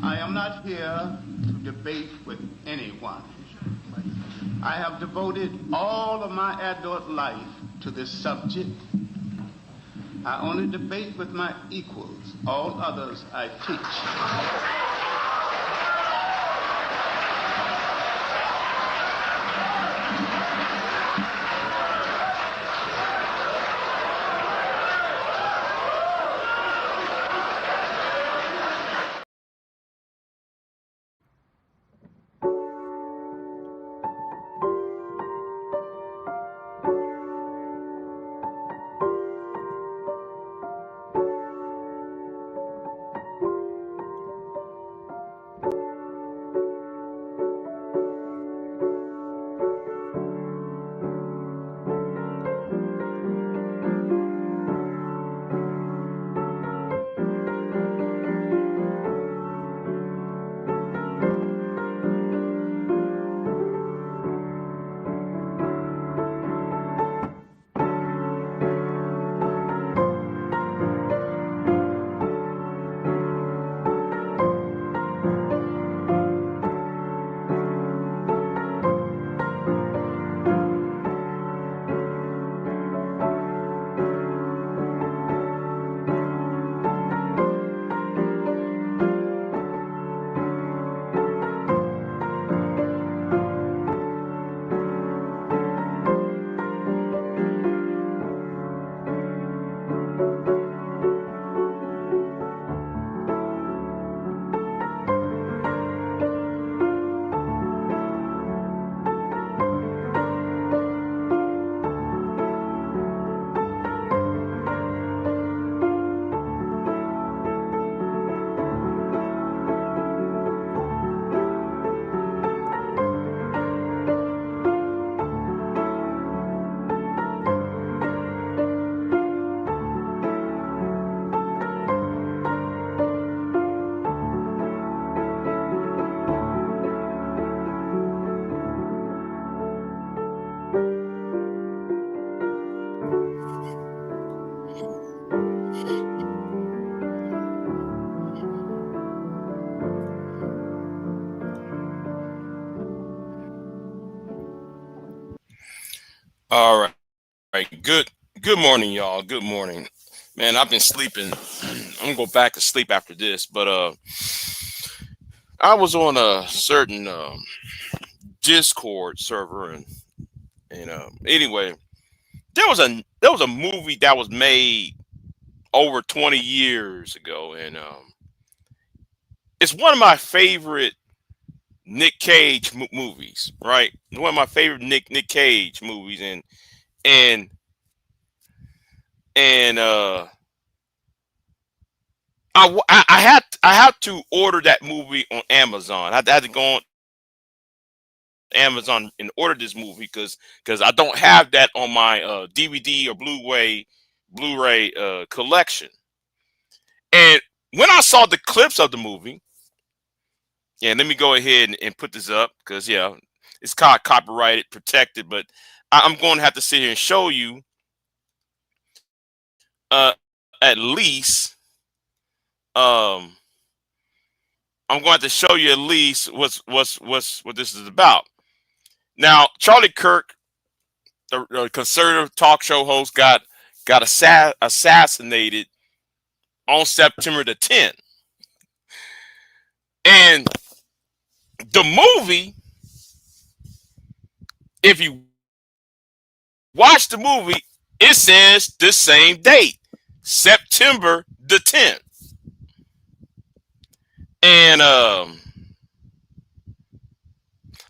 I am not here to debate with anyone. I have devoted all of my adult life to this subject. I only debate with my equals. All others I teach. All right. Good morning, y'all. Good morning. Man, I've been sleeping. I'm gonna go back to sleep after this, but I was on a certain Discord server and anyway, there was a movie that was made over 20 years ago and it's one of my favorite Nick Cage movies, right? One of my favorite Nick Cage movies and and I had to order that movie on Amazon. I had to go on Amazon and order this movie because I don't have that on my DVD or Blu-ray collection. And when I saw the clips of the movie, yeah, let me go ahead and put this up because yeah, it's copyrighted, protected, but I'm going to have to sit here and show you at least um I'm going to show you at least what this is about. Now, Charlie Kirk, the conservative talk show host, got assassinated on September the 10th, and the movie, if you watch the movie, it says the same date, September the 10th, and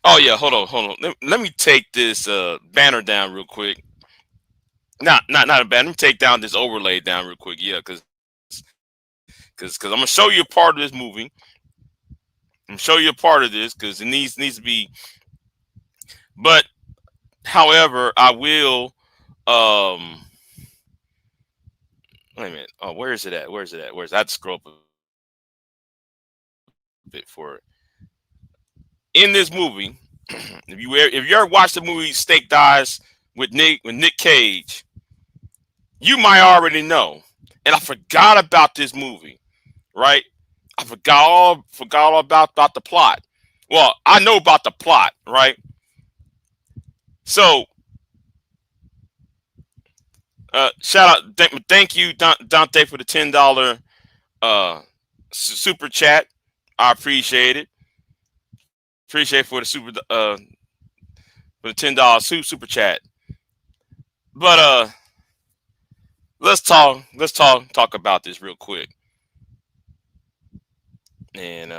oh yeah, hold on. Let me take this banner down real quick. Not a banner. Let me take down this overlay down real quick. Yeah, because I'm gonna show you a part of this movie. I'm gonna show you a part of this because it needs to be. But however, I will. Um, Wait a minute. Oh, where is it at? Where's it at? I have to scroll up a bit for it. In this movie, if you ever watched the movie Steak Dies with Nick Cage, you might already know. And I forgot about this movie, right? I forgot all about the plot. Well, I know about the plot, right? So, shout out, thank you, Dante, for the $10 super chat. I appreciate it. Appreciate for the $10 super chat. But let's talk about this real quick. And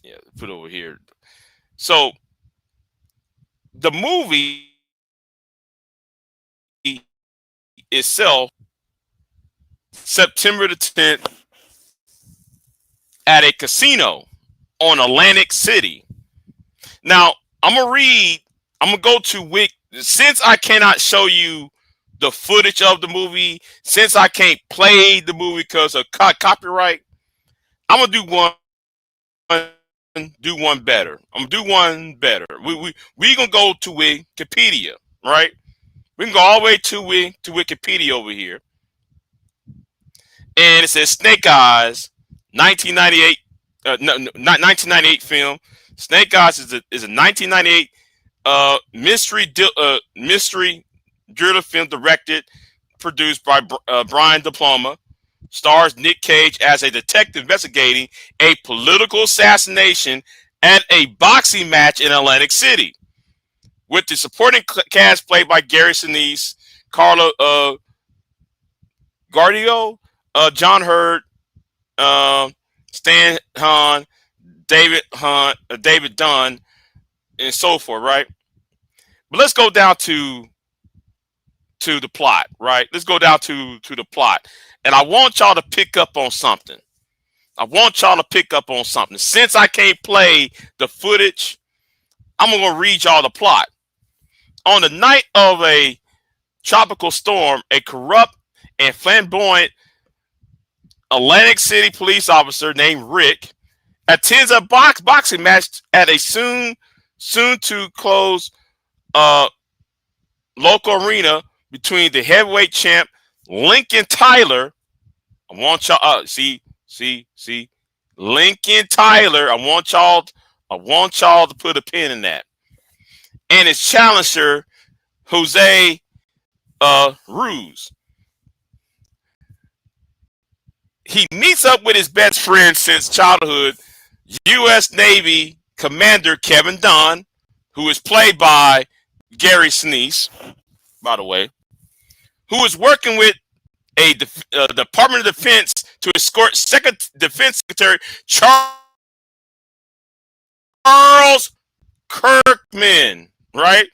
yeah, put it over here. So the movie itself, September the 10th, at a casino on Atlantic City. Now I'm gonna go to Wick, since I cannot show you the footage of the movie, since I can't play the movie because of copyright. I'm gonna do one better. I'm gonna do one better. We gonna go to Wikipedia, right? We can go all the way to Wikipedia over here, and it says Snake Eyes, 1998. No, not 1998 film. Snake Eyes is a 1998 mystery thriller film directed, produced by Brian De Palma. Stars Nick Cage as a detective investigating a political assassination at a boxing match in Atlantic City, with the supporting cast played by Gary Sinise, Carla Guardio, John Hurd, Stan Hahn, David Dunn, and so forth, right? But let's go down to the plot, right? Let's go down to the plot. And I want y'all to pick up on something. Since I can't play the footage, I'm going to read y'all the plot. On the night of a tropical storm, a corrupt and flamboyant Atlantic City police officer named Rick attends a boxing match at a soon to close local arena between the heavyweight champ Lincoln Tyler. I want y'all see Lincoln Tyler. I want y'all to put a pin in that. And his challenger Jose Ruse. He meets up with his best friend since childhood, U.S. Navy Commander Kevin Dunn, who is played by Gary Sinise, by the way, who is working with a Department of Defense to escort Defense Secretary Charles Kirkman. Right?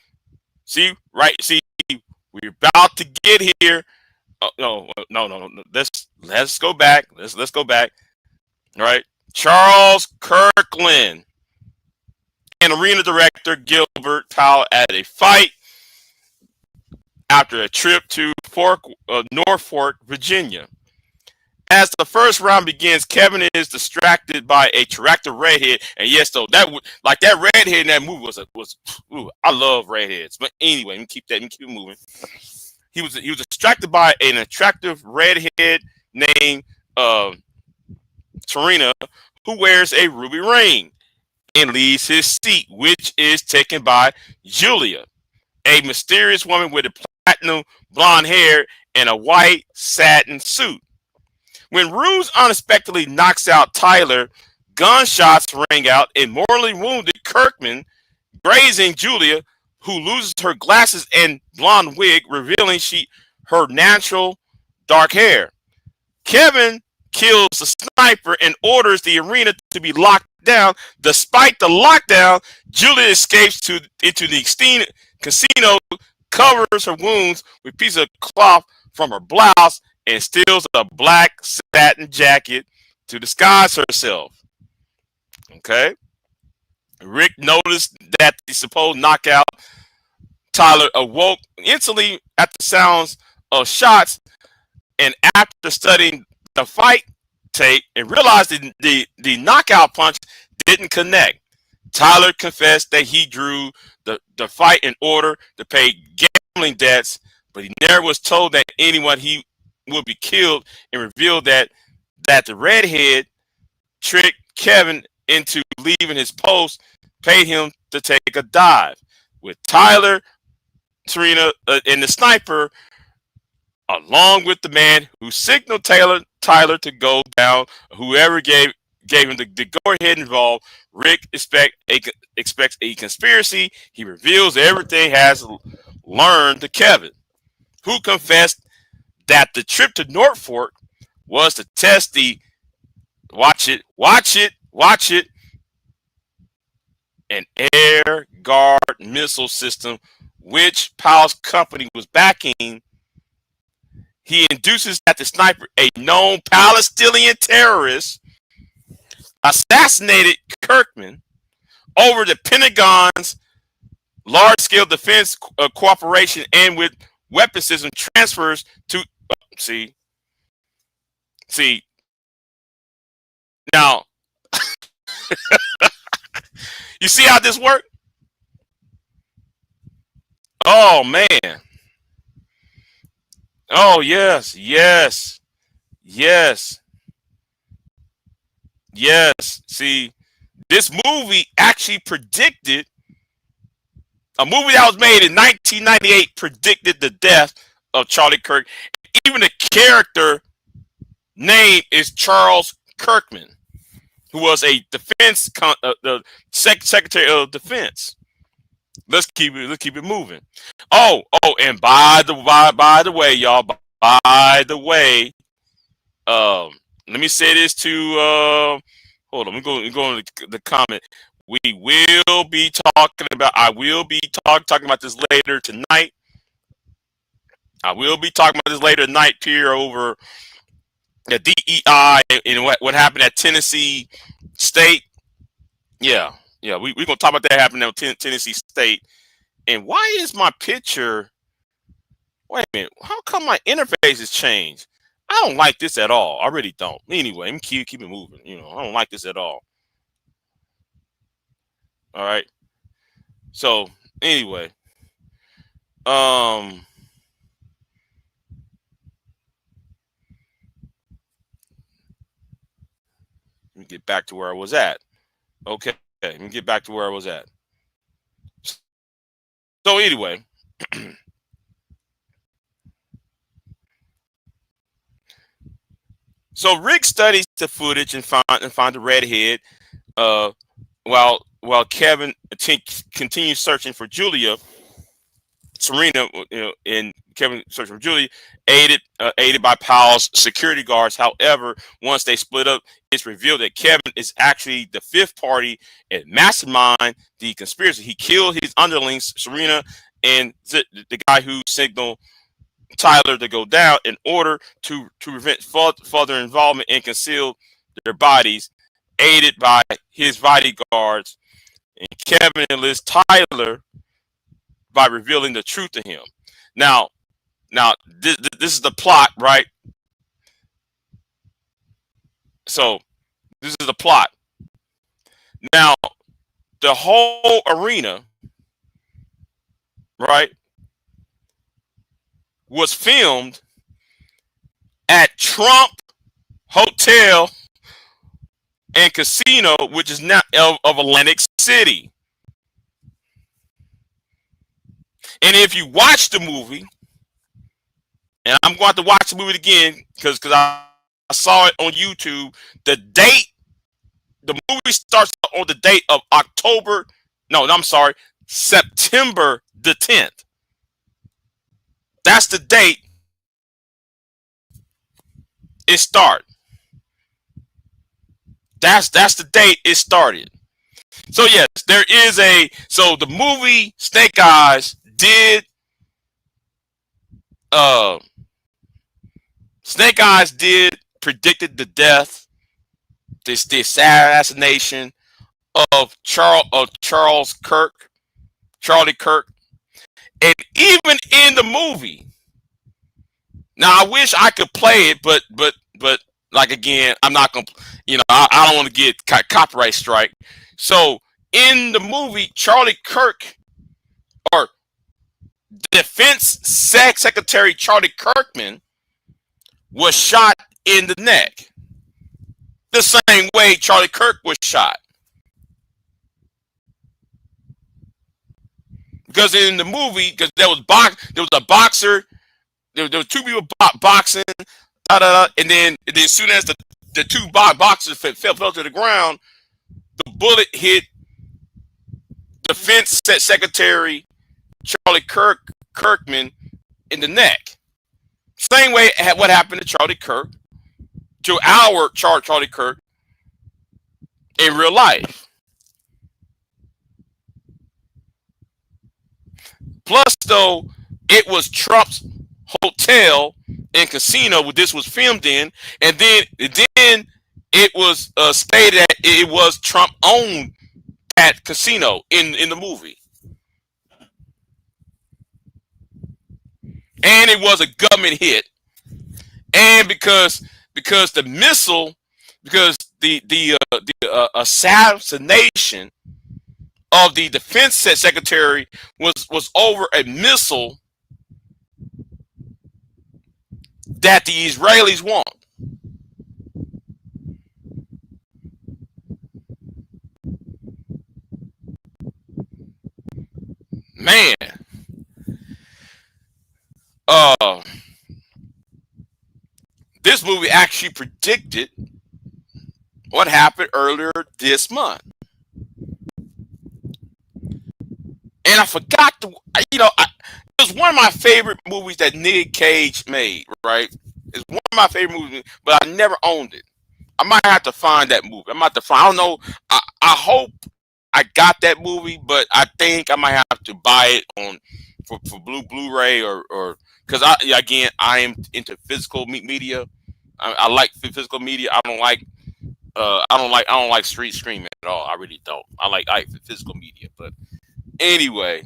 See, we're about to get here. No. Let's go back. Let's go back. All right, Charles Kirkland and arena director Gilbert Powell at a fight after a trip to Norfolk, Virginia. As the first round begins, Kevin is distracted by a attractive redhead, and yes, though that redhead in that movie was I love redheads. But anyway, let me keep it moving. He was distracted by an attractive redhead named Tarina, who wears a ruby ring and leaves his seat, which is taken by Julia, a mysterious woman with a platinum blonde hair and a white satin suit. When Ruse unexpectedly knocks out Tyler, gunshots ring out and mortally wounded Kirkman, grazing Julia, who loses her glasses and blonde wig, revealing her natural dark hair. Kevin kills the sniper and orders the arena to be locked down. Despite the lockdown, Julia escapes into the casino, covers her wounds with pieces of cloth from her blouse, and steals a black satin jacket to disguise herself. Okay. Rick noticed that the supposed knockout Tyler awoke instantly at the sounds of shots, and after studying the fight tape and realized the knockout punch didn't connect. Tyler confessed that he drew the fight in order to pay gambling debts, but he never was told that anyone he would be killed, and revealed that the redhead tricked Kevin into leaving his post, paid him to take a dive with Tyler, Serena, and the sniper, along with the man who signaled Tyler to go down. Whoever gave him the go ahead involved. Rick expects a conspiracy. He reveals everything has learned to Kevin, who confessed that the trip to North Fork was to test the watch it, an air guard missile system, which Powell's company was backing. He induces that the sniper, a known Palestinian terrorist, assassinated Kirkman over the Pentagon's large-scale defense cooperation and with weapon system transfers to see now. You see how this worked? Oh man. Oh yes. See, this movie actually predicted, a movie that was made in 1998 predicted the death of Charlie Kirk. Even the character name is Charles Kirkman, who was a defense the Secretary of Defense. Let's keep it moving. Oh, and by the way, y'all. By the way, let me say this to hold on. We're going to the comment. We will be talking about. I will be talking about this later tonight. I will be talking about this later tonight, Pierre, over the DEI and what happened at Tennessee State. Yeah, we're gonna talk about that happening at Tennessee State. And why is my picture? Wait a minute. How come my interface has changed? I don't like this at all. I really don't. Anyway, I'm keep it moving. I don't like this at all. All right. So anyway, let me get back to where I was at. Okay, let me get back to where I was at. So anyway, so Rick studies the footage and find the redhead, while Kevin continues searching for Julia, Serena, and Kevin searching for Julia, aided by Powell's security guards. However, once they split up, it's revealed that Kevin is actually the fifth party and mastermind the conspiracy. He killed his underlings, Serena, and the guy who signaled Tyler to go down in order to prevent further involvement and conceal their bodies, aided by his bodyguards. And Kevin enlists Tyler by revealing the truth to him. Now, this is the plot, right? So this is the plot. Now, the whole arena, right, was filmed at Trump Hotel and Casino, which is now of Atlantic City. And if you watch the movie, and I'm going to watch the movie again because I saw it on YouTube, the movie starts on the date of September the 10th. That's the date it started. That's the date it started. So yes, there is so the movie Snake Eyes predicted the death, the assassination of Charlie Kirk. And even in the movie, now I wish I could play it, but like again, I'm not gonna, I don't want to get copyright strike. So in the movie, Charlie Kirk, or Defense Secretary Charlie Kirkman, was shot in the neck. the same way Charlie Kirk was shot. Because in the movie, because there was a boxer, there were two people boxing, and then soon as the two boxers fell to the ground, the bullet hit Defense Secretary Charlie Kirkman in the neck. Same way what happened to Charlie Kirk, to our Charlie Kirk in real life. Plus, though, it was Trump's hotel and casino where this was filmed in, and then it was stated that it was Trump owned that casino in the movie, and it was a government hit, and because the missile, because the assassination of the defense secretary was over a missile that the Israelis want. Man, this movie actually predicted what happened earlier this month. And I forgot to, it was one of my favorite movies that Nick Cage made, right? It's one of my favorite movies, but I never owned it. I might have to find that movie. I don't know. I hope I got that movie, but I think I might have to buy it for Blu-ray or because I am into physical media. I like physical media. I don't like street streaming at all. I really don't. I like physical media, but anyway,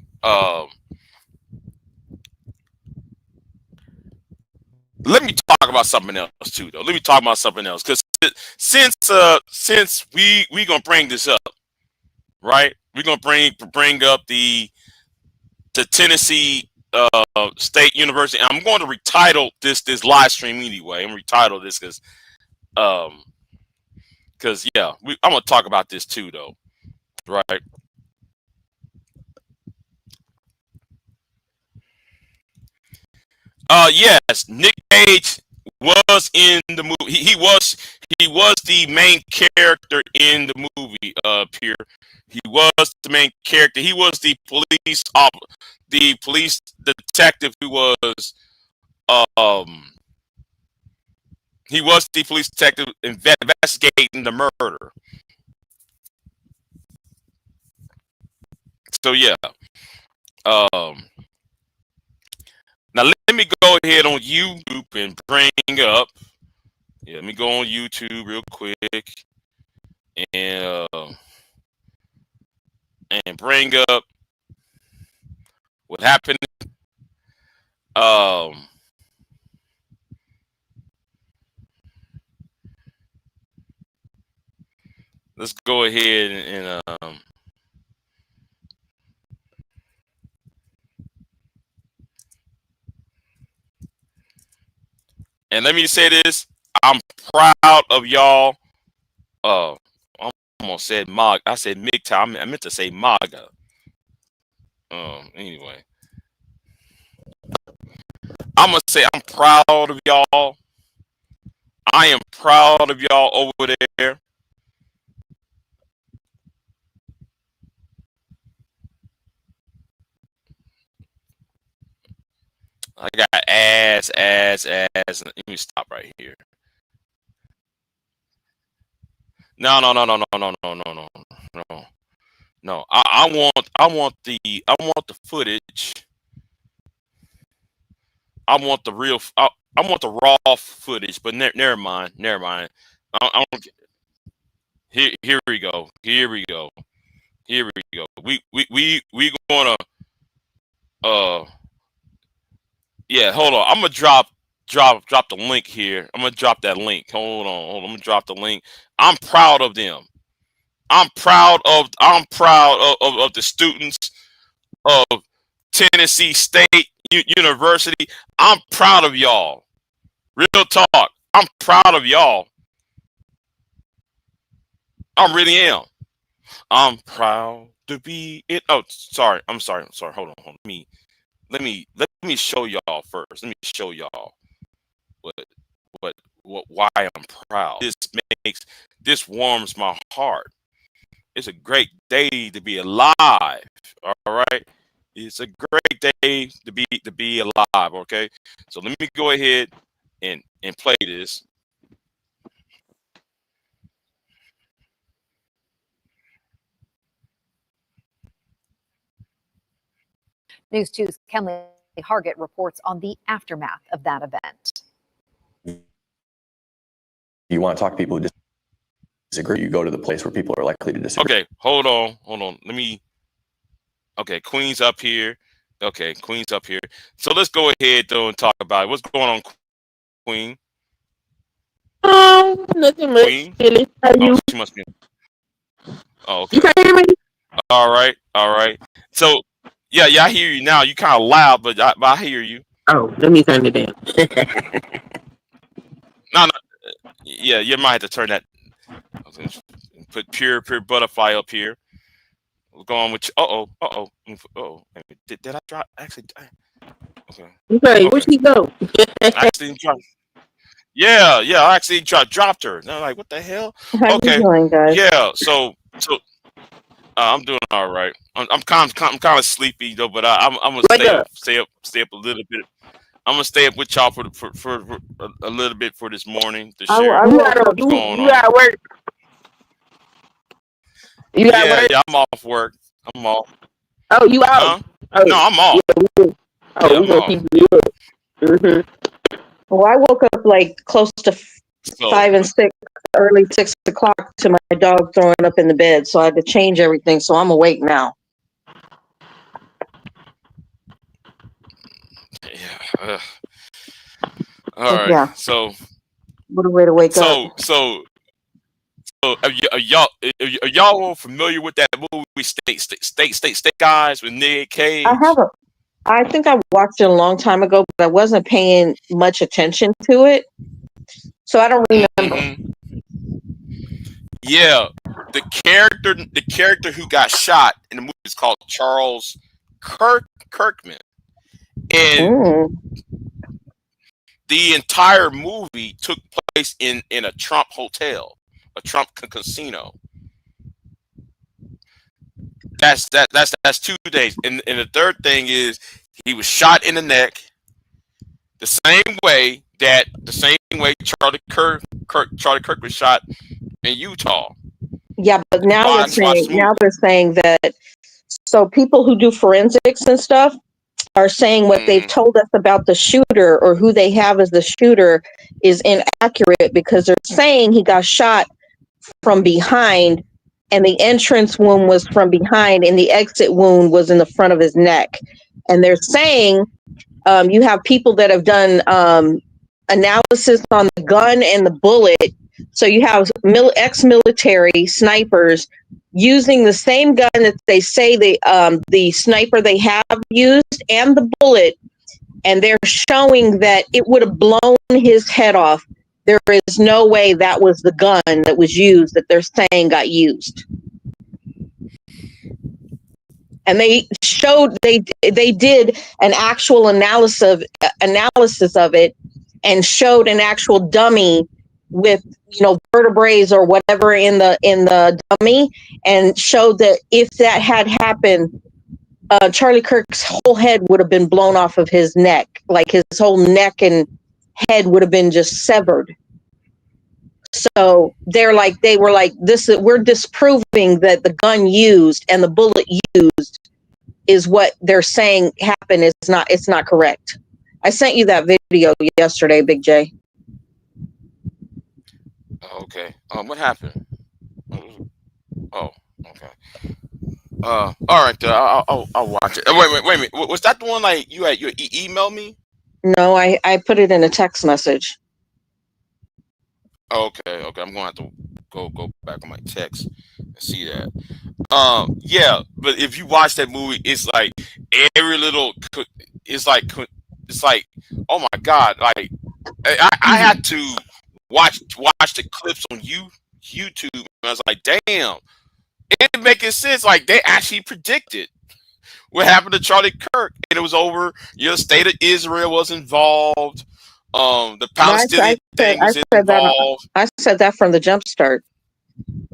let me talk about something else too, though. Let me talk about something else, because since we gonna bring this up, right? We're gonna bring up the Tennessee State University. I'm going to retitle this live stream anyway. I'm retitle this because yeah, I'm gonna talk about this too, though, right? Yes, Nick Cage was in the movie. He was the main character in the movie. Here, he was the main character. He was the police detective who was he was the police detective investigating the murder. So yeah. Now let me go ahead on YouTube and bring up. Yeah, let me go on YouTube real quick and bring up what happened. Let's go ahead and let me say this: I'm proud of y'all. I almost said MAGA. I said MGTOW. I meant to say MAGA. Anyway, I'm gonna say I'm proud of y'all. I am proud of y'all over there. I got ads. Let me stop right here. No. I want the footage. I want the real. I want the raw footage. But never mind. I don't, here we go. We gonna yeah. Hold on. I'm gonna drop the link here. I'm gonna drop that link. Hold on. I'm gonna drop the link. I'm proud of them. I'm proud of the students of Tennessee State University. I'm proud of y'all. Real talk. I'm proud of y'all. I really am. I'm proud to be it. Oh, sorry. I'm sorry. Hold on. Let me show y'all first. Let me show y'all what what why I'm proud. Makes this warms my heart. It's a great day to be alive. All right. It's a great day to be alive. Okay. So let me go ahead and play this. News 2's Kenley Hargett reports on the aftermath of that event. You want to talk to people who disagree, you go to the place where people are likely to disagree. Okay, hold on. Okay, Queen's up here. Okay, Queen's up here. So let's go ahead though and talk about it. What's going on, Queen? Nothing much. Queen? How you? Oh, she must be. Oh, okay. You can hear me? All right. So, yeah, I hear you now. You kind of loud, but I hear you. Oh, let me turn it down. No. Yeah, you might have to turn that. Put pure butterfly up here. We're going with. Uh oh. Did I drop? Actually, okay. Okay, where she go? I actually dropped. Yeah. I actually dropped her. And I'm like, what the hell? How you doing, guys? Yeah. So I'm doing all right. I'm kind of sleepy though, but I'm gonna stay up a little bit. I'm gonna stay up with y'all for a little bit for this morning to share what's going on. You at work? You at work? Yeah, I'm off work. I'm off. Oh, you out? Huh? Oh. No, I'm off. Yeah, we gonna keep you up. Mm-hmm. Well, I woke up like close to 5 and 6, early 6 o'clock to my dog throwing up in the bed, so I had to change everything. So I'm awake now. Yeah. All right. Yeah. So what a way to wake up. So are y'all familiar with that movie State Guys with Nick Cage? I think I watched it a long time ago, but I wasn't paying much attention to it, so I don't remember. Mm-hmm. Yeah, the character who got shot in the movie is called Charles Kirkman, and the entire movie took place in a Trump hotel, a Trump casino. That's 2 days, and the third thing is he was shot in the neck, the same way Charlie Kirk was shot in Utah. Yeah, but now they're saying that. So people who do forensics and stuff are saying what they've told us about the shooter or who they have as the shooter is inaccurate, because they're saying he got shot from behind and the entrance wound was from behind and the exit wound was in the front of his neck. And they're saying you have people that have done analysis on the gun and the bullet. So you have ex-military snipers using the same gun that they say the sniper they have used and the bullet, and they're showing that it would have blown his head off. There is no way that was the gun that was used that they're saying got used. And they showed they did an actual analysis of it and showed an actual dummy with vertebrae or whatever in the dummy, and showed that if that had happened, Charlie Kirk's whole head would have been blown off of his neck, like his whole neck and head would have been just severed. So they were like, we're disproving that the gun used and the bullet used is what they're saying happened. It's not correct. I sent you that video yesterday, Big J. Okay. What happened? Oh, okay. All right. I'll watch it. Wait a minute. Was that the one like you emailed me? No, I put it in a text message. Okay. I'm going to have to go back on my text and see that. Yeah, but if you watch that movie, it's like every little, it's like, oh my God! Like I had to watch the clips on YouTube, and I was like, damn, it making sense. Like they actually predicted what happened to Charlie Kirk, and it was over. The state of Israel was involved. The Palestinian thing was involved. I said that from the jump start.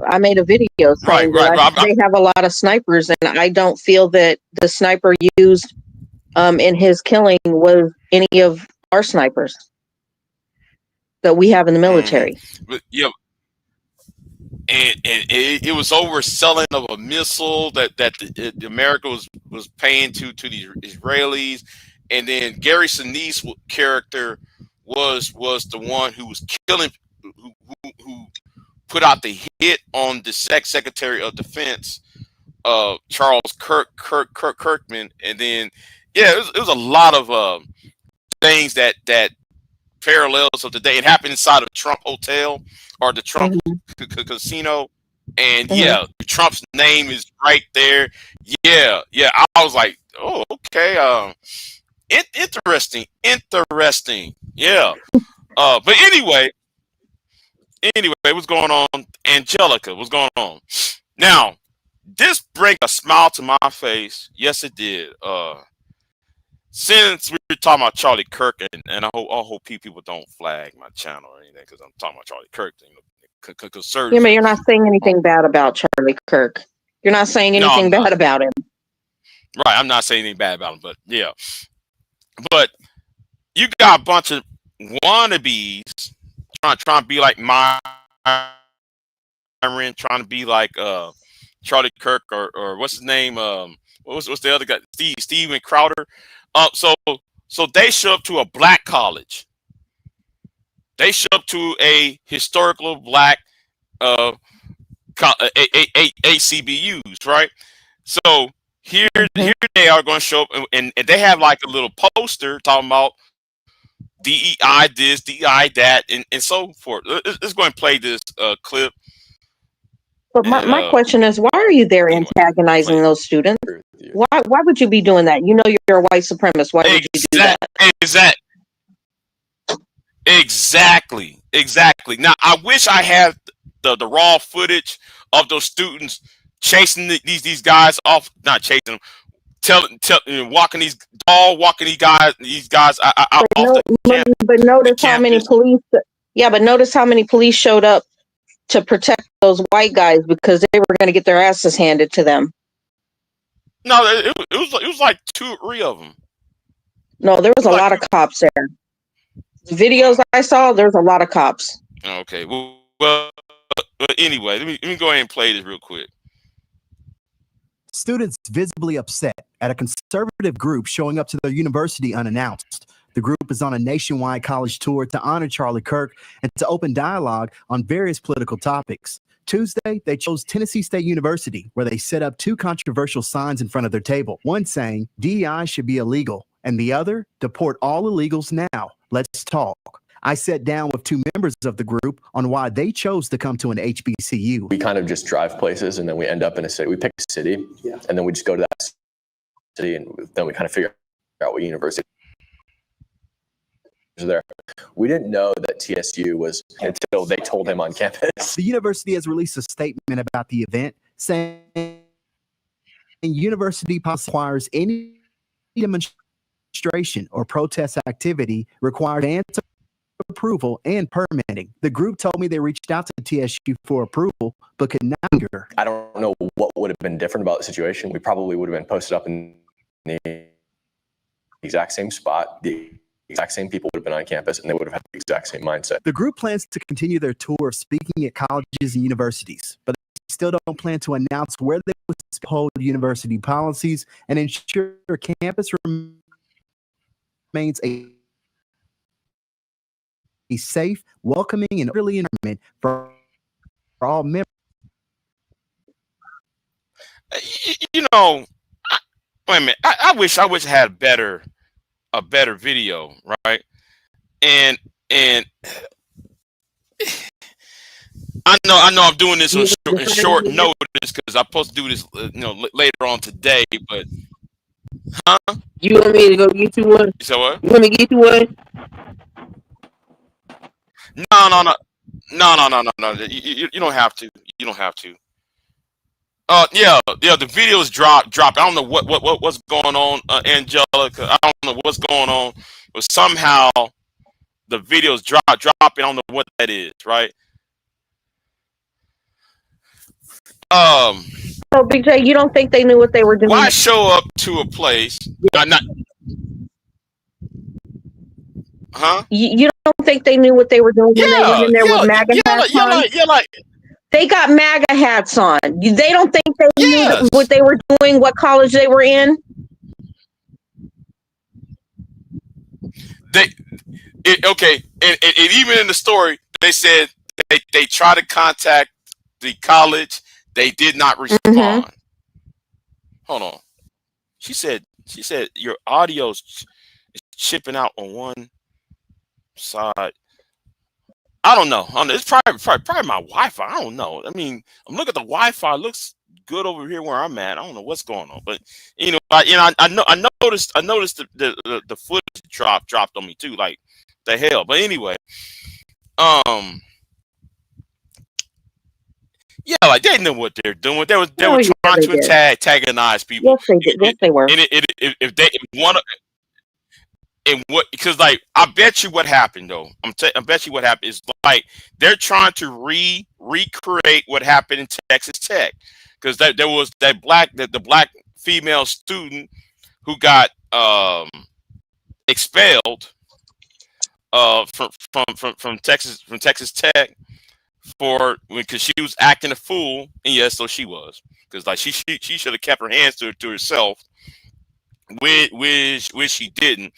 I made a video saying that they have a lot of snipers, and I don't feel that the sniper used in his killing was any of our snipers that we have in the military. But, yeah, and it was over selling of a missile that America was paying to the Israelis, and then Gary Sinise's character was the one who was killing, who put out the hit on the Secretary of Defense, Charles Kirkman, and then it was a lot of things that parallels of today. It happened inside of Trump Hotel or the Trump casino, and Trump's name is right there. Yeah, I was like, oh, okay, interesting. Yeah, but anyway, what's going on, Angelica? What's going on? Now, this bring a smile to my face. Yes, it did. Since we were talking about Charlie Kirk, and I hope people don't flag my channel or anything because I'm talking about Charlie Kirk. Yeah, but you're not saying anything bad about Charlie Kirk. You're not saying anything bad about him. Right, I'm not saying anything bad about him, but yeah. But you got a bunch of wannabes trying to be like Myron, trying to be like Charlie Kirk or what's his name? What's the other guy? Steven Crowder. So they show up to a black college. They show up to a historical black HBCUs, right? So here they are going to show up, and they have like a little poster talking about DEI this, DEI that, and so forth. Let's go and play this clip. But my question is, why are you there antagonizing those students? Why would you be doing that? You know you're a white supremacist. Why would you do that? Exactly. Now, I wish I had the raw footage of those students chasing these guys off, not chasing them, walking these guys out off the campus. But notice how many police. Yeah, but notice how many police showed up to protect those white guys because they were going to get their asses handed to them. No, it was like 2 or 3 of them. No, there was a lot of cops there. The videos I saw, there's a lot of cops. Okay, well anyway, let me go ahead and play this real quick. Students visibly upset at a conservative group showing up to their university unannounced. The group is on a nationwide college tour to honor Charlie Kirk and to open dialogue on various political topics. Tuesday, they chose Tennessee State University, where they set up 2 controversial signs in front of their table. One saying, DEI should be illegal, and the other, deport all illegals now. Let's talk. I sat down with 2 members of the group on why they chose to come to an HBCU. We kind of just drive places, and then we end up in a city. We pick a city, and then we just go to that city, and then we kind of figure out what university is there. We didn't know that TSU was until they told him on campus. The university has released a statement about the event, saying university policy requires any demonstration or protest activity required advance approval and permitting. The group told me they reached out to TSU for approval, but could not hear. I don't know what would have been different about the situation. We probably would have been posted up in the exact same spot. The exact same people would have been on campus, and they would have had the exact same mindset. The group plans to continue their tour of speaking at colleges and universities, but they still don't plan to announce where they will hold university policies and ensure campus remains a safe, welcoming, and orderly environment for all members. You know, wait a minute. I wish I had a better video, right? And I know I'm doing this on short notice because I'm supposed to do this, later on today. But, You want me to go get you one? So what? You want me to get you one? No. No. You don't have to. You don't have to. Yeah. The videos dropped. I don't know what's going on, Angelica. I don't know what's going on, but somehow the videos dropping. I don't know what that is, right? So, Big J, you don't think they knew what they were doing? Why show up to a place? Not, huh? You don't think they knew what they were doing when they went in there with MAGA hats on? They got MAGA hats on. They don't think they knew what they were doing, what college they were in? Okay, and even in the story, they said they tried to contact the college. They did not respond. Mm-hmm. Hold on. She said your audio's chipping out on one side. I don't know. It's probably my Wi-Fi. I don't know. I mean, I'm looking at the Wi-Fi. It looks good over here where I'm at. I don't know what's going on, but I noticed the footage dropped on me too. Like the hell. But anyway, yeah, like they knew what they're doing. They were trying to antagonize people. Yes, they did. Yes, they were. And if they want to, and what, because like I bet you what happened though. I bet you what happened is like they're trying to recreate what happened in Texas Tech, because there was the black female student who got expelled from Texas Tech because she was acting a fool, and yes, so she was, because like she should have kept her hands to herself, which she didn't.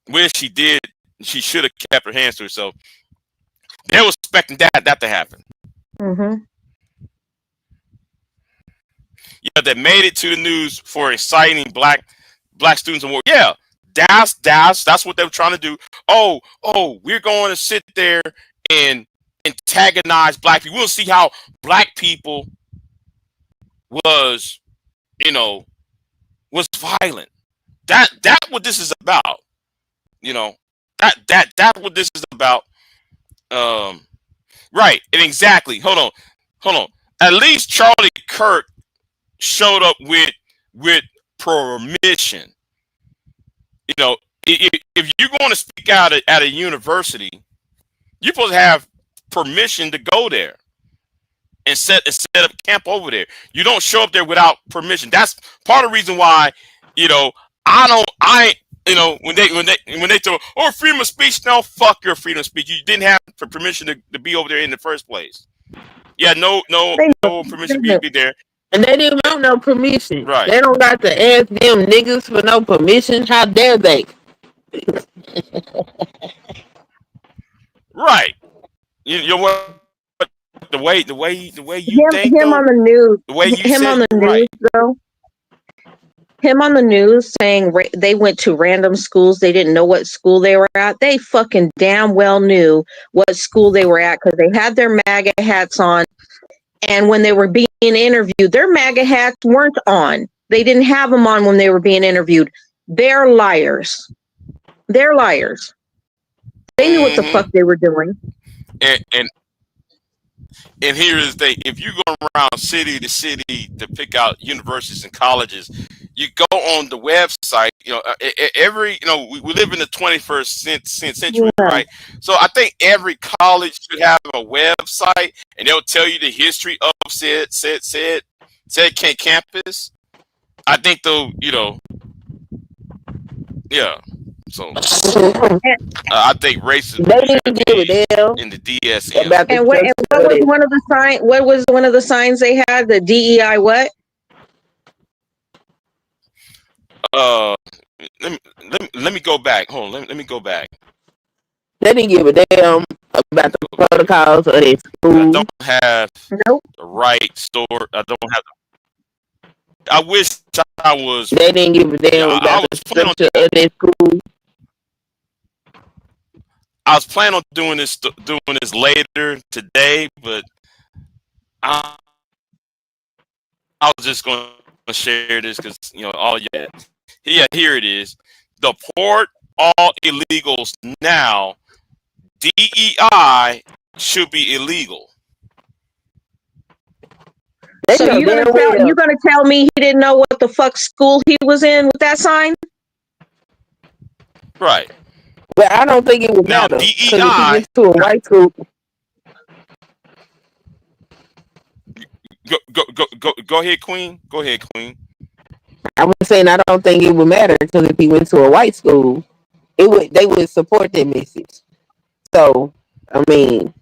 Which she did, she should have kept her hands to herself. They were expecting that to happen. Mm-hmm. Yeah, that made it to the news for inciting black students and war. Yeah, that's what they were trying to do. Oh, we're going to sit there and antagonize black people. We'll see how black people was violent. That what this is about. That what this is about. Right, and exactly. Hold on. At least Charlie Kirk showed up with permission. If you're going to speak out at a university, you're supposed to have permission to go there and set up camp over there. You don't show up there without permission. That's part of the reason why, when they throw, freedom of speech, no, fuck your freedom of speech. You didn't have permission to be over there in the first place. Yeah, no permission to be there. And they didn't want no permission. Right. They don't got to ask them niggas for no permission. How dare they? Right. You know what? The way you think. Him on the news. The way you him on the news right. though. Him on the news saying they went to random schools. They didn't know what school they were at. They fucking damn well knew what school they were at, because they had their MAGA hats on. And when they were being interviewed, their MAGA hats weren't on. They didn't have them on when they were being interviewed. They're liars. They're liars. They knew what the fuck they were doing. And here is the thing: if you go around city to city to pick out universities and colleges, you go on the website. We live in the 21st century, right? So I think every college should have a website, and they'll tell you the history of said campus. I think though, yeah. So I think racism should be in the DSM. And what was one of the signs? What was one of the signs they had? The DEI what? Let me go back. Hold on. Let me go back. They didn't give a damn about the protocols of their school. I don't have the right store. I don't have. I wish I was. They didn't give a damn about the structure of their school. I was planning on doing this later today, but I was just going to share this because here it is. Deport all illegals now. DEI should be illegal. They So know damn well. you're gonna tell me he didn't know what the fuck school he was in with that sign? Right. But I don't think it would Now, matter. Because if he DEI, went to a white school, go ahead, Queen. Go ahead, Queen. I was saying I don't think it would matter because if he went to a white school, they would support that message. So, I mean,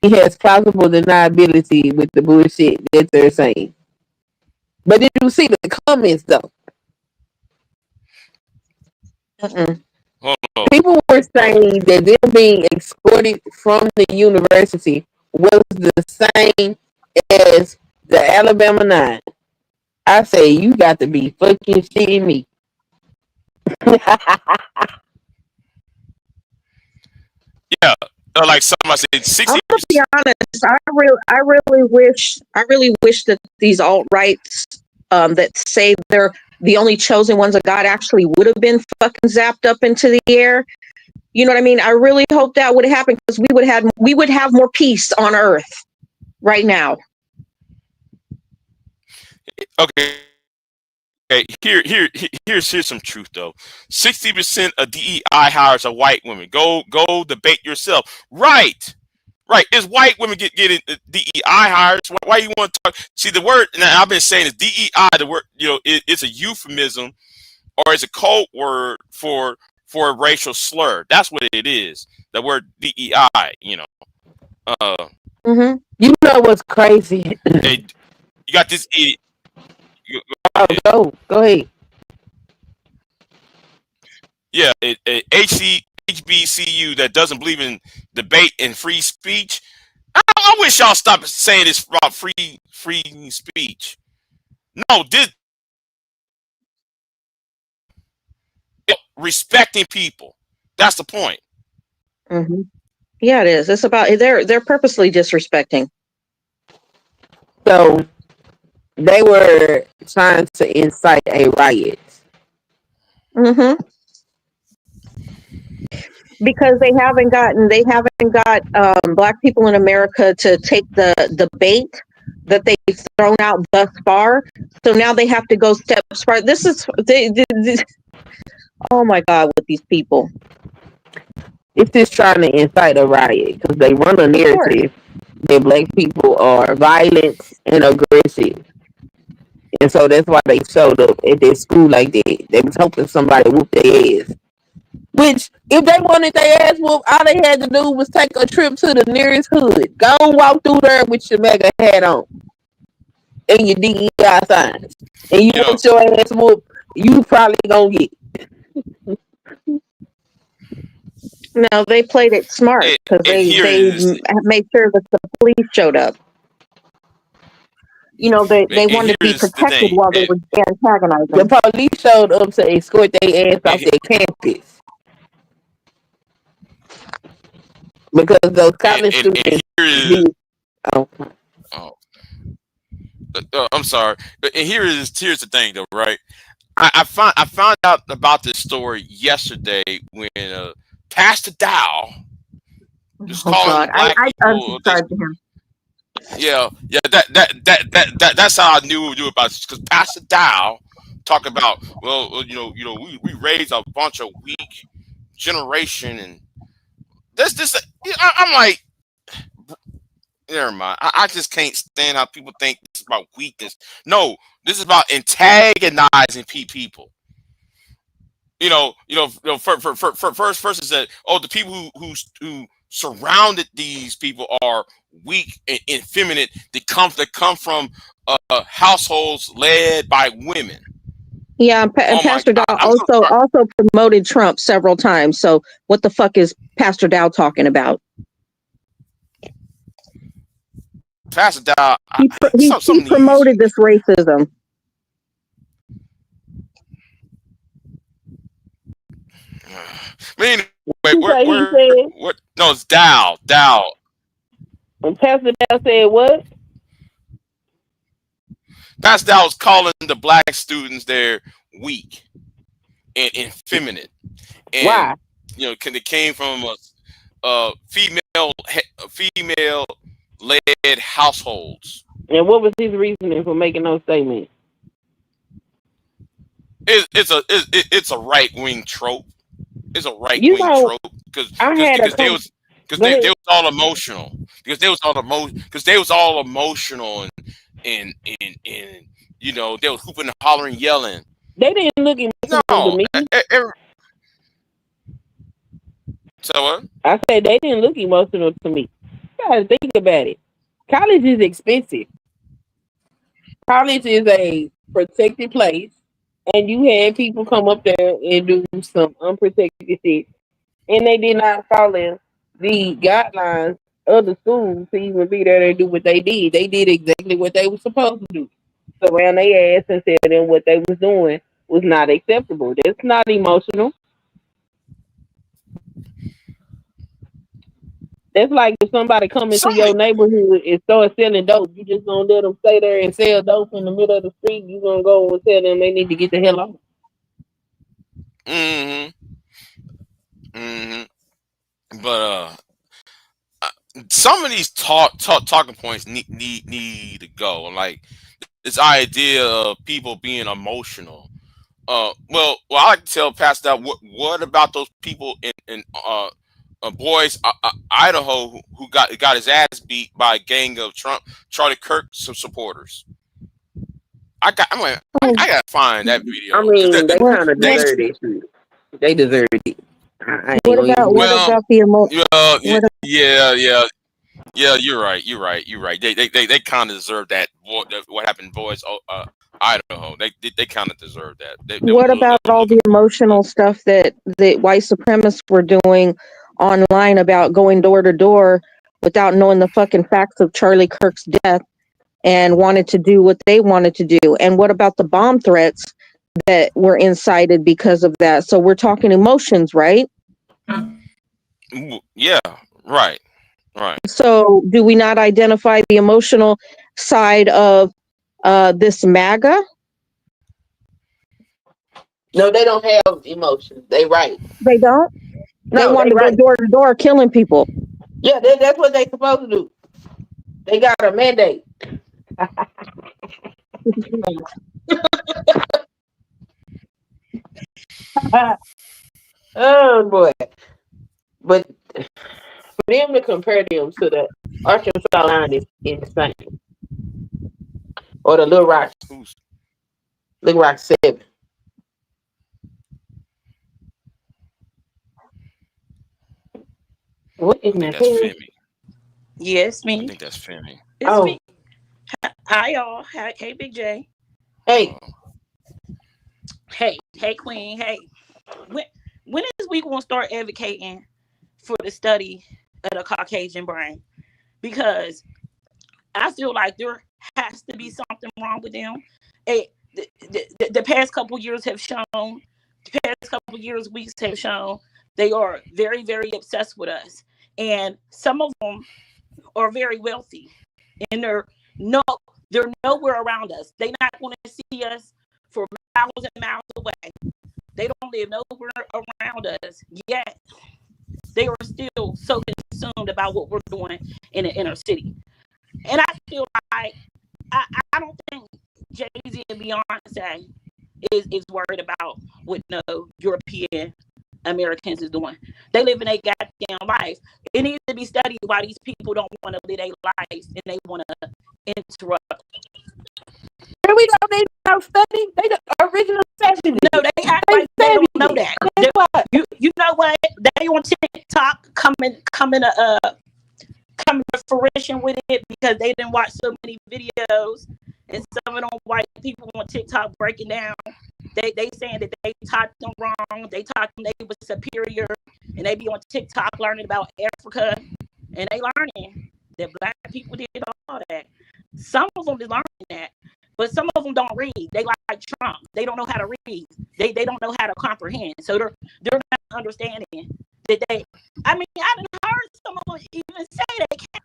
he has plausible deniability with the bullshit that they're saying. But did you see the comments though? Mm-mm. Hold on. People were saying that them being escorted from the university was the same as the Alabama 9. I say, you got to be fucking shitting me. Yeah, like somebody said, 60. I'm gonna be honest. I really wish that these alt rights that say they're the only chosen ones of God actually would have been fucking zapped up into the air. You know what I mean? I really hope that would happen because we would have more peace on Earth right now. Okay. Okay, here's some truth though. 60% of DEI hires are white women. Go debate yourself. Right. It's white women getting DEI hires. Why you want to talk? See, the word now I've been saying is DEI. The word, it's a euphemism or it's a code word for a racial slur. That's what it is. The word DEI. You know what's crazy? Hey, you got this idiot. Go ahead. Yeah, HBCU that doesn't believe in debate and free speech. I wish y'all stop saying this about free speech. No, this respecting people. That's the point. Mm-hmm. Yeah, it is. It's about they're purposely disrespecting. So they were trying to incite a riot. Mm-hmm. Because they haven't got black people in America to take the bait that they've thrown out thus far. So now they have to go steps further. This is oh my God, with these people. It's just trying to incite a riot because they run a narrative that black people are violent and aggressive. And so that's why they showed up at their school like that. They was hoping somebody whoop their ass. Which, if they wanted their ass whooped, all they had to do was take a trip to the nearest hood. Go and walk through there with your mega hat on and your DEI signs. And you want your ass whooped, you probably gonna get. No, they played it smart because they made sure that the police showed up. They wanted to be protected while they were antagonizing. The police showed up to escort their ass off their campus. Because those college students. I'm sorry, and here's the thing though, right? I found out about this story yesterday when Pastor Dow was calling black people. Yeah, that's how I knew about this because Pastor Dow talking about we raised a bunch of weak generation and this. I'm like, never mind. I just can't stand how people think this is about weakness. No, this is about antagonizing people. First is that the people who surrounded these people are weak and effeminate. They come from households led by women. Yeah, and Pastor Dow also promoted Trump several times. So what the fuck is Pastor Dow talking about? Pastor Dow, he promoted this racism. Anyway, what? No, it's Dow. And Pastor Dow said what? Pastor Dow was calling the black students they're weak and effeminate. And, why? It came from a female female-led households. And what was his reasoning for making those statements? It's a right-wing trope. It's a You right-wing know, trope because I had a they was go ahead. they was all emotional because they was all emotional and you know they was hooping and hollering, yelling. They didn't look emotional to No, me. So what? I said they didn't look emotional to me. You gotta think about it. College is expensive. College is a protected place, and you had people come up there and do some unprotected shit, and they did not follow the guidelines of the school to even be there and do what they did. They did exactly what they were supposed to do. So around their ass and said them what they was doing was not acceptable. That's not emotional. That's like if somebody come into Some your neighborhood and start selling dope, you just gonna let them stay there and sell dope in the middle of the street. You gonna go and tell them they need to get the hell out. mm-hmm, mm-hmm. But some of these talking points need to go. Like this idea of people being emotional. Well, I like to tell Pastor that what about those people in boys, Idaho, who got his ass beat by a gang of Charlie Kirk supporters. I gotta find that video. I mean, they kind of What deserve it. They deserve it. I ain't what gonna about even- what Well, about the emo? What yeah. You're right. They kind of deserve that. What happened, boys? Idaho. They kind of deserve that. What about all the emotional stuff that the white supremacists were doing online about going door to door without knowing the fucking facts of Charlie Kirk's death and wanted to do what they wanted to do? And what about the bomb threats that were incited because of that? So we're talking emotions, right? Yeah, right. So do we not identify the emotional side of this MAGA? No, they don't have emotions. They right. They don't. They No, want they to go right. door to door killing people. Yeah, that's what they supposed to do. They got a mandate. Oh boy. But for them to compare them to the Arkansas line is insane. Or the Little Rock Who's 7. What in the that's hell? Femi. Yes, I me. think that's Femi. It's Oh, me. Hi, y'all. Hey, Big J. hey, Hey, Queen. Hey, when is we gonna start advocating for the study of the Caucasian brain? Because I feel like there has to be something wrong with them. The past couple years have shown. The past couple years, weeks have shown they are very, very obsessed with us, and some of them are very wealthy, and they're nowhere around us. They're not going to see us for miles and miles away. They don't live nowhere around us yet. They are still so consumed about what we're doing in the inner city. And I feel like I don't think Jay-Z and Beyonce is worried about what no European Americans is doing. They live in a goddamn life. It needs to be studied why these people don't want to live their lives and they want to interrupt. here we go. They don't study. They the original session. No, they act like they don't know that. You know what? They on TikTok coming to fruition with it because they didn't watch so many videos, and some of them white people on TikTok breaking down. They saying that they taught them wrong. They taught them they was superior, and they be on TikTok learning about Africa, and they learning that black people did all that. Some of them is learning that, but some of them don't read. They like Trump. They don't know how to read. They don't know how to comprehend. So they're not understanding that they. I mean, I done heard some of them even say they can't.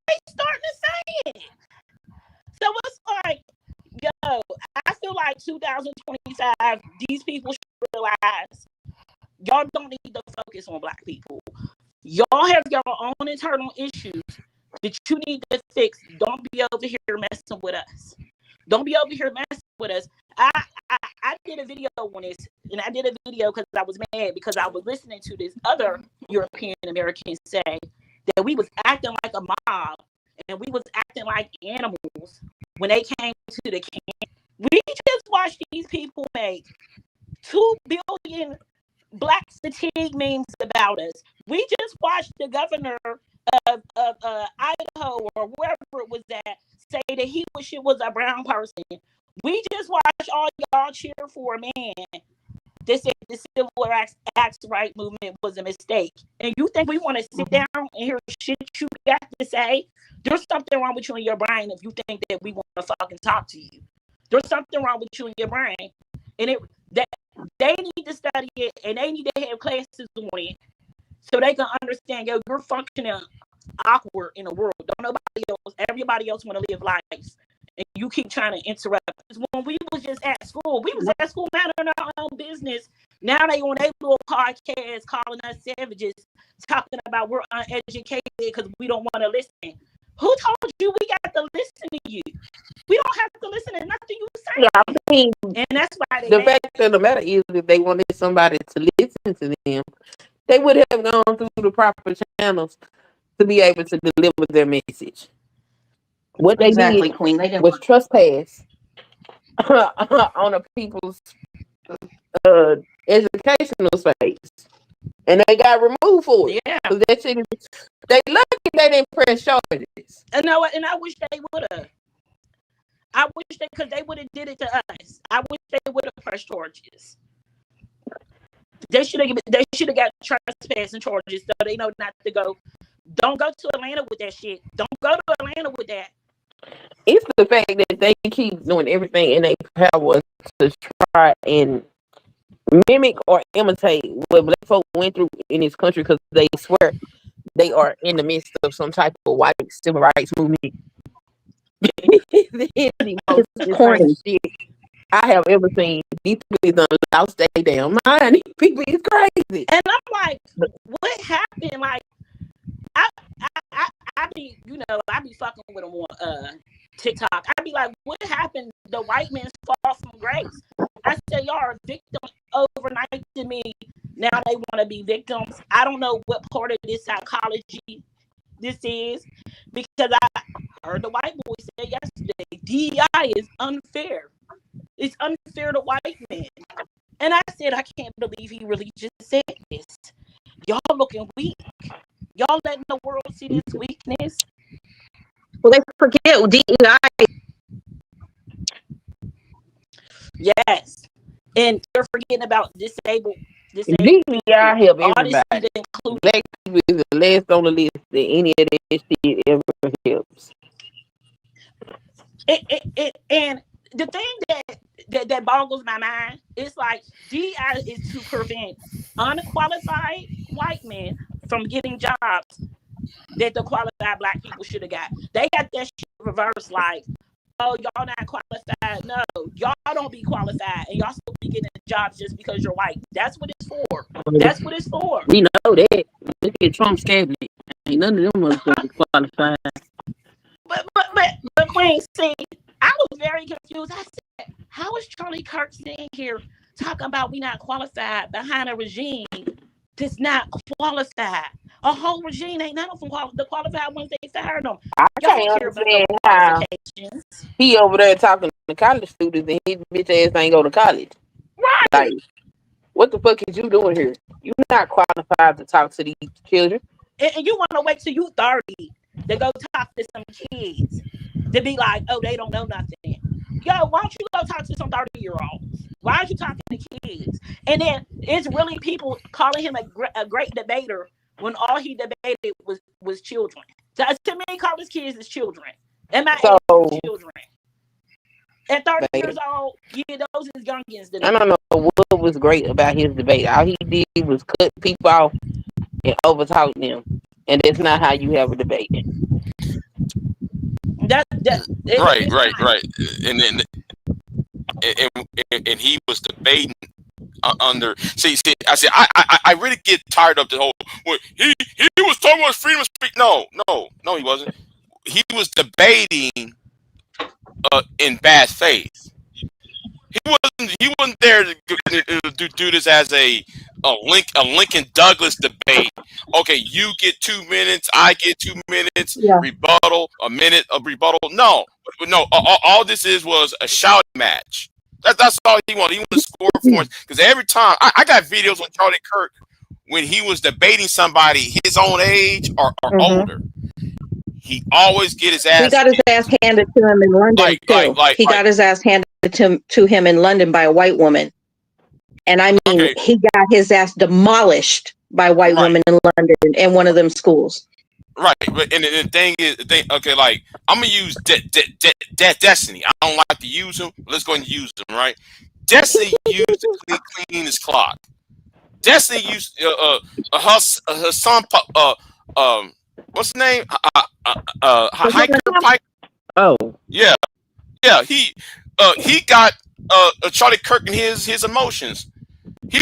They starting to say it. So it's like, yo, I feel like 2025, these people should realize y'all don't need to focus on black people. Y'all have your own internal issues that you need to fix. Don't be over here messing with us. Don't be over here messing with us. I did a video on this, and I did a video because I was mad because I was listening to this other European American say that we was acting like a mob and we was acting like animals when they came to the camp. We just watched these people make 2 billion black fatigue memes about us. We just watched the governor of Idaho or wherever it was at say that he wish it was a brown person. We just watched all y'all cheer for a man that said the civil rights movement was a mistake. And you think we want to sit down and hear shit you got to say? There's something wrong with you in your brain if you think that we want to fucking talk to you. There's something wrong with you in your brain. And that they need to study it and they need to have classes on it so they can understand, yo, you're functioning awkward in the world. Don't nobody else, everybody else want to live life. And you keep trying to interrupt. When we was just at school, we was at school minding our own business. Now they on their little podcast calling us savages, talking about we're uneducated because we don't want to listen. Who told you we got to listen to you? We don't have to listen to nothing you say. Yeah, I mean, and that's why the fact of the matter is, if they wanted somebody to listen to them, they would have gone through the proper channels to be able to deliver their message. What they did, Queen. They didn't was trespass on a people's educational space, and they got removed for it. Yeah, that shit, they lucky they didn't press charges. And I wish they would have. I wish because they would have did it to us. I wish they would have pressed charges. They should have got trespassing charges so they know not to go. Don't go to Atlanta with that shit. Don't go to Atlanta with that. It's the fact that they keep doing everything in their power to try and mimic or imitate what black folk went through in this country because they swear they are in the midst of some type of white civil rights movement. The most insane shit I have ever seen. These people done lost their damn mind. These people is crazy. And I'm like, what happened? Like, I be, I be fucking with them on TikTok. I be like, what happened? The white man's fall from grace. I said, y'all are victims overnight to me. Now they want to be victims. I don't know what part of this psychology this is because I heard the white boy say yesterday, DEI is unfair. It's unfair to white men. And I said, I can't believe he really just said this. Y'all looking weak. Y'all letting the world see this weakness. Well, they forget DEI. Yes. And they're forgetting about disabled DEI help everybody. Included. Black people is the last on the list that any of that shit ever helps. And the thing that boggles my mind is like DEI is to prevent unqualified white men from getting jobs that the qualified black people should have got. They got that shit reversed, like, oh, y'all not qualified. No, y'all don't be qualified, and y'all still be getting jobs just because you're white. That's what it's for. That's what it's for. We know that. Look at Trump's cabinet. Ain't none of them motherfuckers qualified. But Queen, see, I was very confused. I said, how is Charlie Kirk sitting here talking about we not qualified behind a regime that's not qualified? A whole regime ain't none of them the qualified ones they fired them. I can't understand how he over there talking to college students and his bitch ass ain't go to college. Right. Like, what the fuck is you doing here? You're not qualified to talk to these children. And you want to wait till you 30 to go talk to some kids to be like, oh, they don't know nothing. Yo, why don't you go talk to some 30-year-olds? Why aren't you talking to kids? And then it's really people calling him a great debater when all he debated was children. So to me, call his kids as children. And my children. At 30 years old, yeah, those is youngins. I don't know what was great about his debate. All he did was cut people off and overtalk them. And that's not how you have a debate. Right. And then and he was debating under. See, I said I really get tired of the whole. Well, he was talking about freedom of speech. No, he wasn't. He was debating in bad faith. He wasn't there to do this as a Lincoln Douglas debate. Okay, you get 2 minutes, I get 2 minutes, Yeah. rebuttal, a minute of rebuttal. No. All this was a shouting match. That's all he wanted. He wanted to score points because every time I got videos with Charlie Kirk when he was debating somebody his own age or older. He always get his ass. He got his ass handed to him in London too. He got his ass handed to him in London by a white woman, and I mean, he got his ass demolished by white women in London in one of them schools. Right, but and the thing is, okay, like I'm gonna use Destiny. I don't like to use him. But let's go and use him, right? Destiny used to clean his clock. Destiny used her son. What's the name? Hiker Pike. Oh, yeah. He got Charlie Kirk in his emotions. He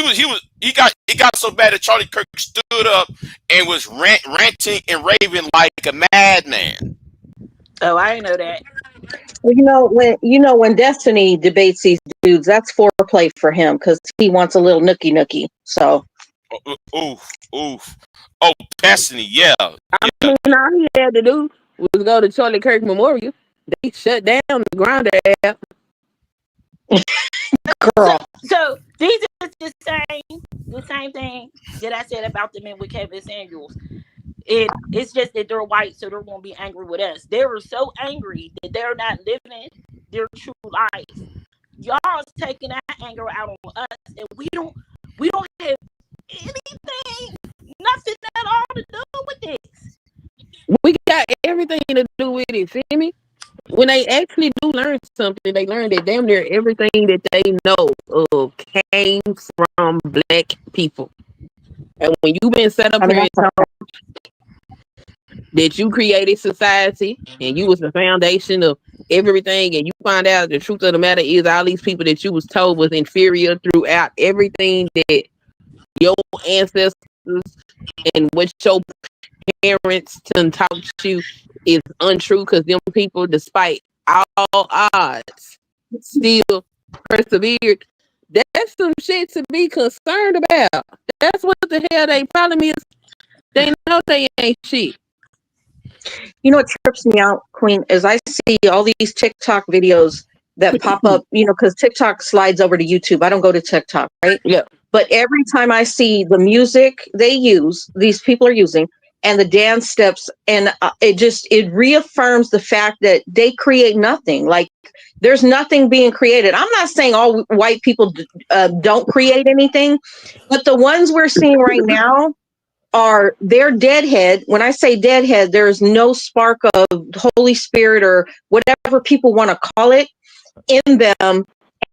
got so bad that Charlie Kirk stood up and was ranting and raving like a madman. Oh, I didn't know that. Well, when Destiny debates these dudes, that's foreplay for him because he wants a little nookie. So, oof. Oh, Destiny, yeah. I mean, all he had to do was go to Charlie Kirk Memorial. They shut down the Grindr app. Girl. So these are the same thing that I said about the men with Kevin Samuels. It's just that they're white, so they're gonna be angry with us. They were so angry that they're not living their true life. Y'all's taking that anger out on us, and we don't have anything, nothing at all to do with this. We got everything to do with it. See me? When they actually do learn something, they learn that damn near everything that they know of came from black people. And when you've been set up here and told that you created society and you was the foundation of everything, and you find out the truth of the matter is all these people that you was told was inferior throughout everything that your ancestors and what your parents taught you is untrue, because them people, despite all odds, still persevered. That's some shit to be concerned about. That's what the hell they problem is. They know they ain't shit. You know what trips me out, Queen, is I see all these TikTok videos that pop up, because TikTok slides over to YouTube. I don't go to TikTok, right? Yeah. But every time I see the music these people are using, and the dance steps, and it reaffirms the fact that they create nothing. Like, there's nothing being created. I'm not saying all white people don't create anything, but the ones we're seeing right now they're deadhead. When I say deadhead, there's no spark of Holy Spirit or whatever people want to call it in them.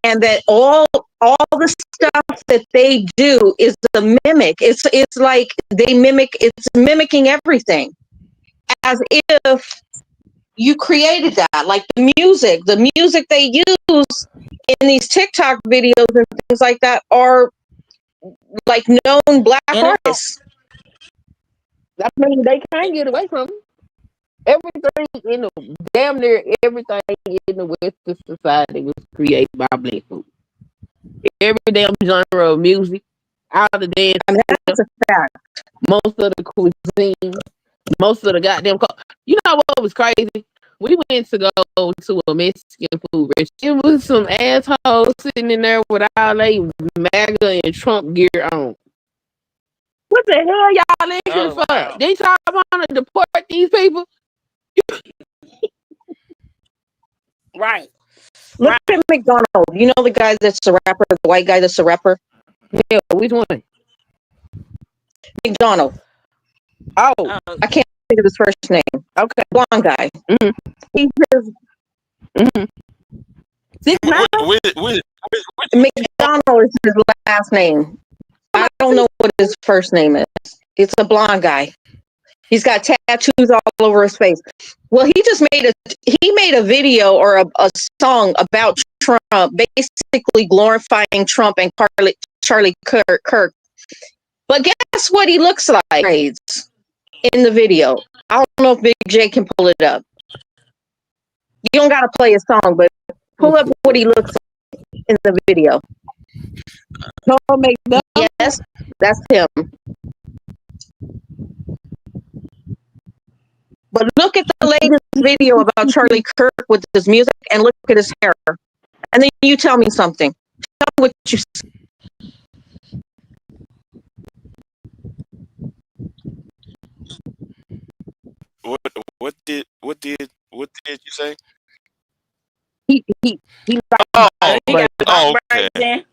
And that all the stuff that they do is a mimic. It's like it's mimicking everything, as if you created that. Like the music they use in these TikTok videos and things like that are like known black artists. I mean, they can't get away from it. Everything damn near everything in the Western society was created by black people. Every damn genre of music, all the dance, that's a fact. Most of the cuisine, most of the goddamn. You know what was crazy? We went to go to a Mexican food restaurant. It was some assholes sitting in there with all they MAGA and Trump gear on. What the hell y'all in here for? Wow. They y'all want to deport these people? Right. Look at McDonald. You know the guy that's a rapper, the white guy that's a rapper? Yeah, which one? McDonald. Oh. I can't think of his first name. Okay. Blonde guy. Mm-hmm. He says, McDonald is his last name. I don't know what his first name is. It's a blonde guy. He's got tattoos all over his face. Well, he made a video or a song about Trump, basically glorifying Trump and Eyes-Charlie Kirk. But guess what he looks like in the video? I don't know if Big J can pull it up. You don't gotta play a song, but pull up what he looks like in the video. Don't make no. Yes, that's him. But look at the latest video about Charlie Kirk with his music and look at his hair. And then you tell me something. Tell me what you see. What did you say? He Oh, He got oh, okay. braids in.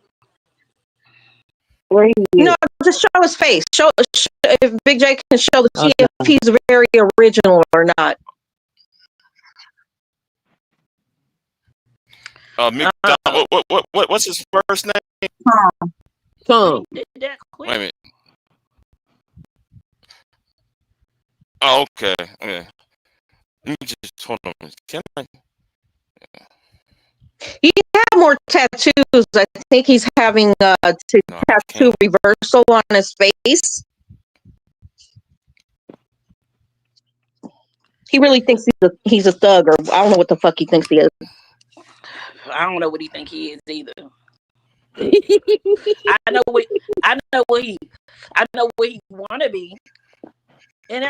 where he is. No, just show his face. Show if Big J can show see Okay. if he's very original or not. McDonald, what's his first name? Tom. He did that quick. Wait a minute. Oh, okay. Okay. Let me just hold on. Can I? He had more tattoos. I think he's having No, I tattoo reversal on his face. He really thinks he's a thug, or I don't know what the fuck he thinks he is. I don't know what he think he is either. I know what he want to be, and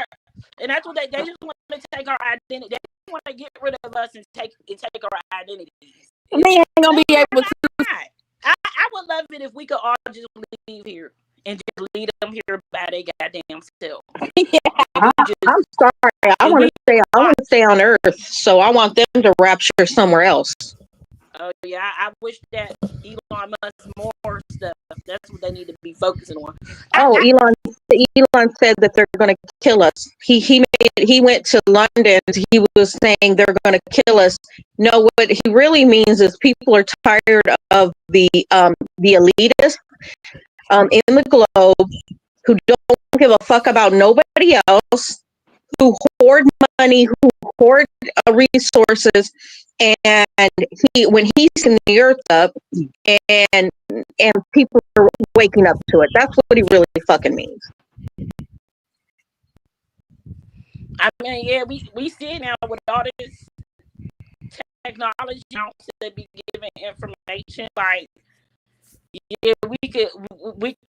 that's what they just want to take our identity. They want to get rid of us and take our identities. They ain't gonna be able to. I would love it if we could all just leave here and just leave them here by their goddamn self. I'm sorry. I want to stay on Earth, so I want them to rapture somewhere else. Oh yeah, I wish that Elon Musk more stuff. That's what they need to be focusing on. Elon said that they're going to kill us. He went to London. He was saying they're going to kill us. No, what he really means is people are tired of the elitists in the globe who don't give a fuck about nobody else, who hoard money, who hoard resources, and when he's in the earth up, and people are waking up to it. That's what he really fucking means. I mean, yeah, we see it now with all this technology to be given information. Like, yeah, we could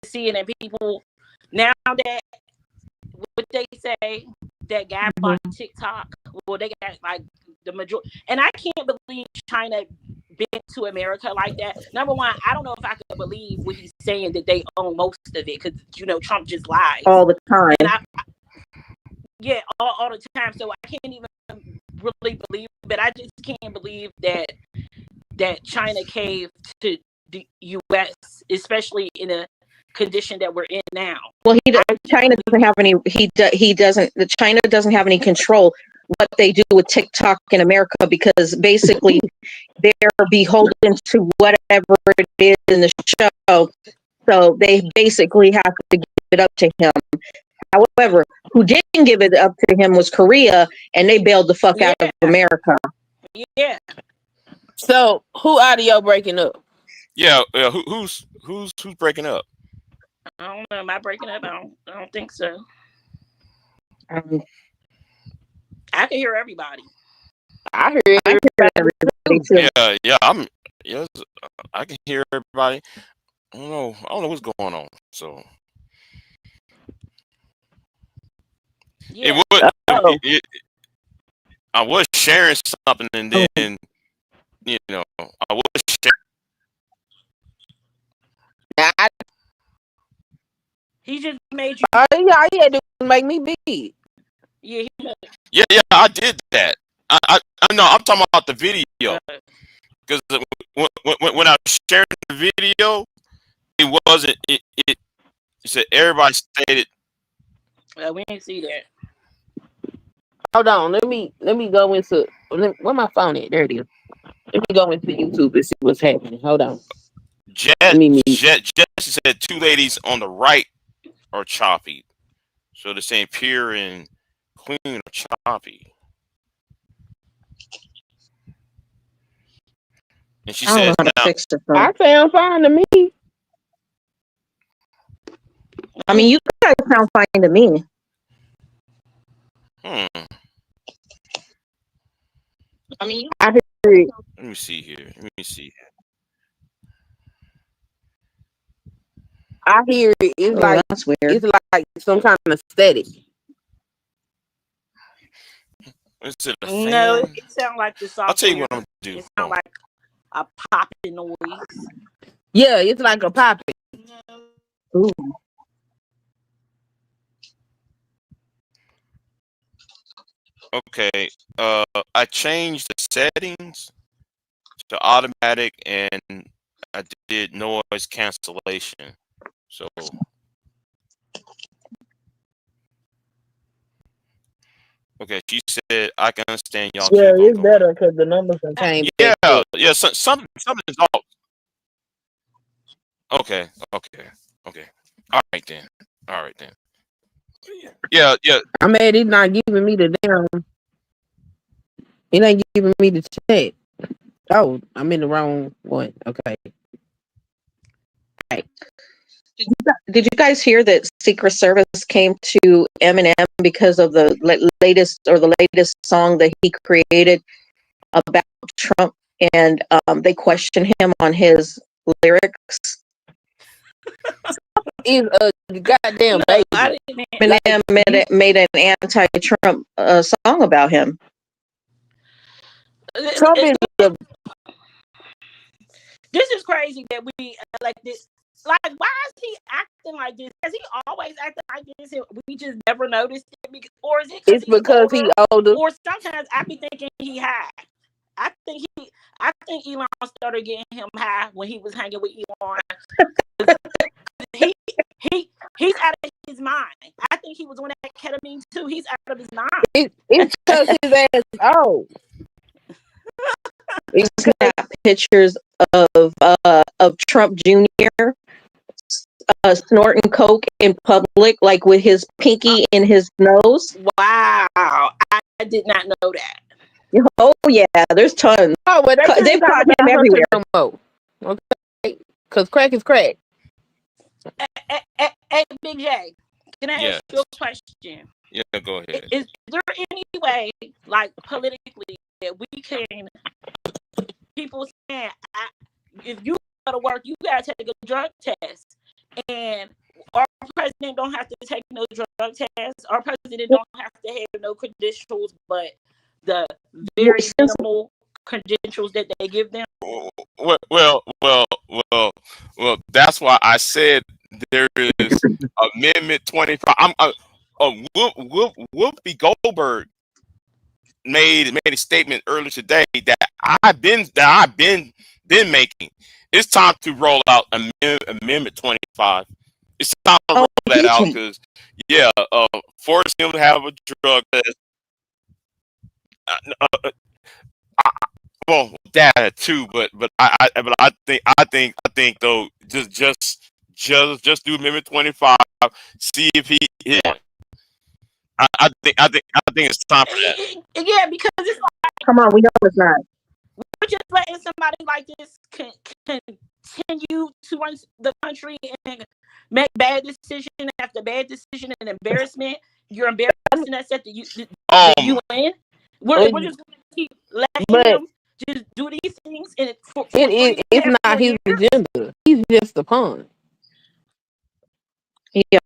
see it in people now that what they say that guy bought TikTok. Well, they got like the majority, and I can't believe China been to America like that. Number one, I don't know if I could believe what he's saying that they own most of it because Trump just lies all the time. And all the time. So I can't even really believe, but I just can't believe that China caved to the U.S., especially in a condition that we're in now. Well, China doesn't have any. China doesn't have any control what they do with TikTok in America because basically they're beholden to whatever it is in the show. So they basically have to give it up to him. However, who didn't give it up to him was Korea, and they bailed the fuck out of America. Yeah. So who audio breaking up? Yeah. Who's breaking up? I don't know. Am I breaking up? I don't think so. I can hear everybody. I hear everybody too. Yeah. I can hear everybody. I don't know what's going on. So Yeah. I was sharing something, and then I was sharing. He just made you. All he had to do was make me big. Yeah, I did that. I know. I'm talking about the video because when I was sharing the video, it wasn't. It said everybody stated. We didn't see that. Hold on, let me go into where my phone at? There it is. Let me go into YouTube and see what's happening. Hold on. Jesse said two ladies on the right are choppy. So they're saying pure and clean are choppy. And she says now, I sound fine to me. I mean, you guys sound fine to me. Hmm. I mean, I hear it. Let me see here. Let me see. I hear it. It's like that's weird. it's like some kind of static. Is it a No, fan? it sounds like the software. I'll tell you what I'm gonna do. It sounds like a popping noise. Yeah, it's like a popping. Ooh. Okay. I changed the settings to automatic, and I did noise cancellation. So okay, she said I can understand y'all. Yeah, Keep on it's going. better because the numbers done came Yeah, back. yeah. Something is off. Okay. All right then. Yeah. I'm mad it's not giving me the damn. It ain't giving me the check. Oh, I'm in the wrong one. Okay. Did you guys hear that Secret Service came to Eminem because of the latest song that he created about Trump, and they questioned him on his lyrics? It's a goddamn baby. I didn't. Eminem made an anti-Trump song about him. Trump is the This is crazy that we like this. Like, why is he acting like this? Has he always acted like this and we just never noticed it? Or is it it's because he older. Or sometimes I be thinking he high. I think Elon started getting him high when he was hanging with Elon. He's out of his mind. I think he was on that ketamine too. He's out of his mind. It's because his ass old. He snapped pictures of Trump Jr. Snorting coke in public, like with his pinky in his nose. Wow, I did not know that. Oh yeah, there's tons. Oh, well, They caught him everywhere. No more. Okay, because crack is crack. Hey, Big J, can I ask you a question? Yeah, go ahead. Is there any way, like politically, that we can, people saying, if you go to work, you gotta take a drug test, and our president don't have to take no drug test. Our president don't have to have no credentials, but the very minimal credentials that they give them. Well. That's why I said there is Amendment 25. Whoopi Goldberg made a statement earlier today that I've been making. It's time to roll out Amendment 25. It's time to roll that out because force him to have a drug test. Well, that too, but I think though just do Amendment 25. See if he. I think it's time for that. Yeah, because it's like, come on, we know it's not. We're just letting somebody like this continue to run the country and make bad decision after bad decision and embarrassment. You're embarrassing us at the UN. We're just going to keep letting him just do these things. And it's not his agenda. He's just a pawn. Yeah.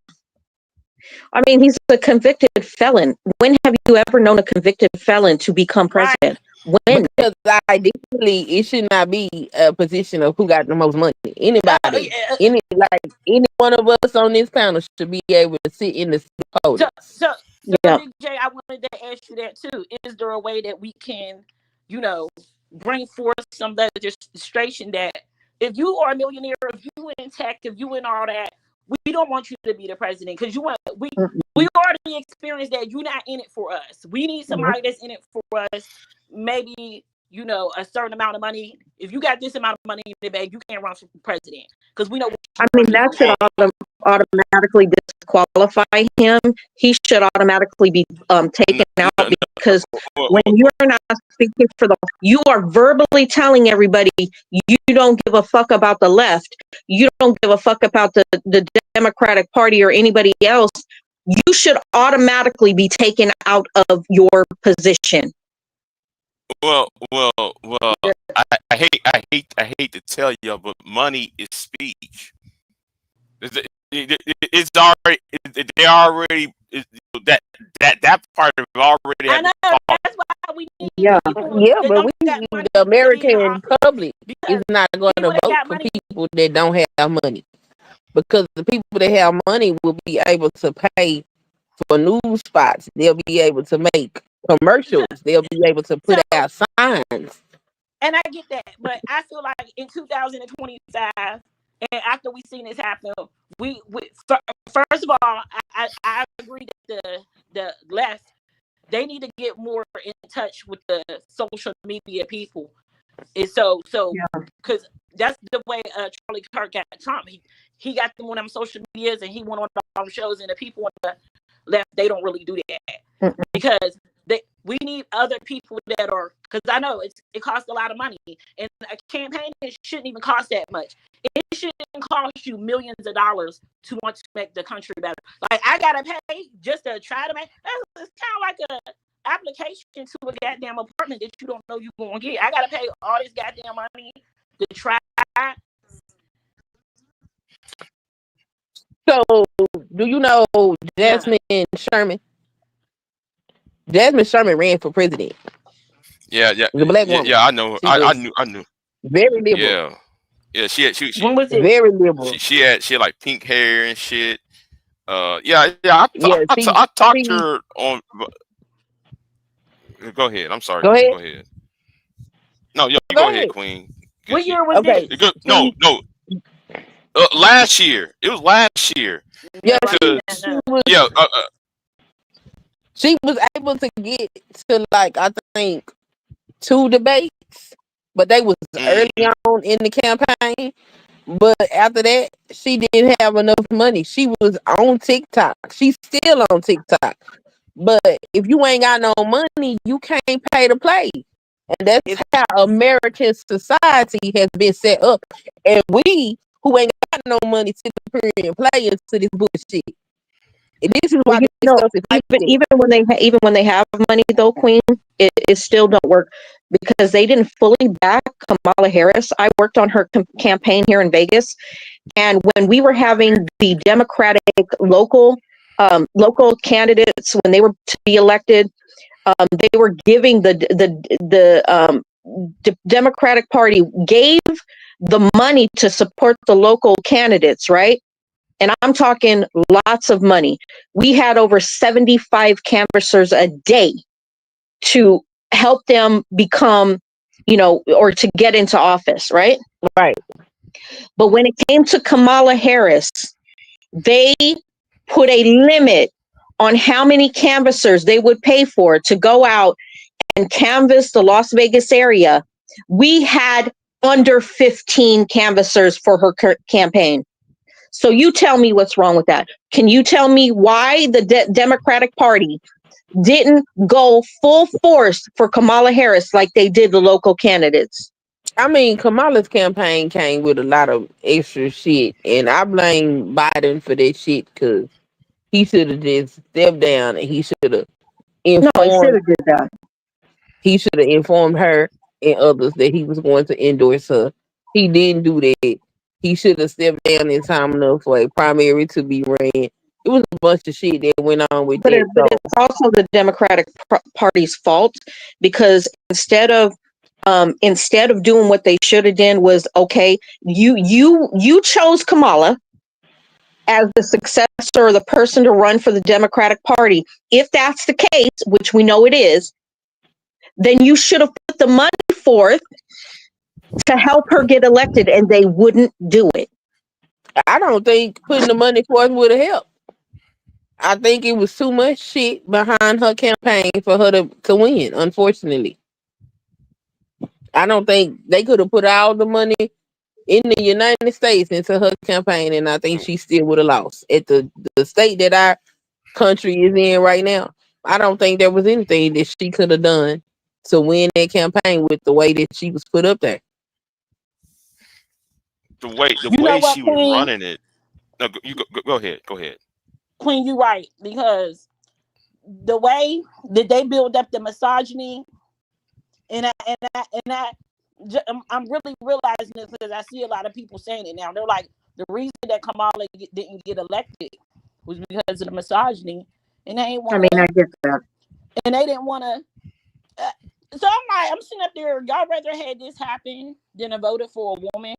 I mean, he's a convicted felon. When have you ever known a convicted felon to become president? When? Because ideally, it should not be a position of who got the most money. Anybody, any one of us on this panel should be able to sit in the podium. So Big J, I wanted to ask you that too. Is there a way that we can, bring forth some legislation that if you are a millionaire, if you in tech, if you in all that, we don't want you to be the president because we already experienced that you're not in it for us. We need somebody that's in it for us. Maybe a certain amount of money. If you got this amount of money in the bank, you can't run for president because we know. I mean, that automatically disqualify him. He should automatically be taken out because when you're not speaking for you are verbally telling everybody you don't give a fuck about the left. You don't give a fuck about the Democratic Party or anybody else. You should automatically be taken out of your position. Well. I hate to tell you, but money is speech. It's already they already that part of it already. I know that's why we need people Yeah, that but don't we got money the to be in American office, public because is not going to people that vote got for money, people that don't have money, because the people that have money will be able to pay for news spots. They'll be able to make commercials. They'll be able to put so out signs. and I get that, but I feel like in 2025, and after we seen this happen, first of all, I agree that the left, they need to get more in touch with the social media people, and so because that's the way Charlie Kirk got Trump. He got them on them social medias, and he went on all the shows, and the people on the left, they don't really do that because we need other people that are, because I know it costs a lot of money, and a campaign shouldn't even cost that much. It shouldn't cost you millions of dollars to want to make the country better. Like, I gotta pay just to try to make. It's kind of like a application to a goddamn apartment that you don't know you're gonna get. I gotta pay all this goddamn money to try. So, do you know Jasmine Sherman? Jasmine Sherman ran for president. Yeah. The black woman. Yeah. I know. I knew. Very liberal. Yeah. She When was it? Very liberal. she had like pink hair and shit. Yeah. I talked to her on. Go ahead. I'm sorry. Go ahead. Go ahead. No, you Go go ahead, ahead. Queen. What year was Okay. this? No. Last year. It was last year. Yeah, Yeah. she was able to get to, like, I think 2 debates, but they was early on in the campaign. But after that, she didn't have enough money. She was on TikTok. She's still on TikTok. But if you ain't got no money, you can't pay to play. And that's how American society has been set up. And we, who ain't got no money, sit up here and play into this bullshit. And this is why even when they have money though, Queen, it still don't work because they didn't fully back Kamala Harris. I worked on her campaign here in Vegas, and when we were having the Democratic local candidates when they were to be elected, they were giving the Democratic Party gave the money to support the local candidates, right? And I'm talking lots of money. We had over 75 canvassers a day to help them become, or to get into office, right? Right. But when it came to Kamala Harris, they put a limit on how many canvassers they would pay for to go out and canvass the Las Vegas area. We had under 15 canvassers for her campaign. So you tell me what's wrong with that. Can you tell me why the Democratic Party didn't go full force for Kamala Harris like they did the local candidates? I mean, Kamala's campaign came with a lot of extra shit, and I blame Biden for that shit because he should have just stepped down and he should have informed. No, he should have did that. He should have informed her and others that he was going to endorse her. He didn't do that. He should have stepped down in time enough for a primary to be ran. It was a bunch of shit that went on with but that. But it's also the Democratic Party's fault because instead of doing what they should have done was, okay, you chose Kamala as the successor or the person to run for the Democratic Party. If that's the case, which we know it is, then you should have put the money forth to help her get elected, and they wouldn't do it. I don't think putting the money forth would have helped. I think it was too much shit behind her campaign for her to win, unfortunately. I don't think they could have put all the money in the United States into her campaign, and I think she still would have lost. At the state that our country is in right now, I don't think there was anything that she could have done to win that campaign with the way that she was put up there. The You know way what, she was Queen? running it. No, go ahead. Go ahead. Queen, you right, because the way that they build up the misogyny, I'm really realizing this because I see a lot of people saying it now. They're like, the reason that Kamala didn't get elected was because of the misogyny, and they ain't I want mean, I to, get that. and they didn't want to. So I'm sitting up there. Y'all rather had this happen than have voted for a woman,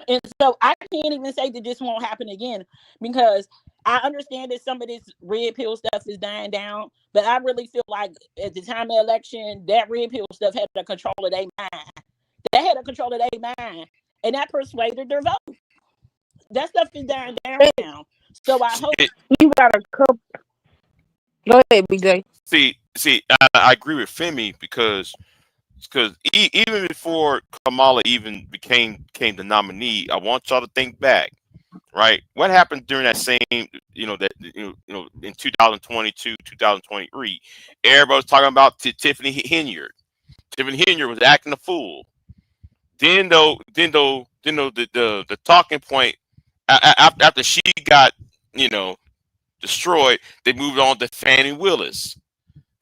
and so I can't even say that this won't happen again because I understand that some of this red pill stuff is dying down, but I really feel like at the time of the election, that red pill stuff had a control of their mind. They had a control of their mind, and that persuaded their vote. That stuff is dying down now. So I hope You got a couple. Go ahead, BJ. I agree with Femi because even before Kamala even became the nominee, I want y'all to think back, right? What happened during that same, in 2022, 2023? Everybody was talking about Tiffany Henyard. Tiffany Henyard was acting a fool. Then the talking point after she got destroyed, they moved on to Fannie Willis.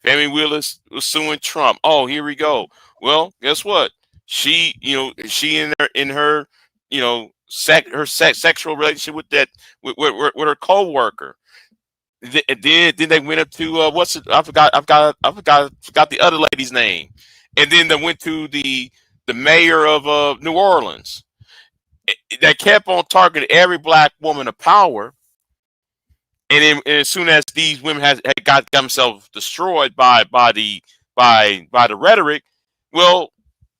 Fannie Willis was suing Trump. Oh, here we go. Well, guess what? She in her sexual relationship with her co-worker. Then they went up to what's it? I forgot the other lady's name. And then they went to the mayor of New Orleans. They kept on targeting every black woman of power. And as soon as these women had got themselves destroyed by the rhetoric, well,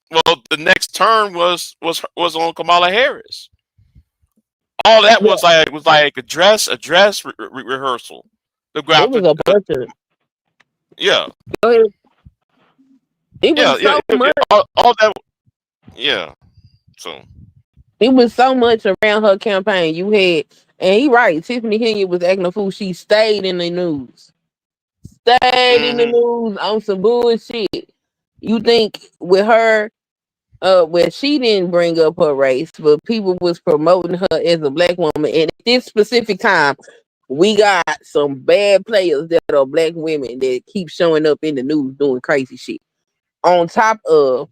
the next turn was on Kamala Harris. All that Yeah, was like a dress rehearsal. The it was a bunch of. yeah, Go ahead. It yeah, was so much. all that, yeah. So It was so much around her campaign. You had, and he right. Tiffany Henyard was acting a fool. She stayed in the news. Stayed in the mhm. news on some bullshit. You think with her, where she didn't bring up her race, but people was promoting her as a black woman. And at this specific time, we got some bad players that are black women that keep showing up in the news doing crazy shit. On top of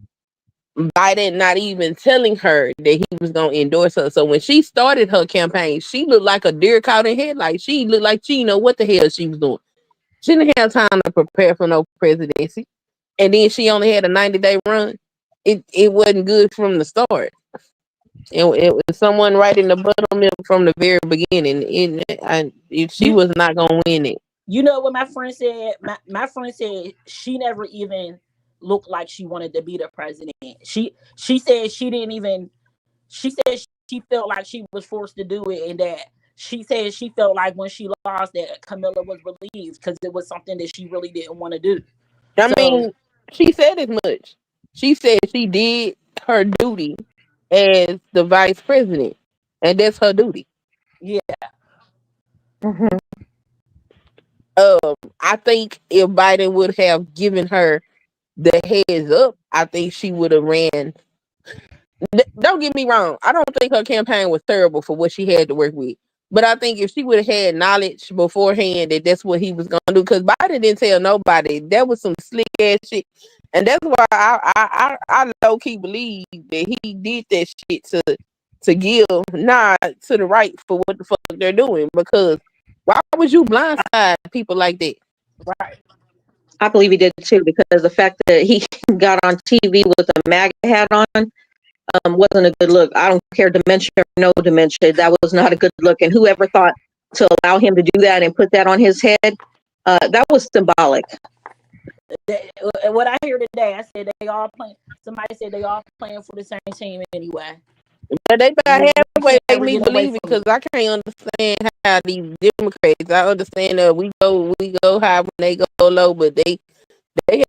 Biden not even telling her that he was gonna endorse her. So when she started her campaign, she looked like a deer caught in headlights. She looked like she didn't know what the hell she was doing. She didn't have time to prepare for no presidency. And then she only had a 90-day run. It wasn't good from the start. It was someone right in the buttermilk from the very beginning. She you was not gonna win it. you know what my friend said. My friend said she never even looked like she wanted to be the president. She said she didn't even. She said she felt like she was forced to do it, and that she said she felt like when she lost that Camilla was relieved because it was something that she really didn't want to do. I So mean, she said as much. She said she did her duty as the vice president, and that's her duty. yeah, Mhm. I think if Biden would have given her the heads up, I think she would have ran. Don't get me wrong. I don't think her campaign was terrible for what she had to work with. But I think if she would have had knowledge beforehand that that's what he was going to do, because Biden didn't tell nobody. That was some slick ass shit. And that's why I low key believe that he did that shit to give nod to the right for what the fuck they're doing. Because why would you blindside people like that? right. I believe he did too, because the fact that he got on TV with a MAGA hat on wasn't a good look. I don't care dementia or no dementia. That was not a good look. And whoever thought to allow him to do that and put that on his head, that was symbolic. What I hear today, I said they all playing. Somebody said they all playing for the same team anyway. But they about You halfway can't make ever me get away believe it from because it. I can't understand how these Democrats. I understand that we go high when they go low, but they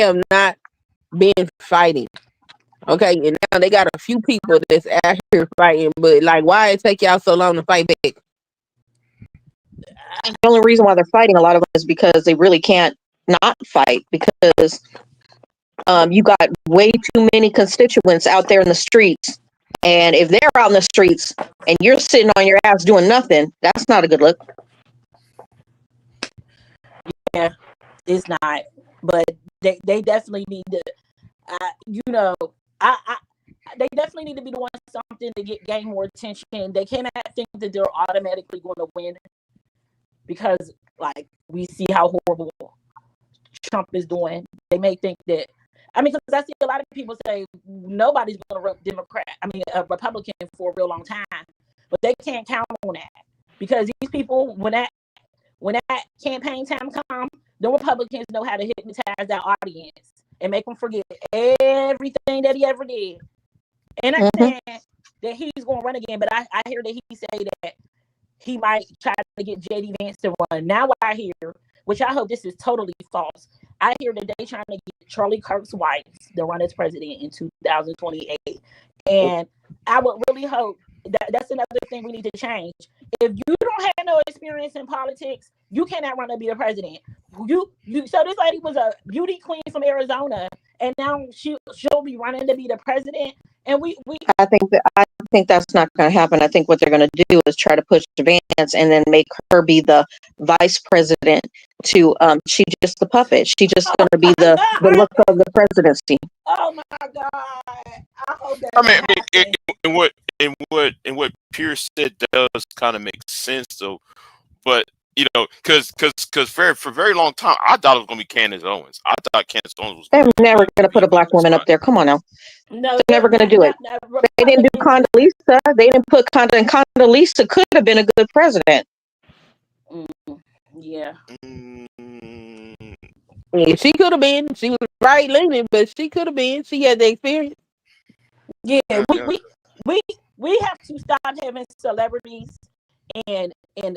have not been fighting. Okay, and now they got a few people that's out here fighting, but like, why it take y'all so long to fight back? The only reason why they're fighting a lot of them is because they really can't not fight because you got way too many constituents out there in the streets. And if they're out in the streets and you're sitting on your ass doing nothing, that's not a good look. Yeah, it's not. But they definitely need to, they definitely need to be doing something to gain more attention. They cannot think that they're automatically going to win because, like, we see how horrible Trump is doing. They may think that. I mean, because I see a lot of people say nobody's going to vote Republican for a real long time, but they can't count on that because these people, when that campaign time comes, the Republicans know how to hypnotize that audience and make them forget everything that he ever did. And I'm saying that he's going to run again, but I hear that he say that he might try to get J.D. Vance to run. Now I hear, which I hope this is totally false, I hear that they trying to get Charlie Kirk's wife to run as president in 2028. And I would really hope that's another thing we need to change. If you don't have no experience in politics, you cannot run to be a president. So this lady was a beauty queen from Arizona, and now she'll be running to be the president. And I think that's not going to happen. I think what they're going to do is try to push Vance and then make her be the vice president. She just the puppet. She just going to be the look of the presidency. Oh my God! I hope that. What Pierce said does kind of make sense though, but because for a very long time I thought it was gonna be Candace Owens. I thought Candace Owens was. They're never going to put a black woman up there. Come on now. No, they're never going to do it. They didn't do Condoleezza. They didn't put and Condoleezza could have been a good president. Yeah. Yeah, she could have been. She was right leaning, but she could have been. She had the experience. Yeah, we have to stop having celebrities and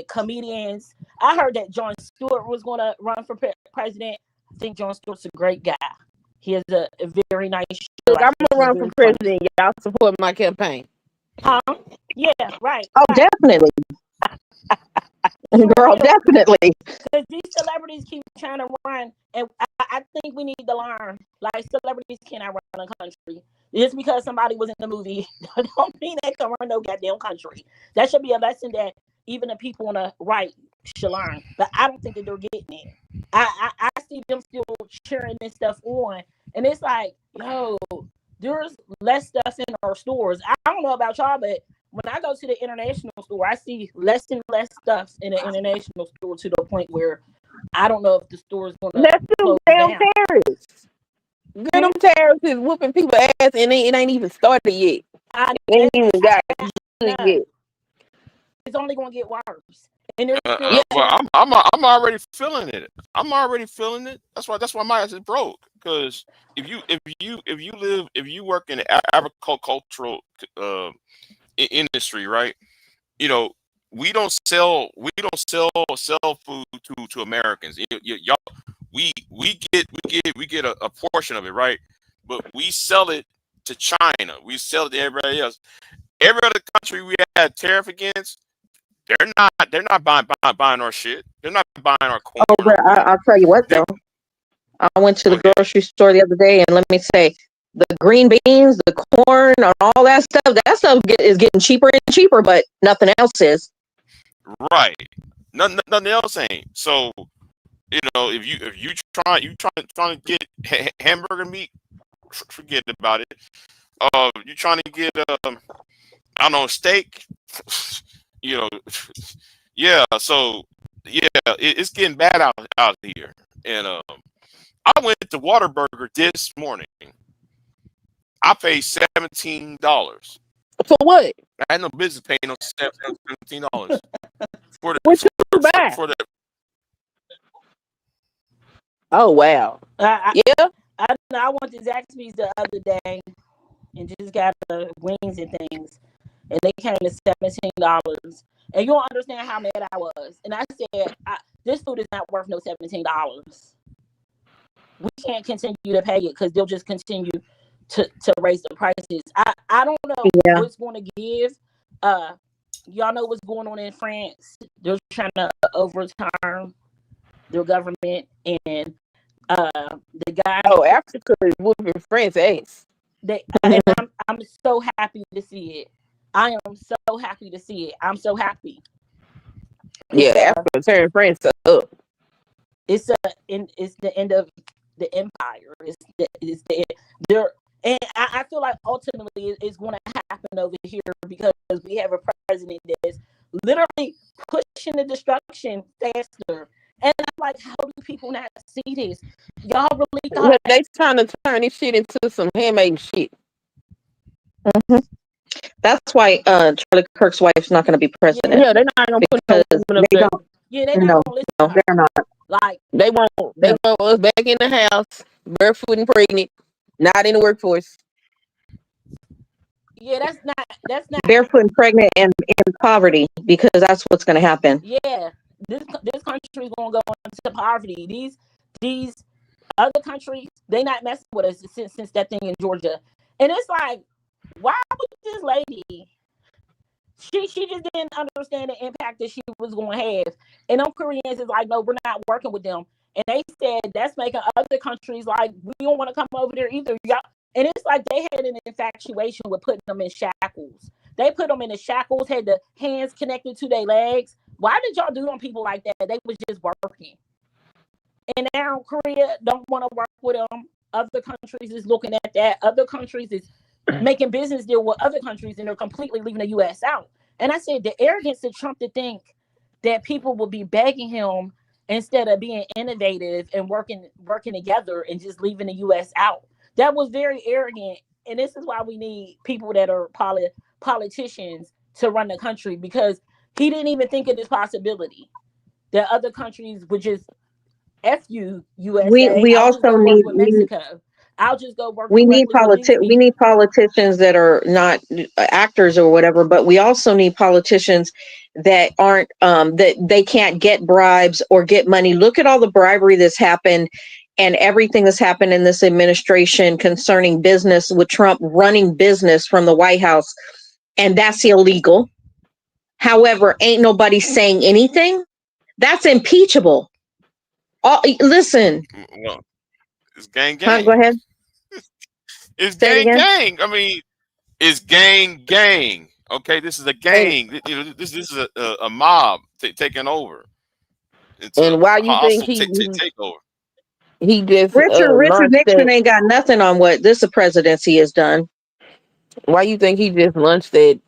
comedians. I heard that Jon Stewart was going to run for president. I think Jon Stewart's a great guy. He has a very nice show. Look, I'm gonna run for president. Funny. Y'all support my campaign. Huh? Yeah, right. Oh, right. Definitely. Girl, definitely. Because these celebrities keep trying to run, and I think we need to learn. Like, celebrities cannot run a country. Just because somebody was in the movie, don't mean they can run no goddamn country. That should be a lesson that even the people on the right should learn. But I don't think that they're getting it. I see them still cheering this stuff on, and it's like, yo, there's less stuff in our stores. I don't know about y'all, but when I go to the international store, I see less and less stuff in the international store to the point where I don't know if the store is going to. Let's do damn tariffs. Them tariffs is whooping people's ass, and it ain't even started yet. It ain't even got it yet. It's only going to get worse. And well, I'm already feeling it. I'm already feeling it. That's why my ass is broke. Because if you work in the agricultural industry, right? We don't sell food to Americans. Y'all, we get a portion of it, right? But we sell it to China. We sell it to everybody else. Every other country we had tariff against, they're not buying our shit. They're not buying our corn. Oh, but I'll tell you what though. I went to the grocery store the other day, and let me say, the green beans, the corn, all that stuff is getting cheaper and cheaper, but nothing else is. Right. Nothing else ain't. So, if you trying to get hamburger meat, forget about it. You trying to get I don't know, steak. Yeah. So yeah, it's getting bad out here, and I went to Whataburger this morning. I paid $17. For what? I had no business paying no $17 for the. What you buy? For the. Oh wow! Yeah. I went to Zaxby's the other day and just got the wings and things, and they came to $17. And you don't understand how mad I was. And I said, this food is not worth no $17. We can't continue to pay it because they'll just continue to raise the prices. I don't know Yeah. what's going to give. Y'all know what's going on in France. They're trying to overturn their government, and the guy. Oh, Africa is whooping France ass. And I'm so happy to see it. I am so happy to see it. I'm so happy. Yeah, Africa turned France up. It's the end of the empire. It's the there, and I feel like ultimately it's going to happen over here because we have a president that's literally pushing the destruction faster. And I'm like, how do people not see this? Y'all really thought They trying to turn this shit into some handmade shit. That's why Charlie Kirk's wife's not going to be president. Yeah, they're not gonna put no woman up they there. don't. Yeah, they No, don't listen. no, they're not. Like They want us back in the house, barefoot and pregnant, not in the workforce. yeah, that's not Barefoot and pregnant and in poverty, because that's what's going to happen. yeah. This country is gonna go into poverty. These other countries, they not messing with us since that thing in Georgia. And it's like, why would this lady? She just didn't understand the impact that she was going to have. And them Koreans is like, no, we're not working with them. And they said that's making other countries like, we don't want to come over there either. And it's like they had an infatuation with putting them in shackles. They put them in the shackles, had the hands connected to their legs. Why did y'all do on people like that? They was just working. And now Korea don't want to work with them. Other countries is looking at that. Other countries is making business deal with other countries, and they're completely leaving the U.S. out. And I said the arrogance of Trump to think that people will be begging him instead of being innovative and working together and just leaving the U.S. out. That was very arrogant. And this is why we need people that are politicians to run the country, because he didn't even think of this possibility that other countries would just F you, USA. We also need Mexico. I'll just go work. We need politicians that are not actors or whatever, but we also need politicians that aren't that they can't get bribes or get money. Look at all the bribery that's happened and everything that's happened in this administration concerning business, with Trump running business from the White House, and that's illegal. However, ain't nobody saying anything. That's impeachable. Listen. Well, it's gang. Go ahead. It's gang. I mean, it's gang. Okay, this is a gang. This is a mob taking over. And why you think he take over? He just Richard Nixon ain't got nothing on what this presidency has done. Why you think he just launched that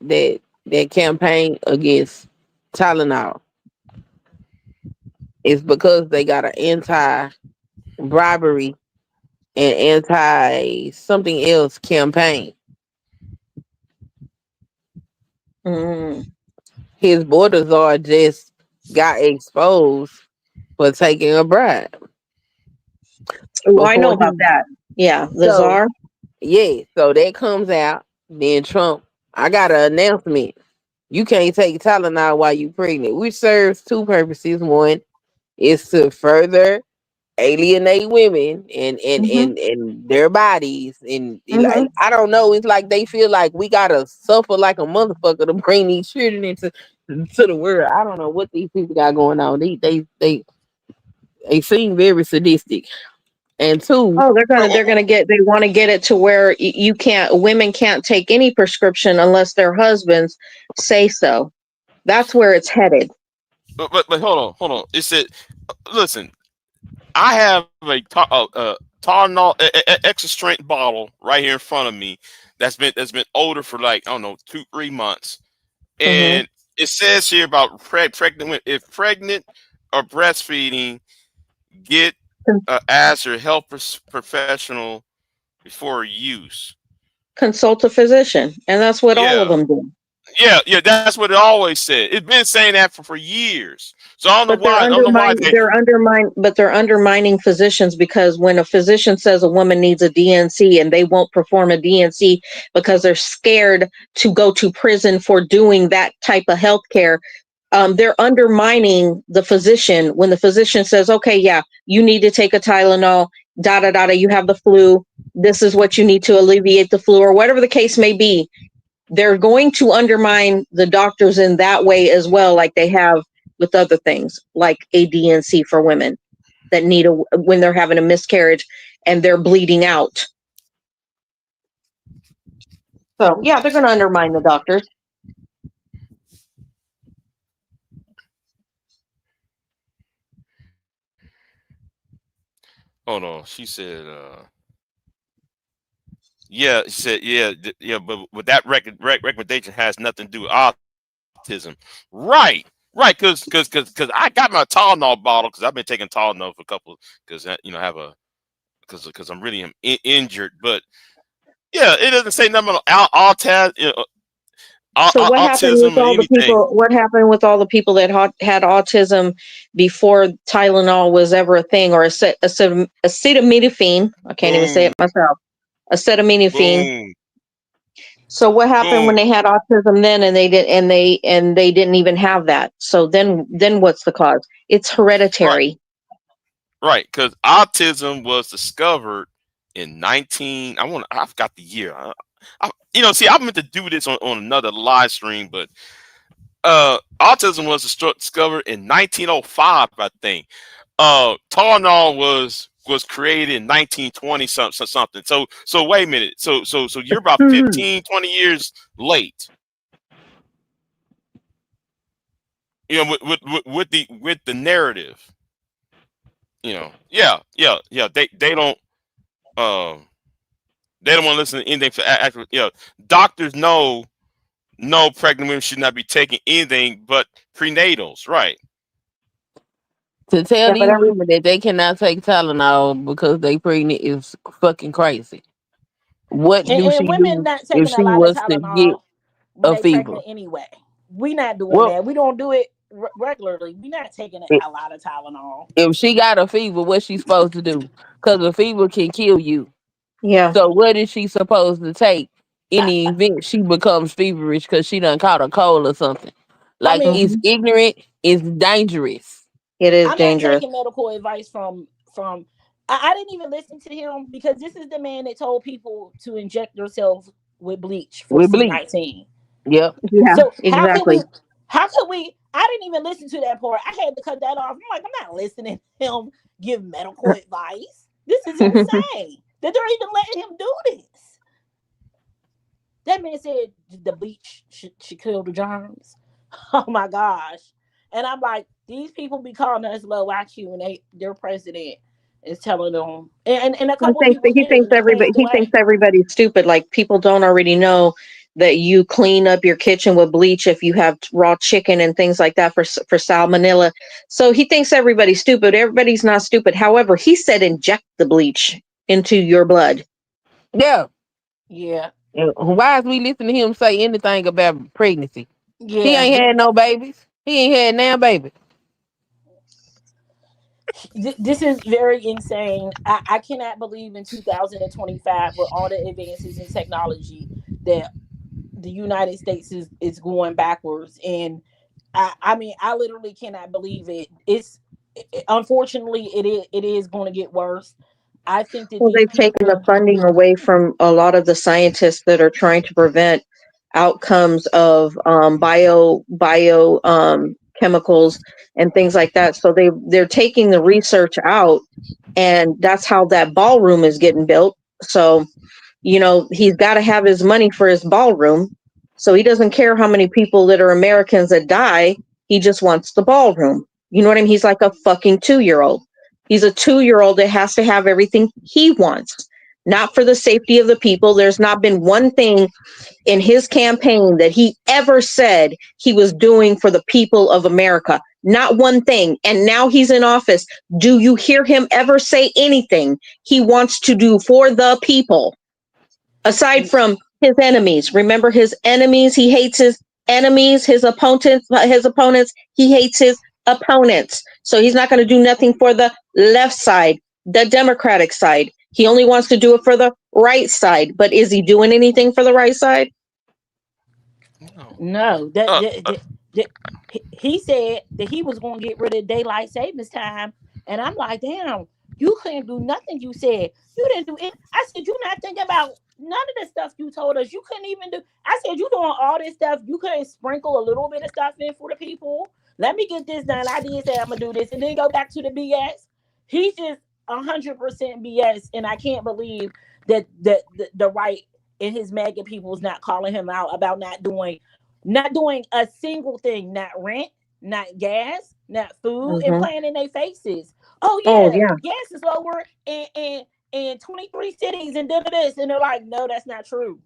campaign against Tylenol? It's because they got an anti-bribery and anti-something else campaign. His borders are just got exposed for taking a bribe. Well, I know about that. Yeah, the czar. Yeah, so that comes out. Then Trump, I got an announcement. You can't take Tylenol while you're pregnant, which serves two purposes. One is to further alienate women and their bodies, and like, I don't know, it's like they feel like we gotta suffer like a motherfucker to bring these children into the world. I don't know what these people got going on. They seem very sadistic. And two, they want to get it to where women can't take any prescription unless their husbands say so. That's where it's headed. But hold on. It said, listen, I have a Tylenol extra strength bottle right here in front of me that's been older for like, I don't know, 2-3 months, and it says here about pregnant. If pregnant or breastfeeding, ask your health professional before use. Consult a physician, and that's what all of them do. Yeah, that's what it always said. It's been saying that for years. So I don't know why. They're undermining physicians, because when a physician says a woman needs a DNC and they won't perform a DNC because they're scared to go to prison for doing that type of health care, they're undermining the physician when the physician says, okay, yeah, you need to take a Tylenol, you have the flu, this is what you need to alleviate the flu, or whatever the case may be. They're going to undermine the doctors in that way as well, like they have with other things, like ADNC for women that need when they're having a miscarriage and they're bleeding out. So yeah, they're going to undermine the doctors. Hold on. She said, yeah, she said, yeah, but that recommendation has nothing to do with autism. Right. Right, because I got my Tylenol bottle because I've been taking Tylenol for a couple, because I have a because I'm really injured. But yeah, it doesn't say nothing about autism. So what happened with all the people? What happened with all the people that had autism before Tylenol was ever a thing, or acetaminophen? I can't even say it myself. Acetaminophen. Boom. So what happened when Boom. they had autism then, and they didn't even have that? So then what's the cause? It's hereditary. Right, because autism was discovered in I forgot the year. See, I meant to do this on another live stream, but autism was discovered in 1905, I think. Tylenol was created in 1920 something. So wait a minute. So you're about 15, 20 years late. With the narrative. Yeah. They don't want to listen to anything for actual. Doctors know pregnant women should not be taking anything but prenatals, right? To tell these women that they cannot take Tylenol because they pregnant is fucking crazy. What do she women do not if taking she a lot of was to get Tylenol when a they fever? pregnant anyway. We not doing Well, that. We don't do it regularly. We not taking a lot of Tylenol. if she got a fever, what's she supposed to do? Because a fever can kill you. Yeah. So what is she supposed to take in the event she becomes feverish because she done caught a cold or something? Like, it's ignorant, it's dangerous. It is I'm dangerous. not taking medical advice from. I didn't even listen to him because this is the man that told people to inject themselves with bleach for C19. Yep. Yeah. So exactly. How could we? I didn't even listen to that part. I had to cut that off. I'm like, I'm not listening to him give medical advice. This is insane that they're even letting him do this. That man said the bleach should kill the germs. Oh my gosh. And I'm like, these people be calling us low IQ, and their president is telling them, and a couple of people he thinks everybody's stupid. Like, people don't already know that you clean up your kitchen with bleach if you have raw chicken and things like that for salmonella. So he thinks everybody's stupid. Everybody's not stupid. However, he said inject the bleach into your blood. Yeah. Yeah. Why is we listening to him say anything about pregnancy? Yeah. He ain't had no babies. He ain't had now baby. This is very insane. I cannot believe in 2025 with all the advances in technology that the United States is going backwards. And I mean, I literally cannot believe it. Unfortunately, it is going to get worse. I think that they've taken the funding away from a lot of the scientists that are trying to prevent outcomes of chemicals and things like that. So they're taking the research out, and that's how that ballroom is getting built. So, he's got to have his money for his ballroom. So he doesn't care how many people that are Americans that die. He just wants the ballroom. You know what I mean? He's like a fucking 2-year-old. He's a 2-year-old that has to have everything he wants, not for the safety of the people. There's not been one thing in his campaign that he ever said he was doing for the people of America. Not one thing. And now he's in office. Do you hear him ever say anything he wants to do for the people? Aside from his enemies. Remember his enemies? He hates his enemies, his opponents, he hates his opponents. So he's not going to do nothing for the left side, the Democratic side. He only wants to do it for the right side. But is he doing anything for the right side? No. He said that he was going to get rid of daylight savings time. And I'm like, damn, You couldn't do nothing you said. You didn't do it. I said, you not thinking about none of the stuff you told us. You couldn't even do. I said, you doing all this stuff. You couldn't sprinkle a little bit of stuff in for the people. Let me get this done. I did say I'm going to do this. And then go back to the BS. He's just 100% BS. And I can't believe that the right and his MAGA people is not calling him out about not doing a single thing. Not rent, not gas, not food, and playing in their faces. Oh yeah, gas is lower in 23 cities and did this, and they're like, no, that's not true.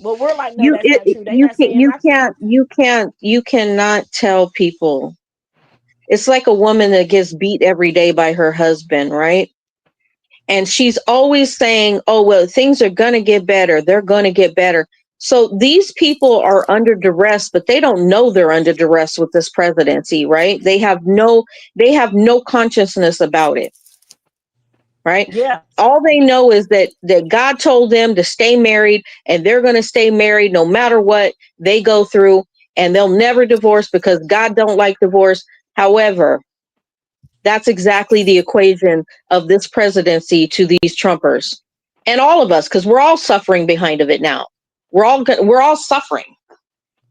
Well, we're like, no, that's not true. They not saying you cannot tell people. It's like a woman that gets beat every day by her husband, right? And she's always saying, oh, well, things are going to get better. They're going to get better. So these people are under duress, but they don't know they're under duress with this presidency, right? They have no consciousness about it, right? Yeah. All they know is that God told them to stay married, and they're going to stay married no matter what they go through, and they'll never divorce because God don't like divorce. However, that's exactly the equation of this presidency to these Trumpers and all of us, because we're all suffering behind of it now. We're all suffering.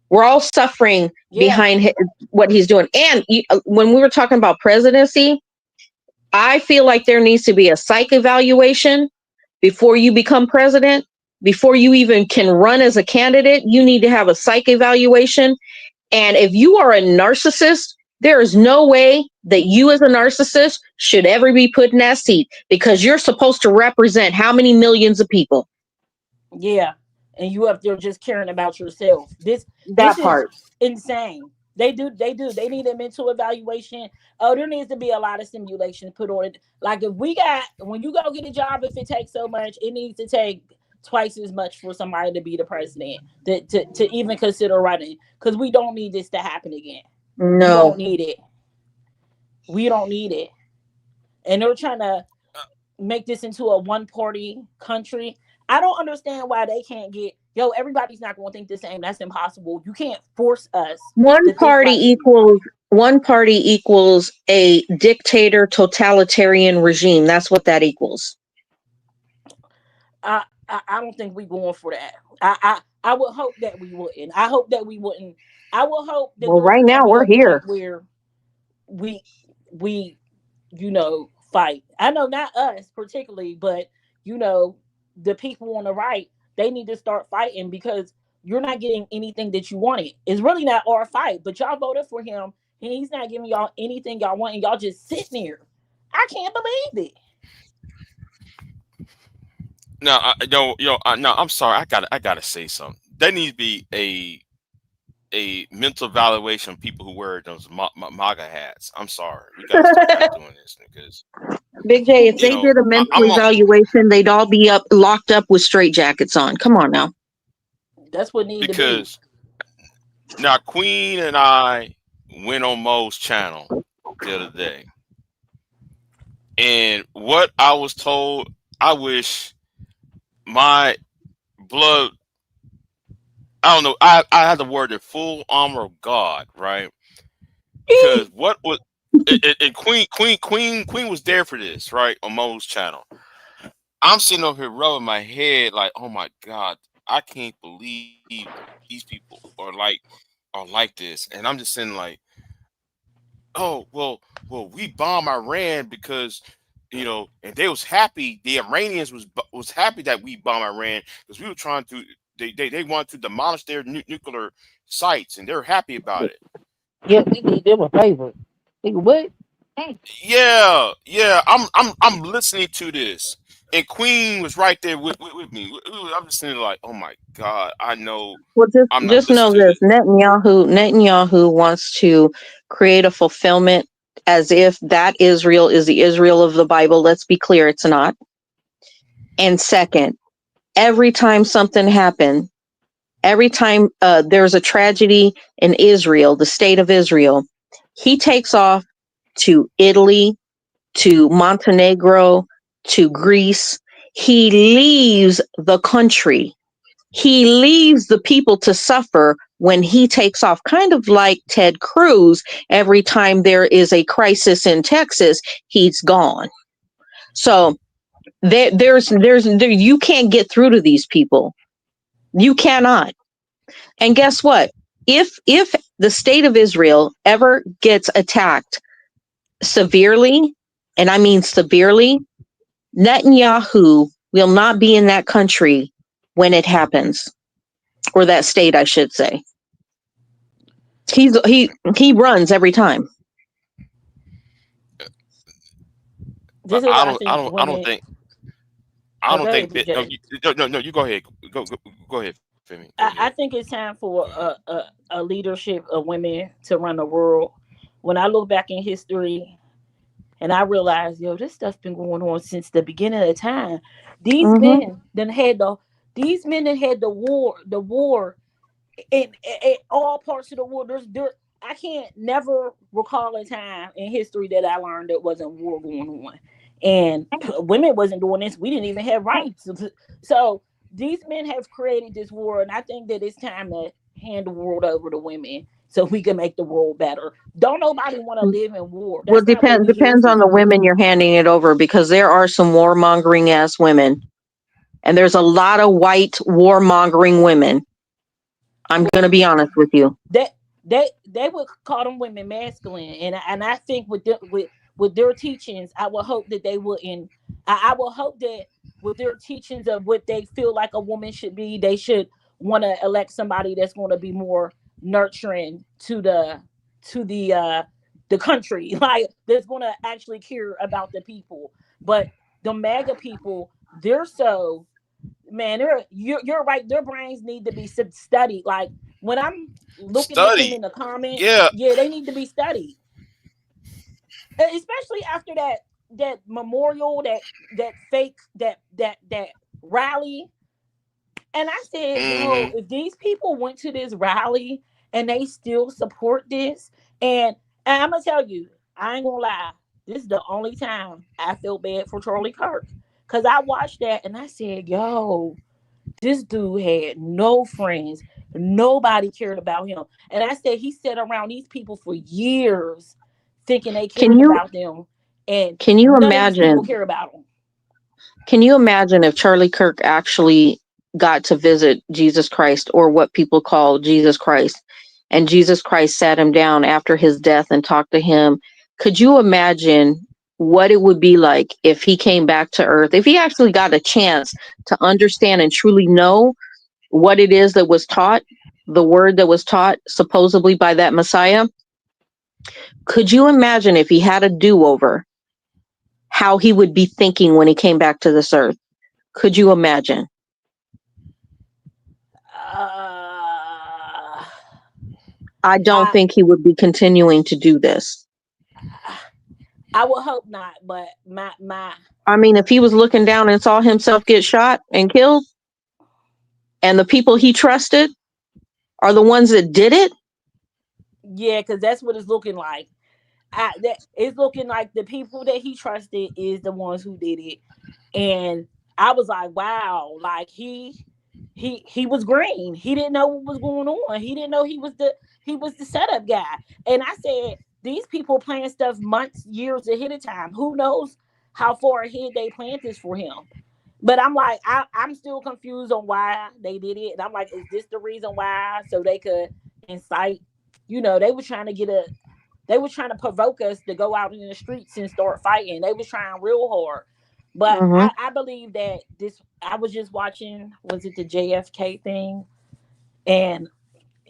We're all suffering behind what he's doing. And when we were talking about presidency, I feel like there needs to be a psych evaluation before you become president. Before you even can run as a candidate, you need to have a psych evaluation. And if you are a narcissist, there is no way that you as a narcissist should ever be put in that seat, because you're supposed to represent how many millions of people? Yeah. And you up there just caring about yourself. This part is insane. They They need a mental evaluation. Oh, there needs to be a lot of simulations put on it. Like when you go get a job, if it takes so much, it needs to take twice as much for somebody to be the president to even consider running. Because we don't need this to happen again. No. We don't need it. We don't need it. And they're trying to make this into a one-party country. I don't understand why they can't get, everybody's not going to think the same. That's impossible. You can't force us. One party equals a dictator, totalitarian regime. That's what that equals. I don't think we're going for that. I would hope that we wouldn't. I hope that we wouldn't. I will hope that. Well, right now we're here. Where we fight. I know not us particularly, but the people on the right, they need to start fighting, because you're not getting anything that you wanted. It's really not our fight, but y'all voted for him and he's not giving y'all anything y'all want, and y'all just sitting there. I can't believe it. No, I'm sorry. I gotta say something. There needs to be a mental evaluation of people who wear those MAGA hats. I'm sorry. We gotta start doing this, because Big J, if they did a mental evaluation, they'd all be locked up with straitjackets on. Come on now. That's what needs to be. Because now Queen and I went on Mo's channel the other day, and what I was told, I wish my blood, I don't know, I had the word the full armor of God, right? Because what was and Queen was there for this, right, on Mo's channel. I'm sitting over here rubbing my head like, oh my God, I can't believe these people are like this. And I'm just saying, like, oh, well, we bombed Iran because, and they was happy. The Iranians was happy that we bombed Iran, because we were trying to, they wanted to demolish their nuclear sites, and they're happy about it. Yeah, we did them a favor. Nigga, what? Yeah. I'm listening to this, and Queen was right there with me. I'm just saying, like, oh my God, I know. Well, just know this: Netanyahu wants to create a fulfillment as if that Israel is the Israel of the Bible. Let's be clear, it's not. And second, every time something happened, every time there's a tragedy in Israel, the state of Israel, he takes off to Italy, to Montenegro, to Greece. He leaves the country. He leaves the people to suffer when he takes off, kind of like Ted Cruz. Every time there is a crisis in Texas, he's gone. So you can't get through to these people. You cannot. And guess what? If the state of Israel ever gets attacked severely, and I mean severely, Netanyahu will not be in that country when it happens, or that state, I should say. He runs every time. This is I why don't I don't I don't women. think Oh, I don't go think ahead, that no, DJ. no, you go ahead. Go ahead, Femi. Go I ahead. think it's time for a leadership of women to run the world. When I look back in history and I realize, this stuff's been going on since the beginning of the time. These men then had the war in all parts of the world. I can't never recall a time in history that I learned there wasn't war going on. And women wasn't doing this. We didn't even have rights. So these men have created this war, and I think that it's time to hand the world over to women so we can make the world better. Don't nobody want to live in war. Well, That's not what we here depends on the for. women you're handing it over, because there are some warmongering ass women, and there's a lot of white warmongering women. I'm going to be honest with you. They would call them women masculine, and I think with their teachings, I would hope that they wouldn't. I will hope that with their teachings of what they feel like a woman should be, they should want to elect somebody that's going to be more nurturing to the country, like that's going to actually care about the people. But the MAGA people, they're so, man, you're right. Their brains need to be studied. Like when I'm looking at them Study. in the comments, Yeah. they need to be studied, especially after that memorial, that fake that rally. And I said, Mm-hmm. if these people went to this rally and they still support this, and I'm gonna tell you, I ain't gonna lie, this is the only time I feel bad for Charlie Kirk, because I watched that and I said, this dude had no friends. Nobody cared about him. And I said he sat around these people for years thinking they cared about them. And Can you none of these people imagine? care about them. Can you imagine if Charlie Kirk actually got to visit Jesus Christ, or what people call Jesus Christ, and Jesus Christ sat him down after his death and talked to him? Could you imagine what it would be like if he came back to earth, if he actually got a chance to understand and truly know what it is that was taught, the word that was taught supposedly by that Messiah? Could you imagine if he had a do-over, how he would be thinking when he came back to this earth? Could you imagine? I don't think he would be continuing to do this. I would hope not, but I mean, if he was looking down and saw himself get shot and killed, and the people he trusted are the ones that did it. Yeah, because that's what it's looking like. It's looking like the people that he trusted is the ones who did it. And I was like, wow, like he was green. He didn't know what was going on. He didn't know he was the setup guy. And I said, these people plan stuff months, years ahead of time. Who knows how far ahead they planned this for him? But I'm like, I'm still confused on why they did it. And I'm like, is this the reason why? So they could incite, they were trying to provoke us to go out in the streets and start fighting. They was trying real hard. But I believe that I was just watching, was it the JFK thing? And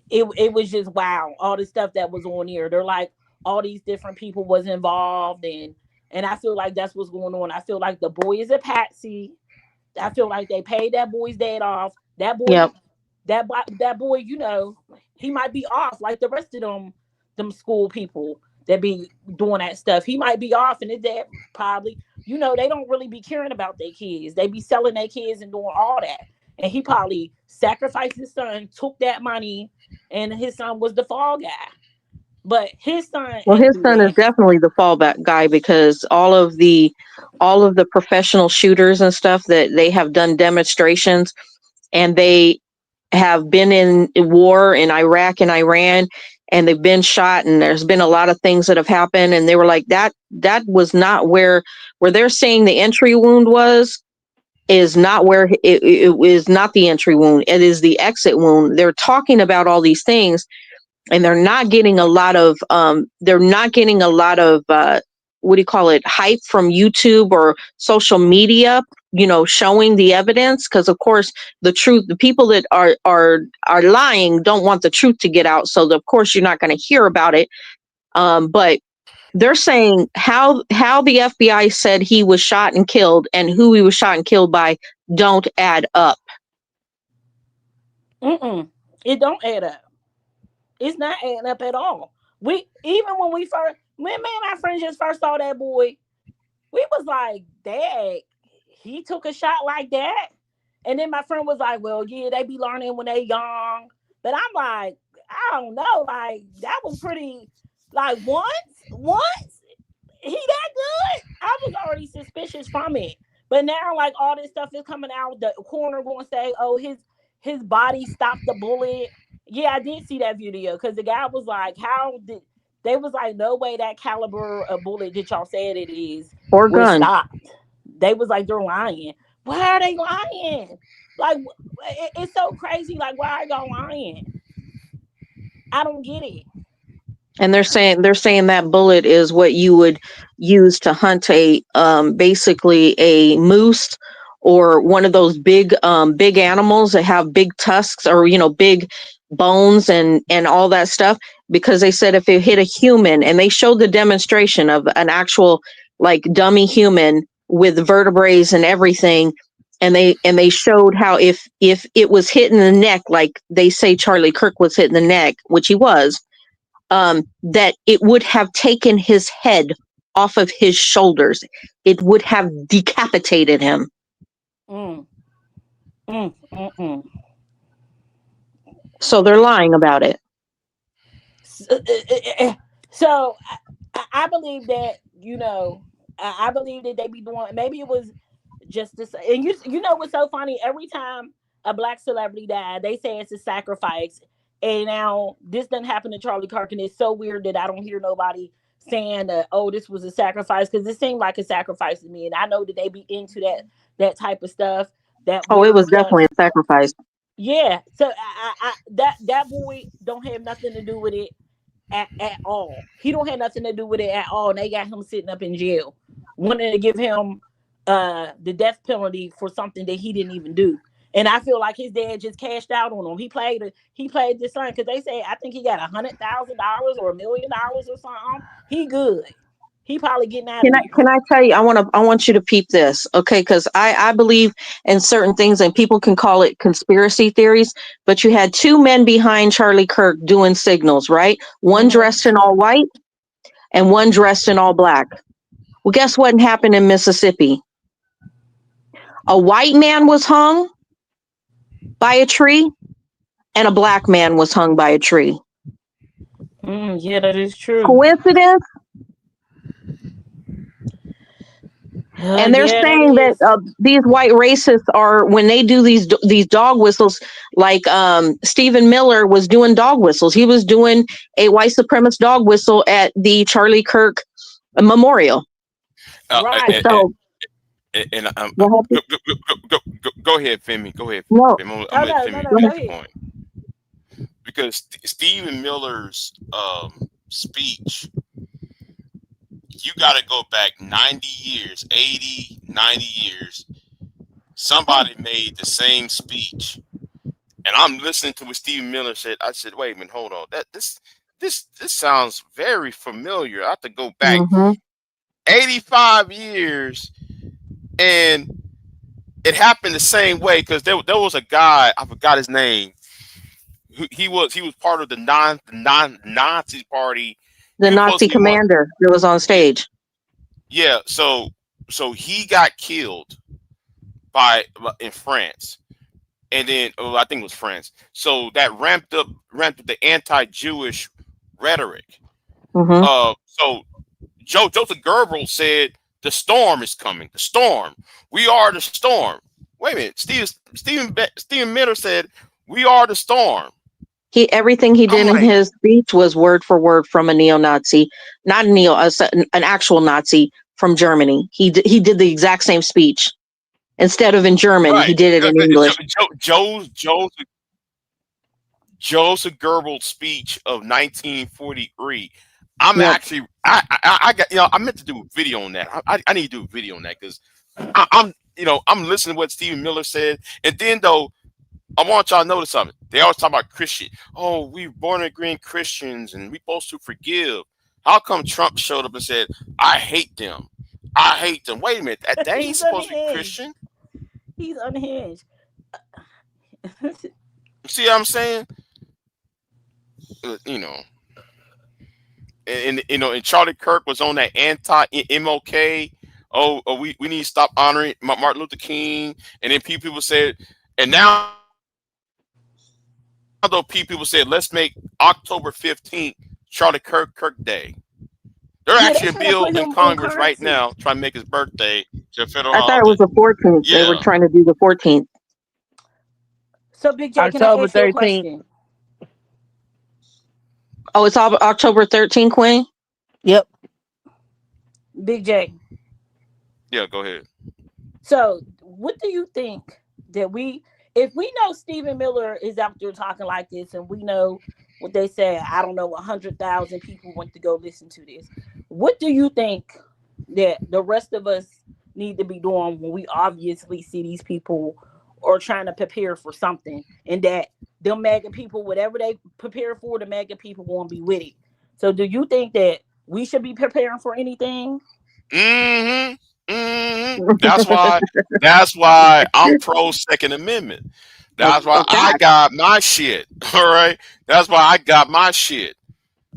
it was just, wow, all the stuff that was on here. They're like, all these different people was involved. And I feel like that's what's going on. I feel like the boy is a patsy. I feel like they paid that boy's dad off. That boy, that boy, he might be off like the rest of them school people that be doing that stuff. He might be off, and his dad probably, they don't really be caring about their kids. They be selling their kids and doing all that. And he probably sacrificed his son, took that money, and his son was the fall guy. But his son, is definitely the fallback guy, because all of the professional shooters and stuff, that they have done demonstrations, and they have been in war in Iraq and Iran, and they've been shot, and there's been a lot of things that have happened, and they were like, that was not where they're saying the entry wound is not where it is, not the entry wound. It is the exit wound. They're talking about all these things, and they're not getting a lot of what do you call it, hype from YouTube or social media, showing the evidence, because of course the people that are lying don't want the truth to get out, so of course you're not going to hear about it. But they're saying how the FBI said he was shot and killed and who he was shot and killed by don't add up. It don't add up. It's not adding up at all. When me and my friends just first saw that boy, we was like, Dad, he took a shot like that? And then my friend was like, well, yeah, they be learning when they young. But I'm like, I don't know. Like, that was pretty, like, once he that good? I was already suspicious from it. But now, like, all this stuff is coming out. The coroner going to say, oh, his body stopped the bullet. Yeah, I did see that video, because the guy was like, they was like, no way that caliber of bullet that y'all said it is or was gun stopped. They was like, they're lying. Why are they lying? Like, it's so crazy. Like, why are y'all lying? I don't get it. And they're saying that bullet is what you would use to hunt basically a moose or one of those big animals that have big tusks or big bones and all that stuff, because they said if it hit a human, and they showed the demonstration of an actual like dummy human with vertebrae and everything, and they showed how if it was hit in the neck, like they say Charlie Kirk was hit in the neck, which he was, that it would have taken his head off of his shoulders. It would have decapitated him. So they're lying about it. So I believe that, I believe that they be doing, maybe it was just this. And you know what's so funny? Every time a Black celebrity died, they say it's a sacrifice. And now this doesn't happen to Charlie Kirk, and it's so weird that I don't hear nobody saying that, oh, this was a sacrifice, because it seemed like a sacrifice to me. And I know that they be into that type of stuff. It was definitely a sacrifice. Yeah. So that boy don't have nothing to do with it at all. He don't have nothing to do with it at all. And they got him sitting up in jail, wanting to give him the death penalty for something that he didn't even do. And I feel like his dad just cashed out on him. He played this son, because they say, I think he got $100,000 or $1 million or something. He good. He probably getting out of here. Can I tell you? I want you to peep this, okay? Because I believe in certain things, and people can call it conspiracy theories. But you had two men behind Charlie Kirk doing signals, right? One dressed in all white, and one dressed in all black. Well, guess what happened in Mississippi? A white man was hung by a tree, and a black man was hung by a tree. Yeah, that is true. Coincidence? And they're saying that these white racists are, when they do these dog whistles, like Stephen Miller was doing dog whistles. He was doing a white supremacist dog whistle at the Charlie Kirk Memorial. Right. Go ahead, Femi. Go ahead. No. I'm gonna let Femi make the point. Because Stephen Miller's speech, you got to go back 90 years, 80, 90 years. Somebody made the same speech. And I'm listening to what Stephen Miller said. I said, wait a minute, hold on. This sounds very familiar. I have to go back 85 years. And it happened the same way, because there was a guy, I forgot his name. He was part of the Nazi party. The Nazi commander that was on stage. Yeah, so he got killed in France, and then I think it was France. So that ramped up the anti-Jewish rhetoric. So Joseph Goebbels said, "The storm is coming. The storm. We are the storm." Wait a minute. Stephen Miller said, We are the storm. Everything he did I'm in like, his speech was word for word from a neo-Nazi, not an actual Nazi from Germany. He did the exact same speech. Instead of in German, he right. did it in English. Joseph Goebbels' speech of 1943. I'm Yep. actually, I got, I meant to do a video on that. I need to do a video on that because I'm listening to what Stephen Miller said. And then though, I want y'all to notice something. They always talk about Christian. Oh, we're born again Christians and we're supposed to forgive. How come Trump showed up and said, I hate them? I hate them. Wait a minute. That ain't He's supposed to be unhinged. Christian. He's unhinged. See what I'm saying? And Charlie Kirk was on that anti-MLK. We need to stop honoring Martin Luther King. And then people said, and now though people said, let's make October 15th Charlie Kirk Day. They're actually a bill in Congress right now trying to make his birthday to a federal holiday. I thought it was the 14th. Yeah. They were trying to do the 14th. So Big J, can I October ask you a 13th. question? Oh, it's all October 13th, Queen? Yep. Big J. Yeah, go ahead. So what do you think that if we know Stephen Miller is out there talking like this, and we know what they say, I don't know, 100,000 people went to go listen to this. What do you think that the rest of us need to be doing when we obviously see these people are trying to prepare for something, and that them MAGA people, whatever they prepare for, the MAGA people won't be with it? So do you think that we should be preparing for anything? Mm-hmm. Mm-hmm. That's why I'm pro Second Amendment. That's why I got my shit. All right. That's why I got my shit.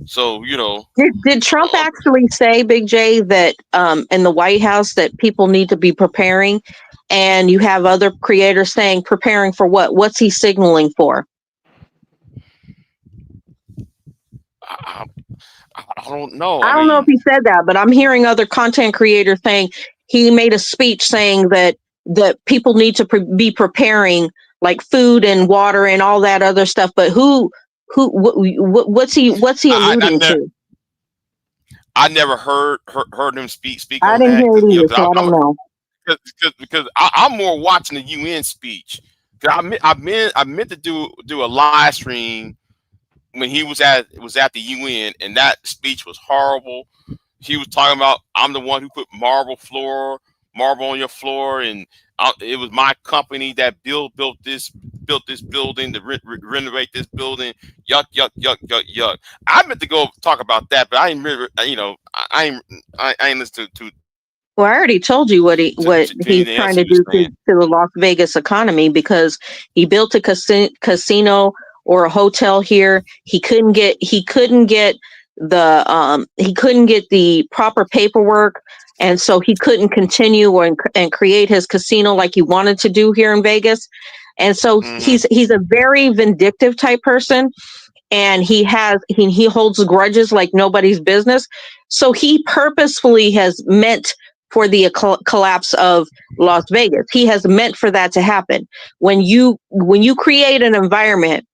So, Did Trump actually say, Big J, that in the White House that people need to be preparing, and you have other creators saying preparing for what? What's he signaling for? I don't know. I don't know if he said that, but I'm hearing other content creators saying he made a speech saying that people need to be preparing like food and water and all that other stuff. But what's he alluding to? I never heard him speak I on didn't that. hear it either, so I don't know. Because I'm more watching the UN speech. I meant to do a live stream when he was at the UN, and that speech was horrible. He was talking about, I'm the one who put marble on your floor, and it was my company that built this building to renovate this building. Yuck, yuck, yuck, yuck, yuck. I meant to go talk about that, but I ain't remember. I ain't listened to. Well, I already told you what he's trying to do to the Las Vegas economy, because he built a casino or a hotel here. He couldn't get the proper paperwork, and so he couldn't continue and create his casino like he wanted to do here in Vegas. And so he's a very vindictive type person, and he holds grudges like nobody's business. So he purposefully has meant for the collapse of Las Vegas. He has meant for that to happen. When you create an environment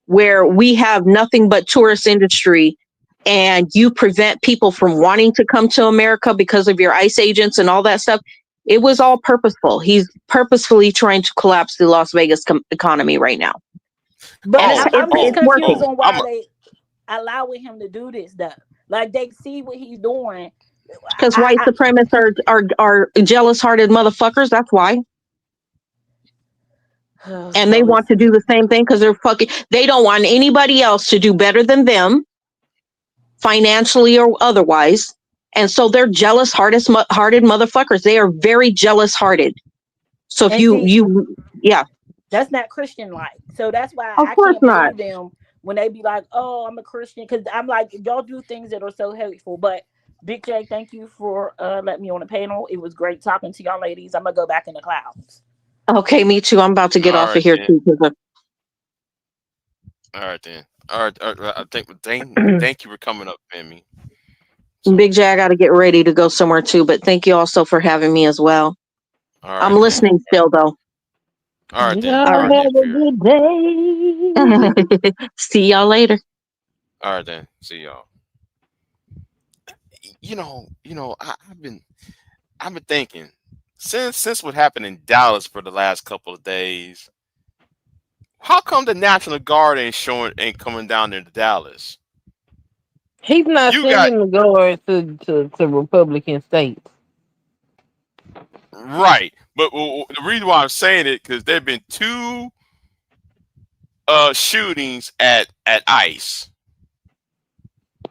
where we have nothing but tourist industry, and you prevent people from wanting to come to America because of your ICE agents and all that stuff, it was all purposeful. He's purposefully trying to collapse the Las Vegas economy right now. But I'm just confused on why they allowing him to do this stuff. Like, they see what he's doing. Because white supremacists are jealous-hearted motherfuckers. That's why. And they want to do the same thing because they don't want anybody else to do better than them, financially or otherwise. And so they're jealous-hearted motherfuckers. They are very jealous-hearted. So if yeah. That's not Christian-like. So that's why I can't believe them when they be like, oh, I'm a Christian. Because I'm like, y'all do things that are so hateful. But Big J, thank you for letting me on the panel. It was great talking to y'all ladies. I'm going to go back in the clouds. Okay, me too. I'm about to get off of here too. All right, then. All right. I think thank you for coming up, Emmy. Big J, I got to get ready to go somewhere too, but thank you also for having me as well. All right, I'm listening still, though. All right then. Y'all All right then, have a Fear. good day. See y'all later. All right then. See y'all. I've been thinking since what happened in Dallas for the last couple of days. How come the National Guard ain't coming down there to Dallas? He's not You got sending the guard to Republican states. right, but the reason why I'm saying it because there've been two shootings at ICE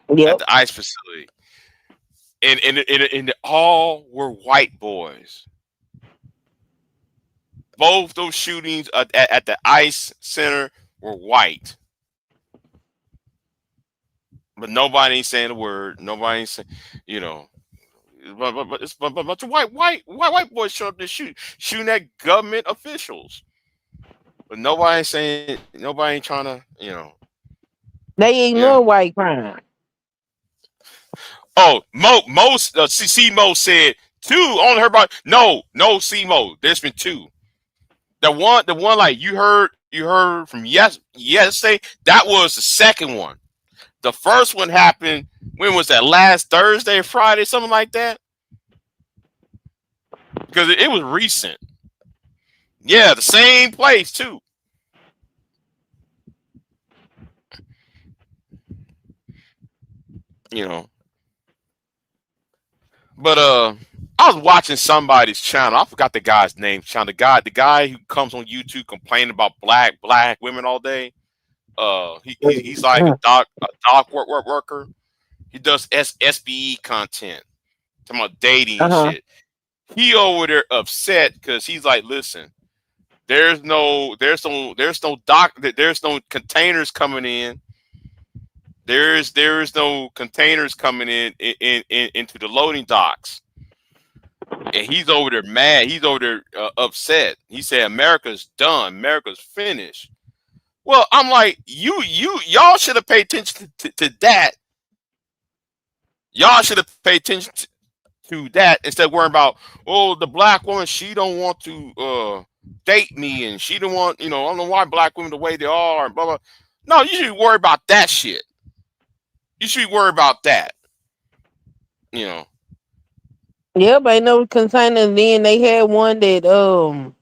at Yep. the ICE facility, and all were white boys. Both those shootings at the ICE center were white, but nobody ain't saying a word. Nobody ain't saying, you know. But it's a bunch of white boys showing up to shooting at government officials. But nobody ain't saying, nobody ain't trying to, They ignore white crime. Oh, Mo said two. Only heard about no C Mo. There's been two. The one like you heard from yesterday. That was the second one. The first one happened. When was that? Last Thursday or Friday, something like that. Because it was recent. Yeah, the same place too. But I was watching somebody's channel. I forgot the guy's name. Channel. The guy who comes on YouTube complaining about black women all day. He's like a doc worker. He does SBE content, talking about dating and shit. He over there upset because he's like, listen, there's no containers coming in. There's no containers coming in into the loading docks. And he's over there mad. He's over there upset. He said, America's done. America's finished. Well, I'm like, y'all should have paid attention to that. Y'all should have paid attention to that instead of worrying about, oh, the black woman, she don't want to date me, and she don't want, I don't know why black women the way they are, and blah, blah. No, you should worry about that shit. You should worry about that. Yep, I know containers. Then they had one that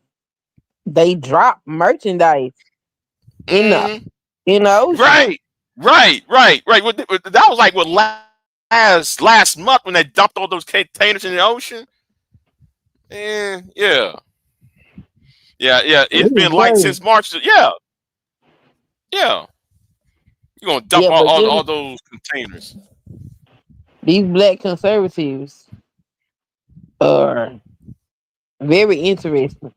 they dropped merchandise in the ocean. Right. That was like what last month when they dumped all those containers in the ocean. And yeah. It's been like since March. Yeah. You're gonna dump all those containers. These black conservatives are very interesting.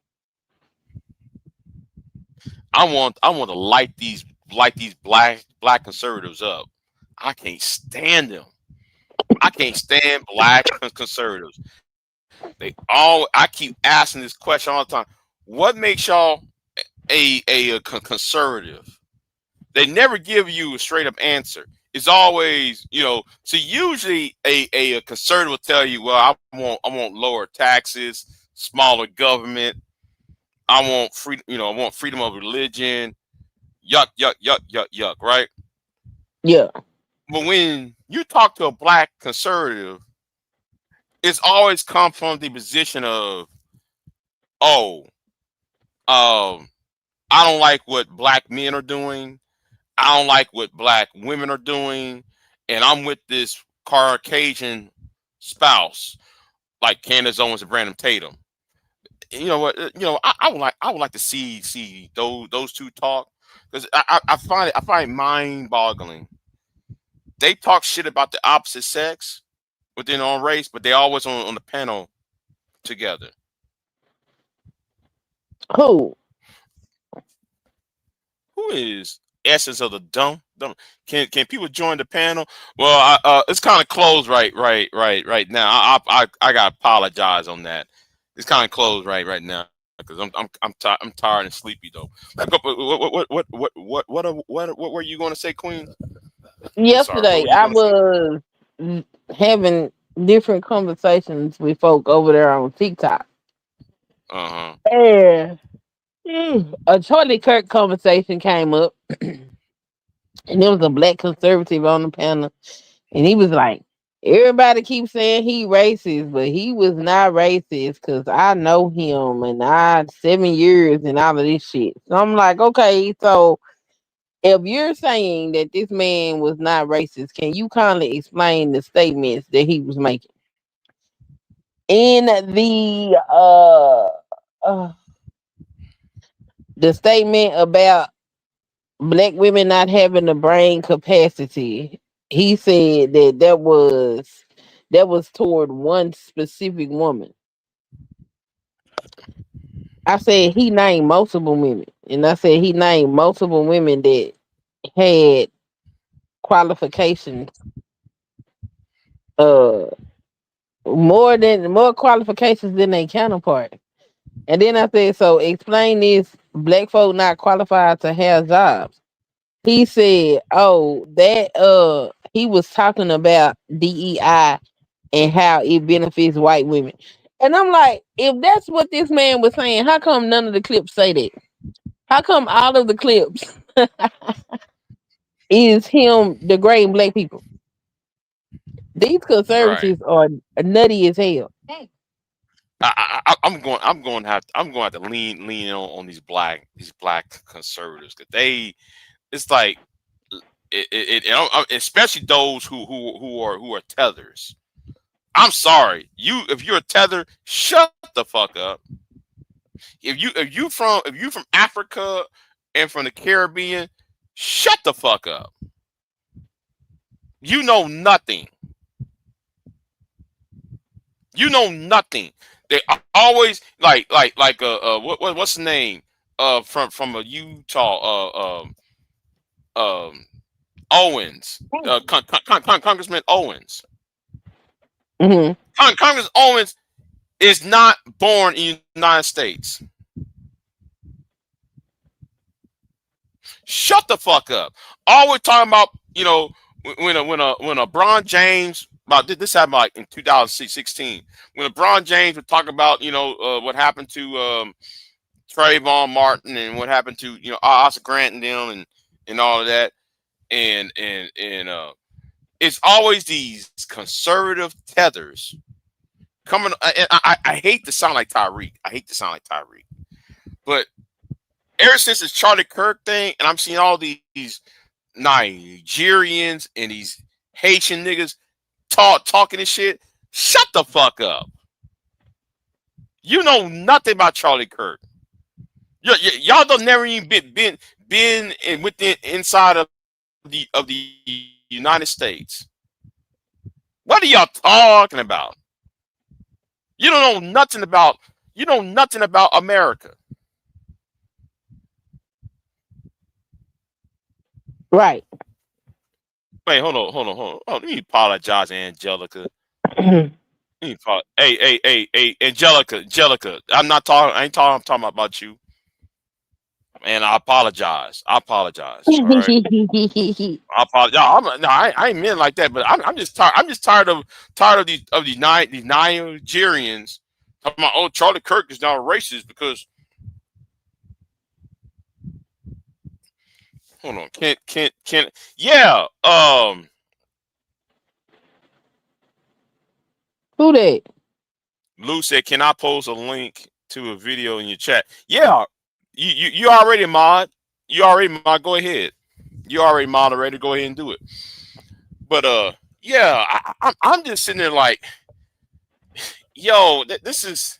I want to light these black conservatives up. I can't stand them. I can't stand black conservatives. I keep asking this question all the time. What makes y'all a conservative? They never give you a straight up answer. It's always, so usually a conservative will tell you, well, I want lower taxes, smaller government. I want freedom, I want freedom of religion. Yuck, right? Yeah. But when you talk to a black conservative, it's always come from the position of, I don't like what black men are doing. I don't like what black women are doing. And I'm with this Caucasian spouse, like Candace Owens and Brandon Tatum. You know what? I would like to see those two talk, because I find it mind-boggling. They talk shit about the opposite sex within their own race, but they always on the panel together. Who is Essence of the Dumb? Can people join the panel? Well, it's kind of closed right now. I gotta apologize on that. It's kind of closed right now because I'm tired and sleepy though. What were you going to say, Queen? Yesterday I was having different conversations with folk over there on TikTok. Uh-huh. And A Charlie Kirk conversation came up, and there was a black conservative on the panel, and he was like, "Everybody keeps saying he racist, but he was not racist because I know him, and I 7 years and all of this shit." So I'm like, okay, so if you're saying that this man was not racist, can you kindly explain the statements that he was making in uh the statement about black women not having the brain capacity? He said that that was toward one specific woman. I said he named multiple women, and I said he named multiple women that had qualifications, uh, more qualifications than their counterpart. And then I said, so explain this: black folk not qualified to have jobs. He said, oh, that he was talking about DEI and how it benefits white women. And I'm like, if that's what this man was saying, how come none of the clips say that? How come all of the clips is him degrading black people? These Right. conservatives are nutty as hell. I'm going to have to lean on these black conservatives because it's like especially those who are tethers. I'm sorry, if you're a tether, shut the fuck up. If you from Africa and from the Caribbean, shut the fuck up. You know nothing. You know nothing. They always what's the name from a Utah Owens, Congressman Owens. Hmm. Congressman Owens is not born in the United States. Shut the fuck up. Always talking about, when LeBron James, about this happened like in 2016, when LeBron James would talk about, what happened to Trayvon Martin and what happened to, Oscar Grant and them and all of that. And it's always these conservative tethers coming. I hate to sound like Tyreek. But ever since this Charlie Kirk thing, and I'm seeing all these Nigerians and these Haitian niggas talking this shit, shut the fuck up. You know nothing about Charlie Kirk. Y'all don't never even been inside of the United States. What are y'all talking about? You don't know nothing about America. Right. Wait, hold on. Oh, let me apologize, Angelica. Hey, Angelica. I'm talking about you. And I apologize. All right. I apologize. I ain't mean it like that. But I'm just tired. I'm just tired of these Nigerians talking about, oh, Charlie Kirk is now a racist because. Hold on. Can yeah. Who that? Lou said, "Can I post a link to a video in your chat?" Yeah. You already mod. You already mod. Go ahead. You already moderator. Go ahead and do it. But yeah, I'm just sitting there like, yo, this is,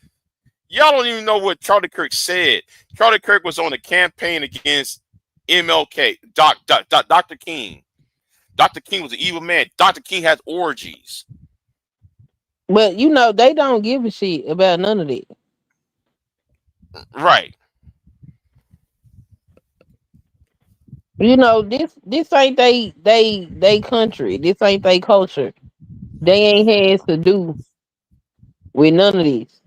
y'all don't even know what Charlie Kirk said. Charlie Kirk was on a campaign against MLK, Dr. King. Dr. King was an evil man. Dr. King has orgies. But they don't give a shit about none of that. Right. This ain't they country. This ain't they culture. They ain't has to do with none of this.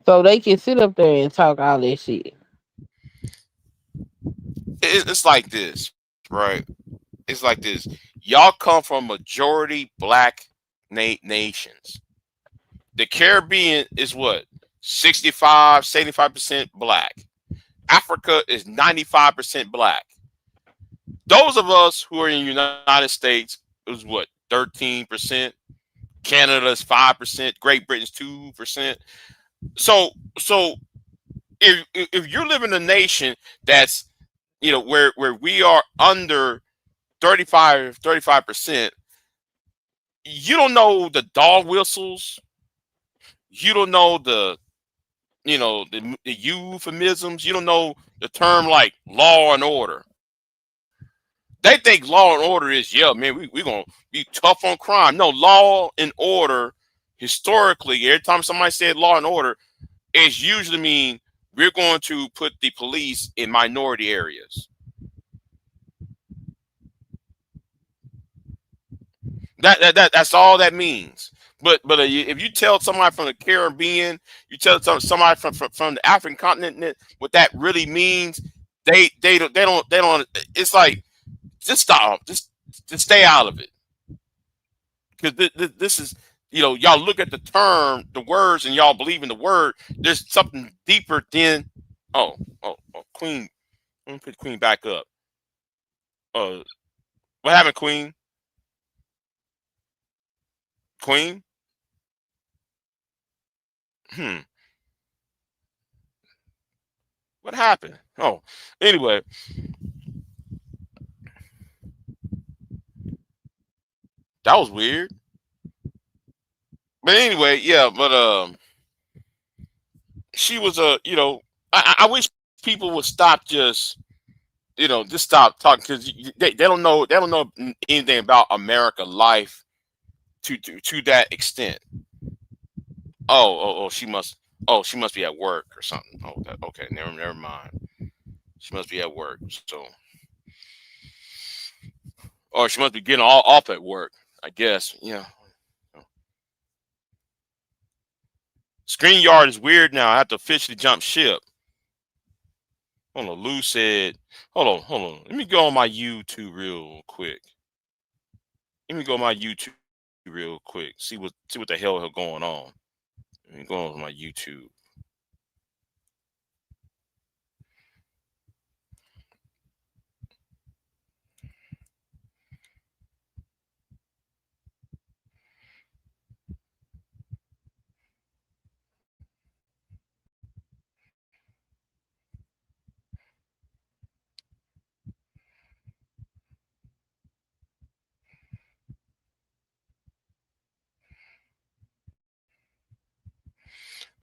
So they can sit up there and talk all that shit. It's like this, right? It's like this. Y'all come from majority black nations. The Caribbean is what? 65, 75% black. Africa is 95% black. Those of us who are in the United States is what, 13%. Canada is 5%. Great Britain's 2%. So if you're living in a nation that's, you know, where we are under 35%, you don't know the dog whistles. You don't know the, you know, the euphemisms. You don't know the term like law and order. They think law and order is, yeah, man, we're going to be tough on crime. No, law and order, historically, every time somebody said law and order, it usually mean we're going to put the police in minority areas. That's all that means. But if you tell somebody from the Caribbean, you tell somebody from the African continent what that really means, they don't. It's like, just stop, just stay out of it, because this is, you know, y'all look at the term, the words, and y'all believe in the word. There's something deeper than oh Queen. Let me put Queen back up. What happened, Queen? Queen? What happened? Oh, anyway. That was weird. But anyway, yeah, but she was you know, I wish people would stop just, you know, just stop talking, because they don't know anything about America life to that extent. She must be at work or something. Okay, never mind. She must be at work. So, or she must be getting all off at work, I guess. Yeah. StreamYard is weird now. I have to officially jump ship. Hold on. Lou said, hold on. Let me go on my YouTube real quick. See what the hell is going on. Let me go on my YouTube.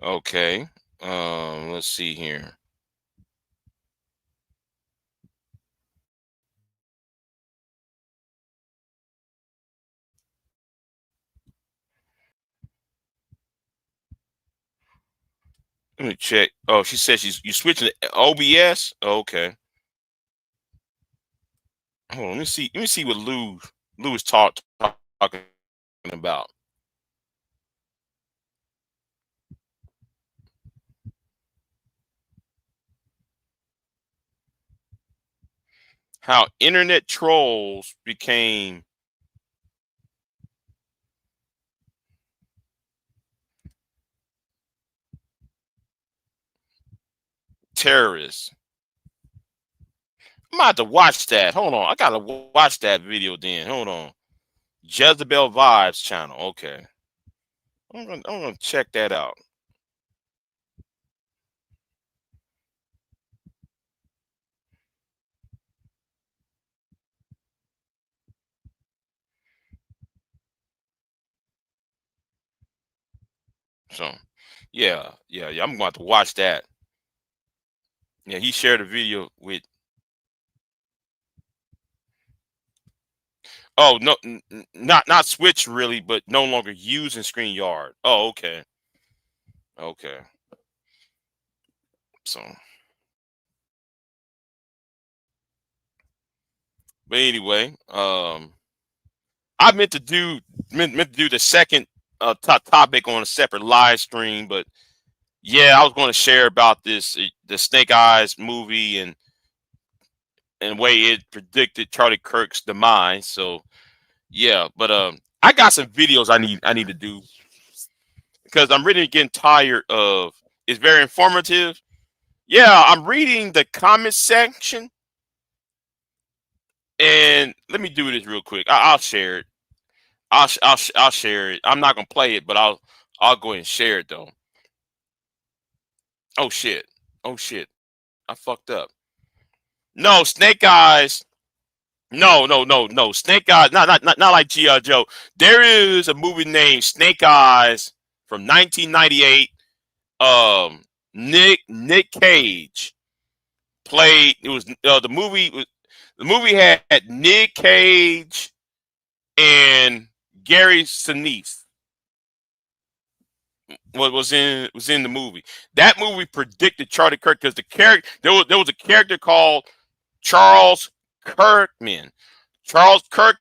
Okay. Let's see here. Let me check. Oh, she said you switching to OBS. Okay. Hold on. Let me see what Lou is talking about. How internet trolls became terrorists. I'm about to watch that. Hold on. I gotta watch that video then. Hold on. Jezebel Vibes channel. Okay. I'm gonna check that out. So yeah. I'm going to watch that. Yeah, he shared a video with. Oh no, not switch really, but no longer using StreamYard. Oh, okay. So, but anyway, I meant to do the second topic on a separate live stream, but yeah, I was going to share about this the Snake Eyes movie and way it predicted Charlie Kirk's demise. So yeah, but I got some videos I need to do, because I'm really getting tired of It's very informative. Yeah, I'm reading the comment section, and let me do this real quick. I'll share it. I'll share it. I'm not gonna play it, but I'll go ahead and share it though. Oh shit. Oh shit. I fucked up. No, Snake Eyes. No. Snake Eyes. Not like G.I. Joe. There is a movie named Snake Eyes from 1998. Nick Cage played. It was the movie had Nick Cage and Gary Sinise. What was in the movie? That movie predicted Charlie Kirk because the character there was a character called Charles Kirkman. Charles Kirkman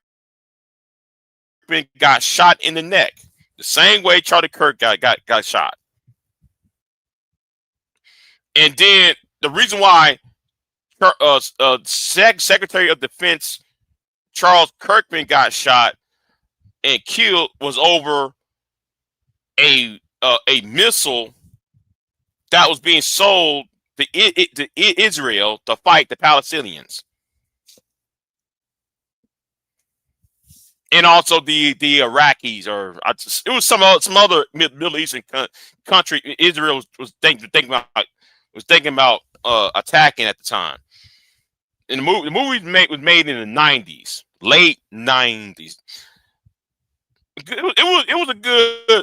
got shot in the neck the same way Charlie Kirk got shot. And then the reason why Secretary of Defense Charles Kirkman got shot and killed was over a missile that was being sold to Israel to fight the Palestinians, and also the Iraqis, or it was some other Middle Eastern country Israel was thinking about attacking at the time. And the movie was made in the 90s, late 90s. It was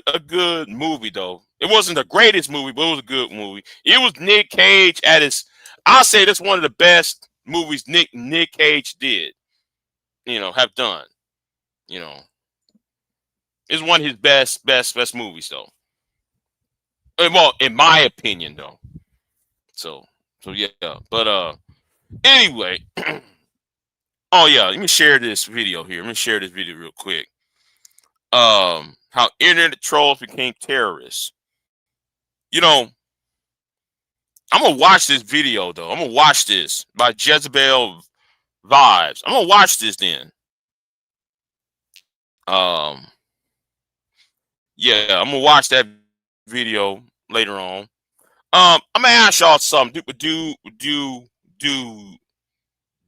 a good movie though. It wasn't the greatest movie, but it was a good movie. It was Nick Cage at his. I'll say that's one of the best movies Nick Cage did. Have done. It's one of his best movies though. Well, in my opinion though. So yeah. But anyway. Oh yeah, let me share this video here. Let me share this video real quick. How internet trolls became terrorists. I'm gonna watch this video though. I'm gonna watch this by Jezebel Vibes. I'm gonna watch this then. Yeah, I'm gonna watch that video later on. I'm gonna ask y'all something. Do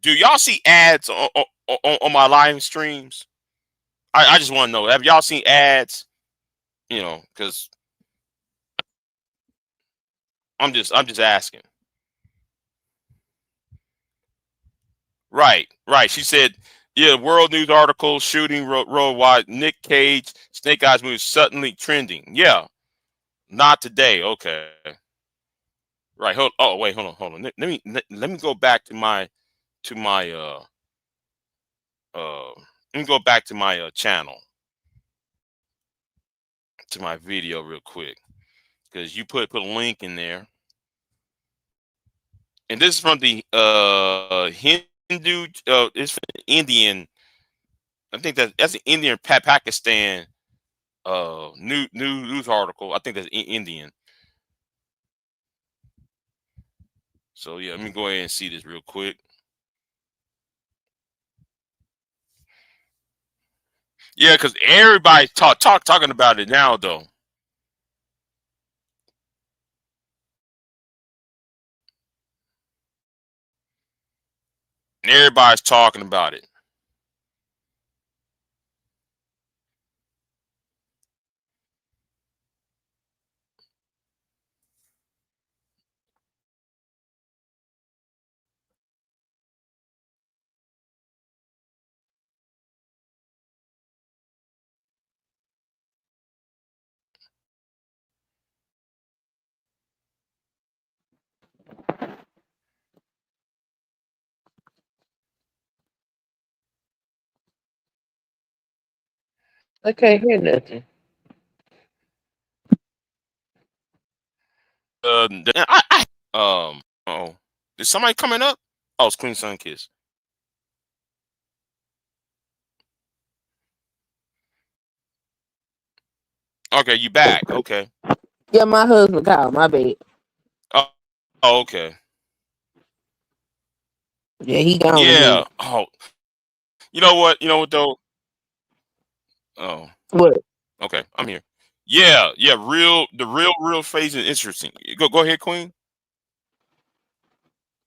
y'all see ads on my live streams? I just want to know. Have y'all seen ads? Because I'm just asking. Right. She said, yeah, World News article, shooting worldwide. Nick Cage, Snake Eyes movie suddenly trending. Yeah. Not today. Okay. Right. Hold on. Let me go back to my let me go back to my channel, to my video real quick, because you put a link in there. And this is from the Hindu, it's from the Indian. I think that's an Indian Pakistan news article. I think that's Indian. So yeah, let me go ahead and see this real quick. Yeah, because everybody's talking about it now though. Everybody's talking about it. I can't hear nothing. Oh, is somebody coming up? Oh, it's Queen Sunkiss. Okay, you back? Okay. Yeah, my husband called. My bad. Oh, okay. Yeah, he gone. Yeah. Oh, you know what? Though. Oh. What? Okay, I'm here. Yeah, yeah, real face is interesting. Go ahead, Queen.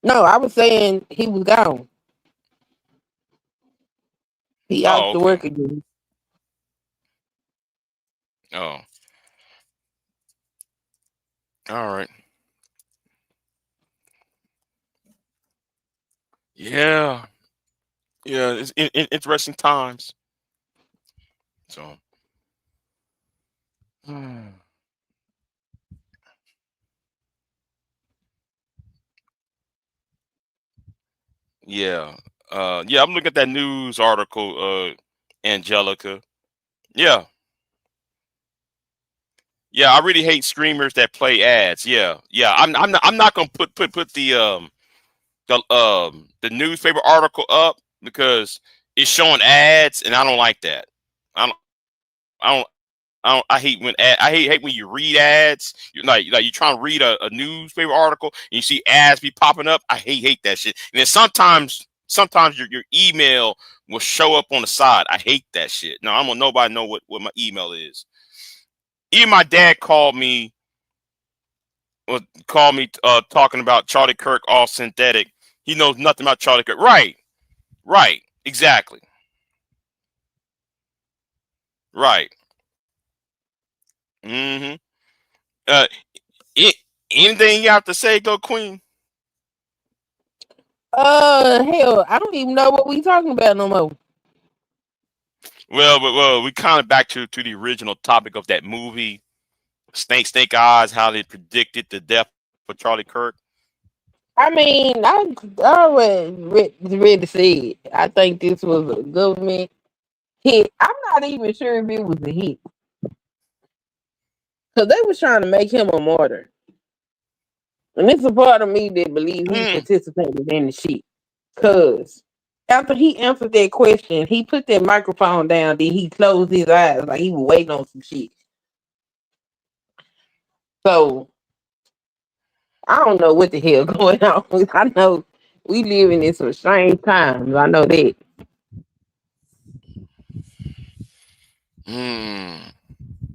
No, I was saying he was gone. He out Oh, to okay. work again. Oh, all right. Yeah, yeah. It's interesting times. So, yeah, yeah. I'm looking at that news article, Angelica. Yeah, yeah. I really hate streamers that play ads. Yeah, yeah. I'm not gonna put the newspaper article up because it's showing ads, and I don't like that. I don't. I don't. I hate when I hate when you read ads. You're like you're trying to read a newspaper article and you see ads be popping up. I hate that shit. And then sometimes your email will show up on the side. I hate that shit. No, I don't want nobody to know what my email is. Even my dad called me talking about Charlie Kirk all synthetic. He knows nothing about Charlie Kirk. Right, right, exactly, right. Mm-hmm. Uh, it, anything you have to say, go Queen. Hell, I don't even know what we talking about no more. Well, we kind of back to the original topic of that movie, Snake Eyes, how they predicted the death of Charlie Kirk. I mean, I always read to see it. I think this was a government hit. I'm not even sure if it was a hit because they was trying to make him a martyr, and it's a part of me that believe he Mm. participated in the shit. Cause after he answered that question, he put that microphone down. Then he closed his eyes like he was waiting on some shit. So I don't know what the hell going on. I know we living in some strange times. I know that. Mm.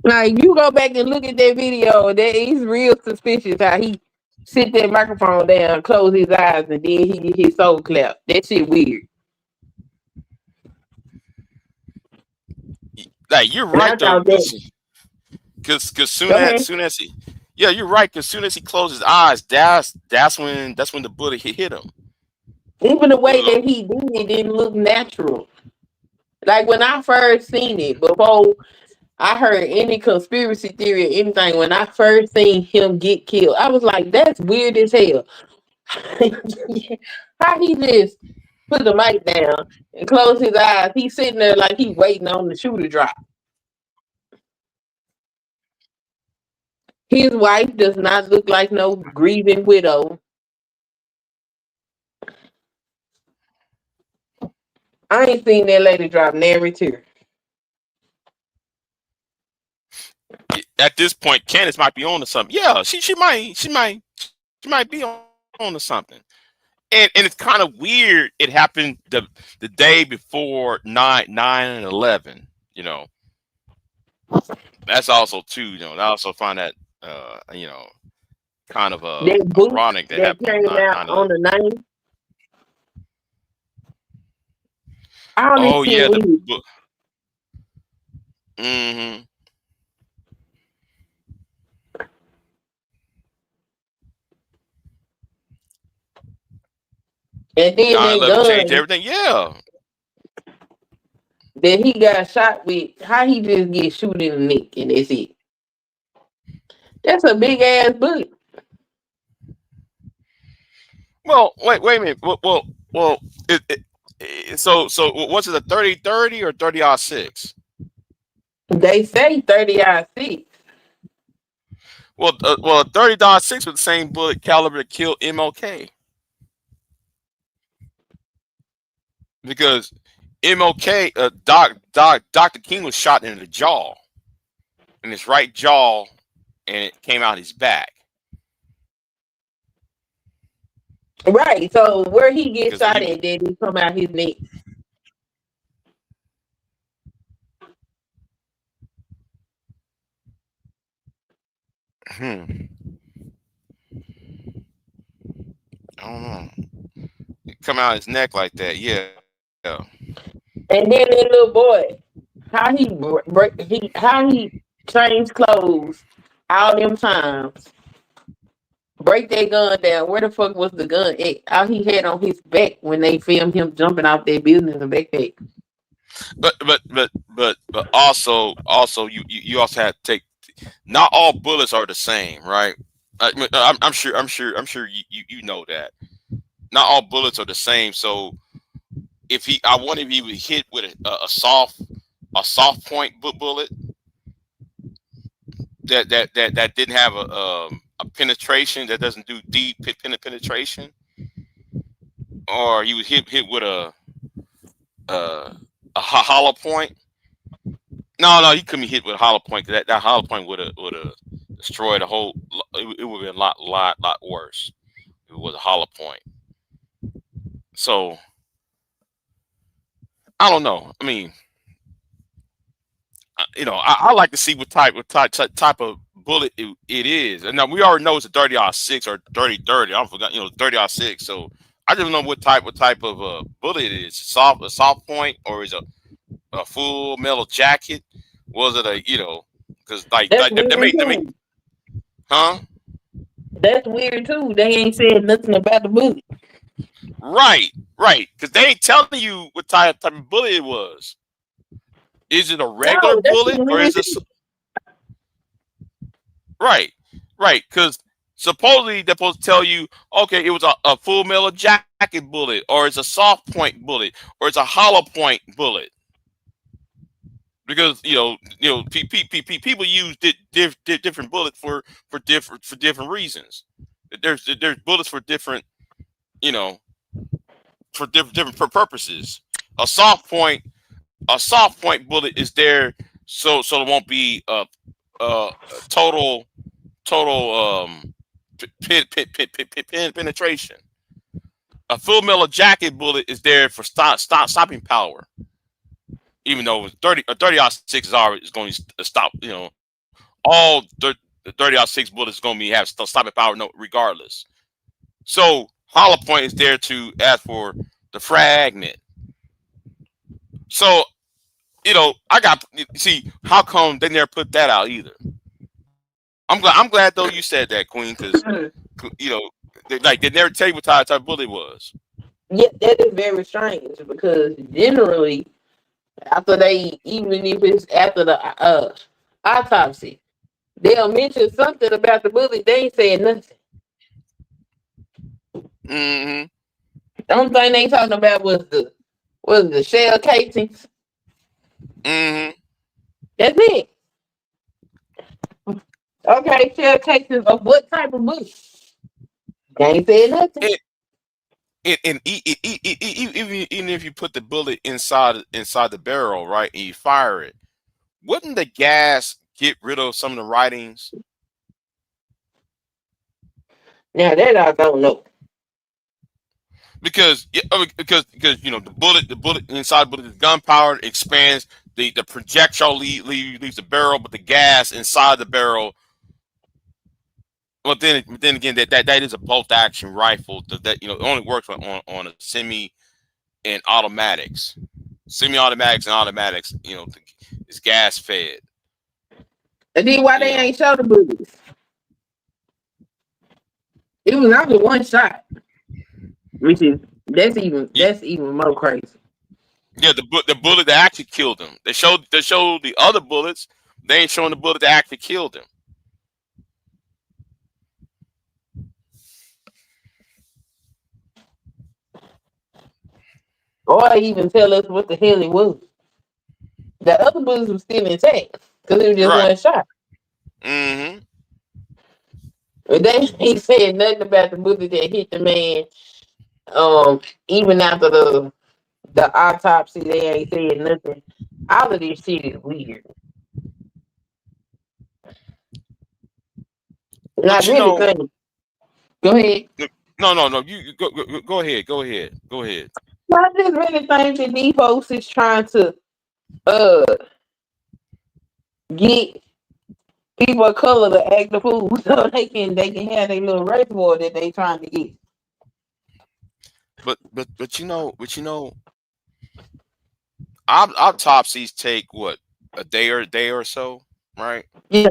Like you go back and look at that video, that is real suspicious how he sit that microphone down, close his eyes, and then he get his soul clap. That shit weird. Like you're And I right though, thought that. because Go ahead. soon as he, yeah, you're right. Because soon as he closed his eyes, that's when the bullet hit him. Even the way Look, that he did it didn't look natural. Like when I first seen it, before I heard any conspiracy theory or anything, when I first seen him get killed, I was like, that's weird as hell. How he just put the mic down and close his eyes. He's sitting there like he's waiting on the shoe to drop. His wife does not look like no grieving widow. I ain't seen that lady drop nary tear. at this point, Candace might be on to something. Yeah, she might be on to something. And it's kind of weird. It happened the day before 9/11. You know, that's also too. I also find that kind of That boot ironic that that happened on came out 9/11. on the 9th, all this Oh shit yeah, the weird. book. Hmm. And then that 9/11 changed gun everything. Yeah. that he got shot with, how he just get shoot in the neck and that's it. That's a big ass bullet. Well, wait a minute. Well. So was it a 30-30 or 30-06? They say 30-6. Well, 30-6 with the same bullet caliber that killed MLK because MLK, Dr. King was shot in the jaw, in his right jaw, and it came out his back. Right. So where he gets Because shot at, did he come out his neck? Hmm. I don't know. It come out his neck like that. Yeah. And then that little boy, how he how he changed clothes all them times, break that gun down. Where the fuck was the gun at? All he had on his back when they filmed him jumping off that building in the backpack. But also you also have to take. Not all bullets are the same, right? I'm sure you know that. Not all bullets are the same. So I wonder if he was hit with a soft point bullet that didn't have a penetration, that doesn't do deep penetration, or he was hit with a hollow point. No, he couldn't be hit with a hollow point. That hollow point would have destroyed the whole. It would have been a lot worse if it was a hollow point. So I don't know. I mean, I like to see what type of bullet it is. And now we already know it's a 30-06 or 30-30. I forgot, 30-06. So I just don't know what type of bullet it is. A soft point, or is a full metal jacket? Was it because That's they weird make, too. huh? That's weird too. They ain't said nothing about the bullet. Right. Because they ain't telling you what type of bullet it was. Is it a regular No, that's bullet, or weird is it right? Because supposedly they're supposed to tell you, okay, it was a full metal jacket bullet, or it's a soft point bullet, or it's a hollow point bullet. Because people use different bullets for different reasons. There's bullets for different for different purposes. A soft point bullet is there so there won't be a total penetration. A full metal jacket bullet is there for stopping power. Even though it's 30-06 is going to stop, all the 30-06 bullets is going to have stopping power, regardless. So hollow point is there to ask for the fragment. So see, how come they never put that out either? I'm glad though you said that, Queen, because they never tell you what type of bullet it was. Yeah, that is very strange because generally, even if it's after the autopsy, they'll mention something about the bullet. They ain't saying nothing. Mm-hmm. The only thing they talking about was the shell casings. Mm-hmm. That's it. Okay, shell casings of what type of bullet? They ain't saying nothing. And even if you put the bullet inside the barrel, right, and you fire it, wouldn't the gas get rid of some of the writings? Now that I don't know. Because the bullet inside the bullet is gunpowder, expands, the projectile leaves the barrel, but the gas inside the barrel. Well, then again, that is a bolt action rifle that it only works on a semi and automatics. Semi-automatics and automatics, it's gas fed. And then why they ain't show the bullets? It was only one shot, which is that's even more crazy. Yeah, the bullet that actually killed him. They showed the other bullets. They ain't showing the bullet that actually killed him. Or even tell us what the hell it was. The other bullets were still intact because it was just one shot. Mm-hmm. But they ain't saying nothing about the bullet that hit the man. Even after the autopsy, they ain't saying nothing. All of this shit is weird. And I really think. Go ahead. No. You go ahead. Go ahead. I just really think that these folks is trying to get people of color to act the fool so they can have their little race war that they trying to get. But autopsies take what, a day or so, right? Yeah.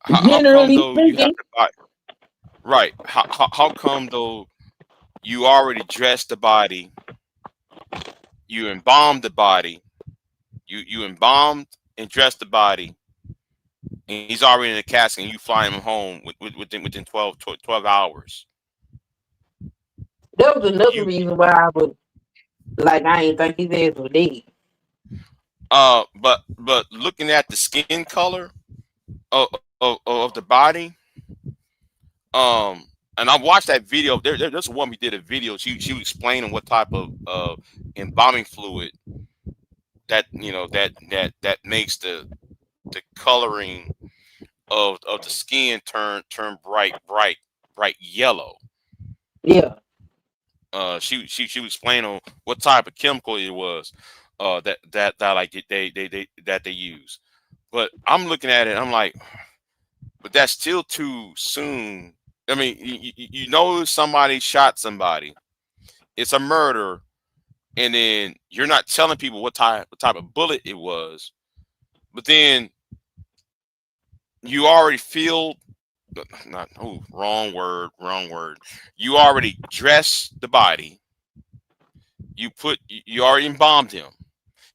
How come Generally though you have speaking, to buy, right? How come though you already dressed the body, you embalmed the body, you embalmed and dressed the body, and he's already in the casket, and you fly him home within 12 hours. that was another You reason why I was like, I ain't think his ass was dead. but looking at the skin color of the body, and I watched that video. There's a woman who did a video. She was explaining what type of embalming fluid that that makes the coloring of the skin turn bright yellow. Yeah. She was explaining what type of chemical it was that like they use. But I'm looking at it, I'm like, but that's still too soon. I mean, you know, somebody shot somebody. It's a murder, and then you're not telling people what type of bullet it was. But then you already feel wrong word. You already dress the body. You already embalmed him.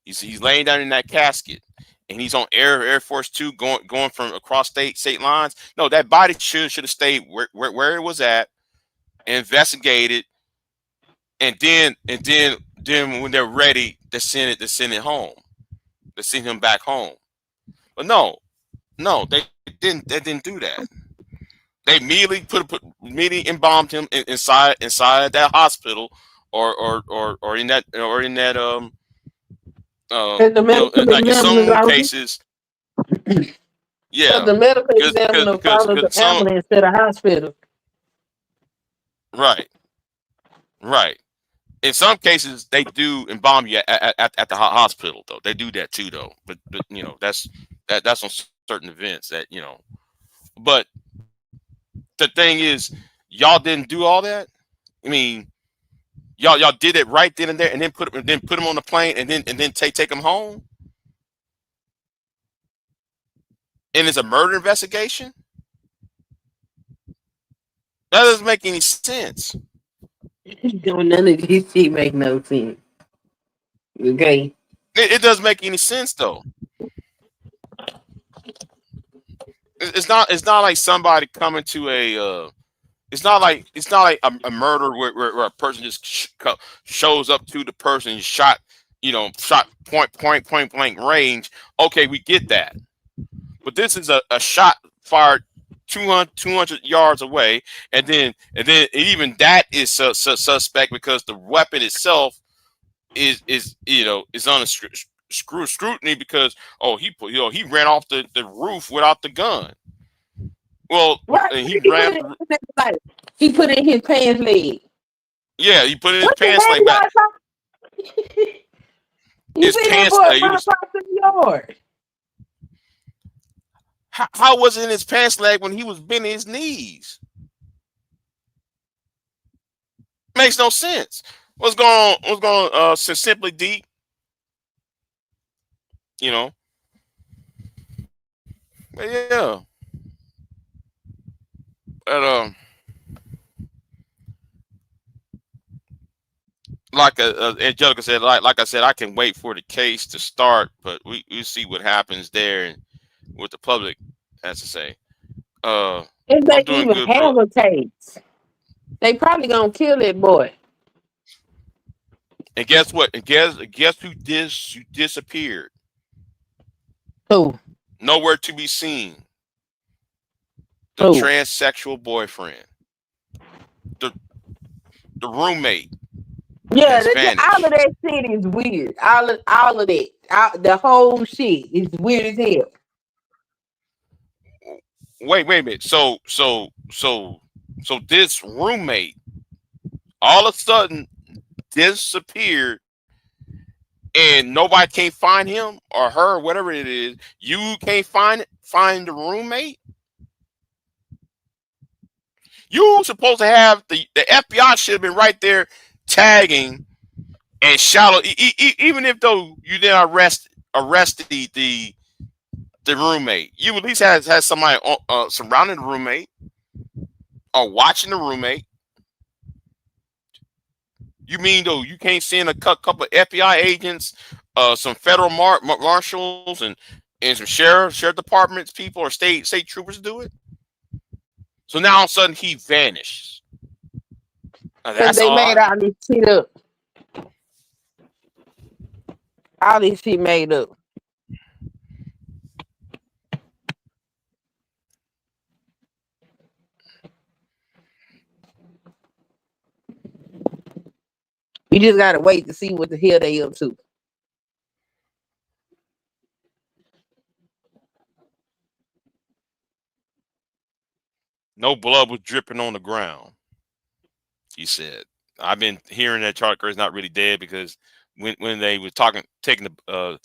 He's laying down in that casket, and he's on Air Force 2 going from across state lines. No, that body should have stayed where it was at, investigated, and then when they're ready, they send it home. They send him back home. But no, they didn't do that. They immediately immediately embalmed him inside that hospital or in that And the medical like in some examiner, cases, yeah, the medical examiner because follows the some, ambulance to the hospital. right. In some cases, they do embalm you at the hospital, though. They do that too, though. But you know, that's on certain events that, you know. But the thing is, y'all didn't do all that. I mean, y'all did it right then and there, and then put them on the plane, and then take them home. And it's a murder investigation. That doesn't make any sense. None of this shit make no sense. Okay. It doesn't make any sense, though. It's not like somebody coming to a. It's not like a murder where a person just shows up to the person and shot point blank range. Okay, we get that. But this is a shot fired 200 yards away, and then even that is suspect because the weapon itself is under scrutiny because he ran off the roof without the gun. Well, right. he ran. He put it in his pants leg. Yeah, he put it in his pants leg back. His pants leg. How was it in his pants leg when he was bending his knees? Makes no sense. What's going on? Simply Deep. You know. But yeah. But like Angelica said, like I said, I can wait for the case to start, but we see what happens there and what the public has to say. If they even have a case, they probably gonna kill that boy. And guess what? And guess who disappeared? Who? Nowhere to be seen. The transsexual boyfriend. The roommate. Yeah, all of that shit is weird. All of that. The whole shit is weird as hell. Wait a minute. So this roommate all of a sudden disappeared, and nobody can't find him or her, whatever it is. You can't find the roommate. You supposed to have the FBI should have been right there tagging and shallow. Even if though you didn't arrest the roommate, you at least has somebody surrounding the roommate or watching the roommate. You mean though you can't send a couple of FBI agents, some federal marshals, and some sheriff departments people or state troopers to do it? So now all of a sudden he vanished. Because they made all this shit up. All this shit made up. We just gotta wait to see what the hell they up to. No blood was dripping on the ground, he said. I've been hearing that Charlie Kirk is not really dead because when they were taking the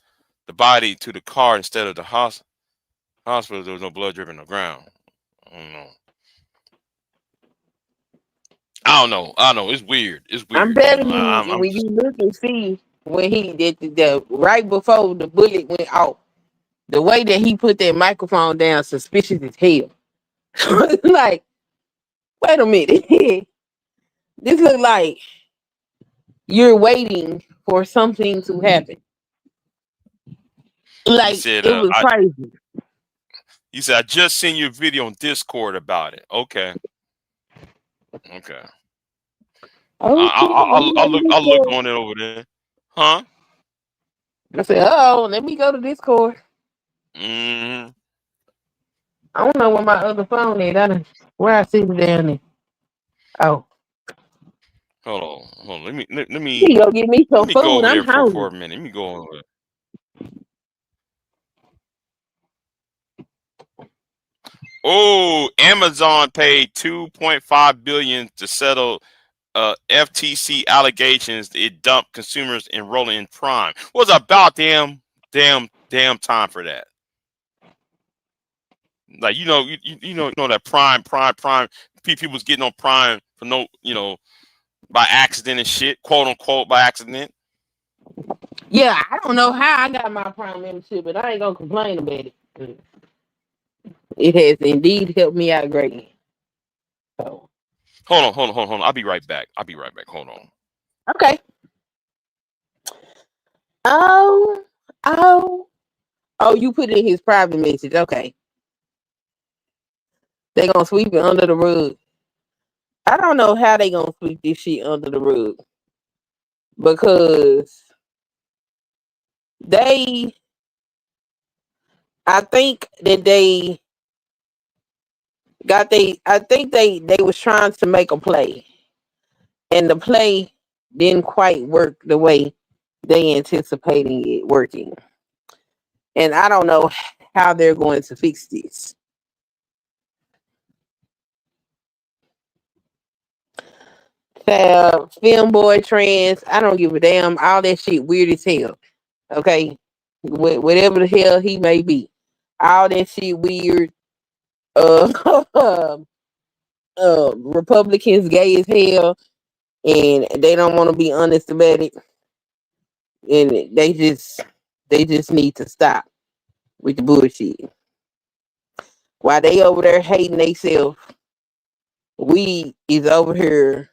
body to the car instead of the hospital, there was no blood dripping on the ground. I don't know. It's weird. I'm telling you, when you look and see when he did the right before the bullet went off, the way that he put that microphone down, suspicious as hell. Like, wait a minute. This look like you're waiting for something to happen. Like, said, it was crazy. He said, I just sent you a video on Discord about it. Okay. I'll look on it over there. Huh? I said, let me go to Discord. Mm-hmm. I don't know where my other phone is. Where I see it down there. Oh. Hold on. Let me go get me some food. I'm hungry. For a minute. Let me go over. Oh, Amazon paid $2.5 billion to settle FTC allegations it dumped consumers enrolling in Prime. Was about damn time for that. Like you know that Prime. People was getting on Prime for no, by accident and shit, quote unquote by accident. Yeah, I don't know how I got my Prime membership, but I ain't gonna complain about it. It has indeed helped me out greatly. So. Hold on. I'll be right back. Hold on. Okay. Oh, you put in his private message. Okay. They gonna sweep it under the rug. I don't know how they gonna sweep this shit under the rug. Because I think they was trying to make a play. And the play didn't quite work the way they anticipating it working. And I don't know how they're going to fix this. Film boy trends, I don't give a damn. All that shit weird as hell. Okay? Whatever the hell he may be. All that shit weird. Republicans gay as hell. And they don't want to be honest about it. And they just need to stop with the bullshit. While they over there hating themselves, we is over here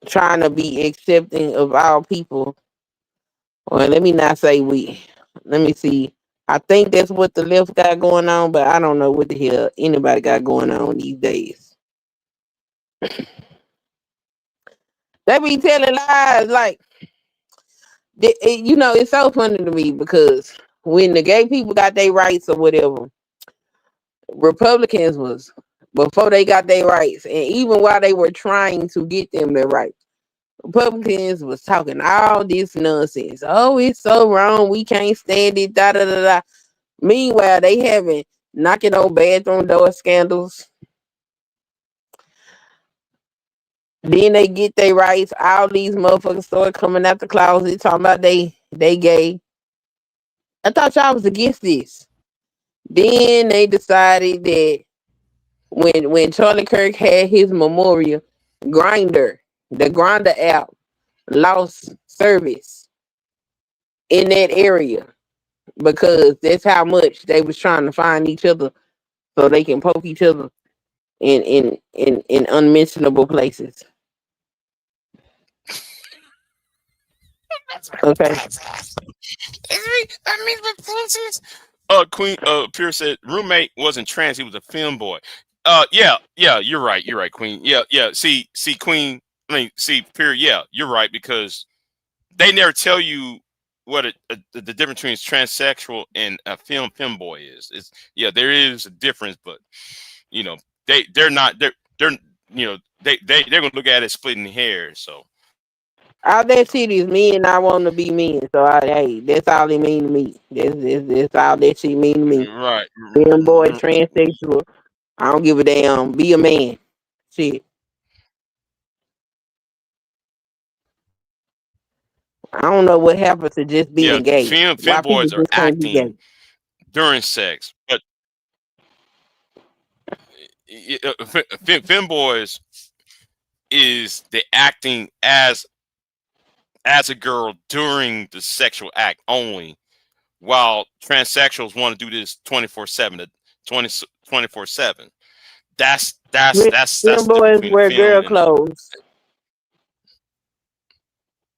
trying to be accepting of all people. Or let me not say we. Let me see. I think that's what the left got going on, but I don't know what the hell anybody got going on these days. They be telling lies like, it's so funny to me because when the gay people got their rights or whatever, Republicans was, before they got their rights, and even while they were trying to get them their rights, Republicans was talking all this nonsense. Oh, it's so wrong. We can't stand it. Da da da da. Meanwhile, they having knocking on bathroom door scandals. Then they get their rights. All these motherfuckers start coming out the closet talking about they gay. I thought y'all was against this. Then they decided that when Charlie Kirk had his memorial, the Grinder app lost service in that area because that's how much they was trying to find each other so they can poke each other in unmentionable places. Okay. That means the princess. Queen Pierce said roommate wasn't trans, he was a film boy. Yeah, you're right, Queen. Yeah. See, Queen. I mean, see, Pierce. Yeah, you're right because they never tell you what the difference between transsexual and a film boy is. It's there is a difference, but you know they're they're gonna look at it splitting hairs. So All that shit is men not wanting to be men. So hey, that's all it mean to me. That's all that shit mean to me. right, Being boy, transsexual, I don't give a damn. Be a man. Shit. I don't know what happens to just being gay. film Why people boys are just can't be gay? acting during sex, but femboys is the acting as a girl during the sexual act only, while transsexuals want to do this 24/7, 24/7. That's the difference Femboys between the wear girl film and clothes.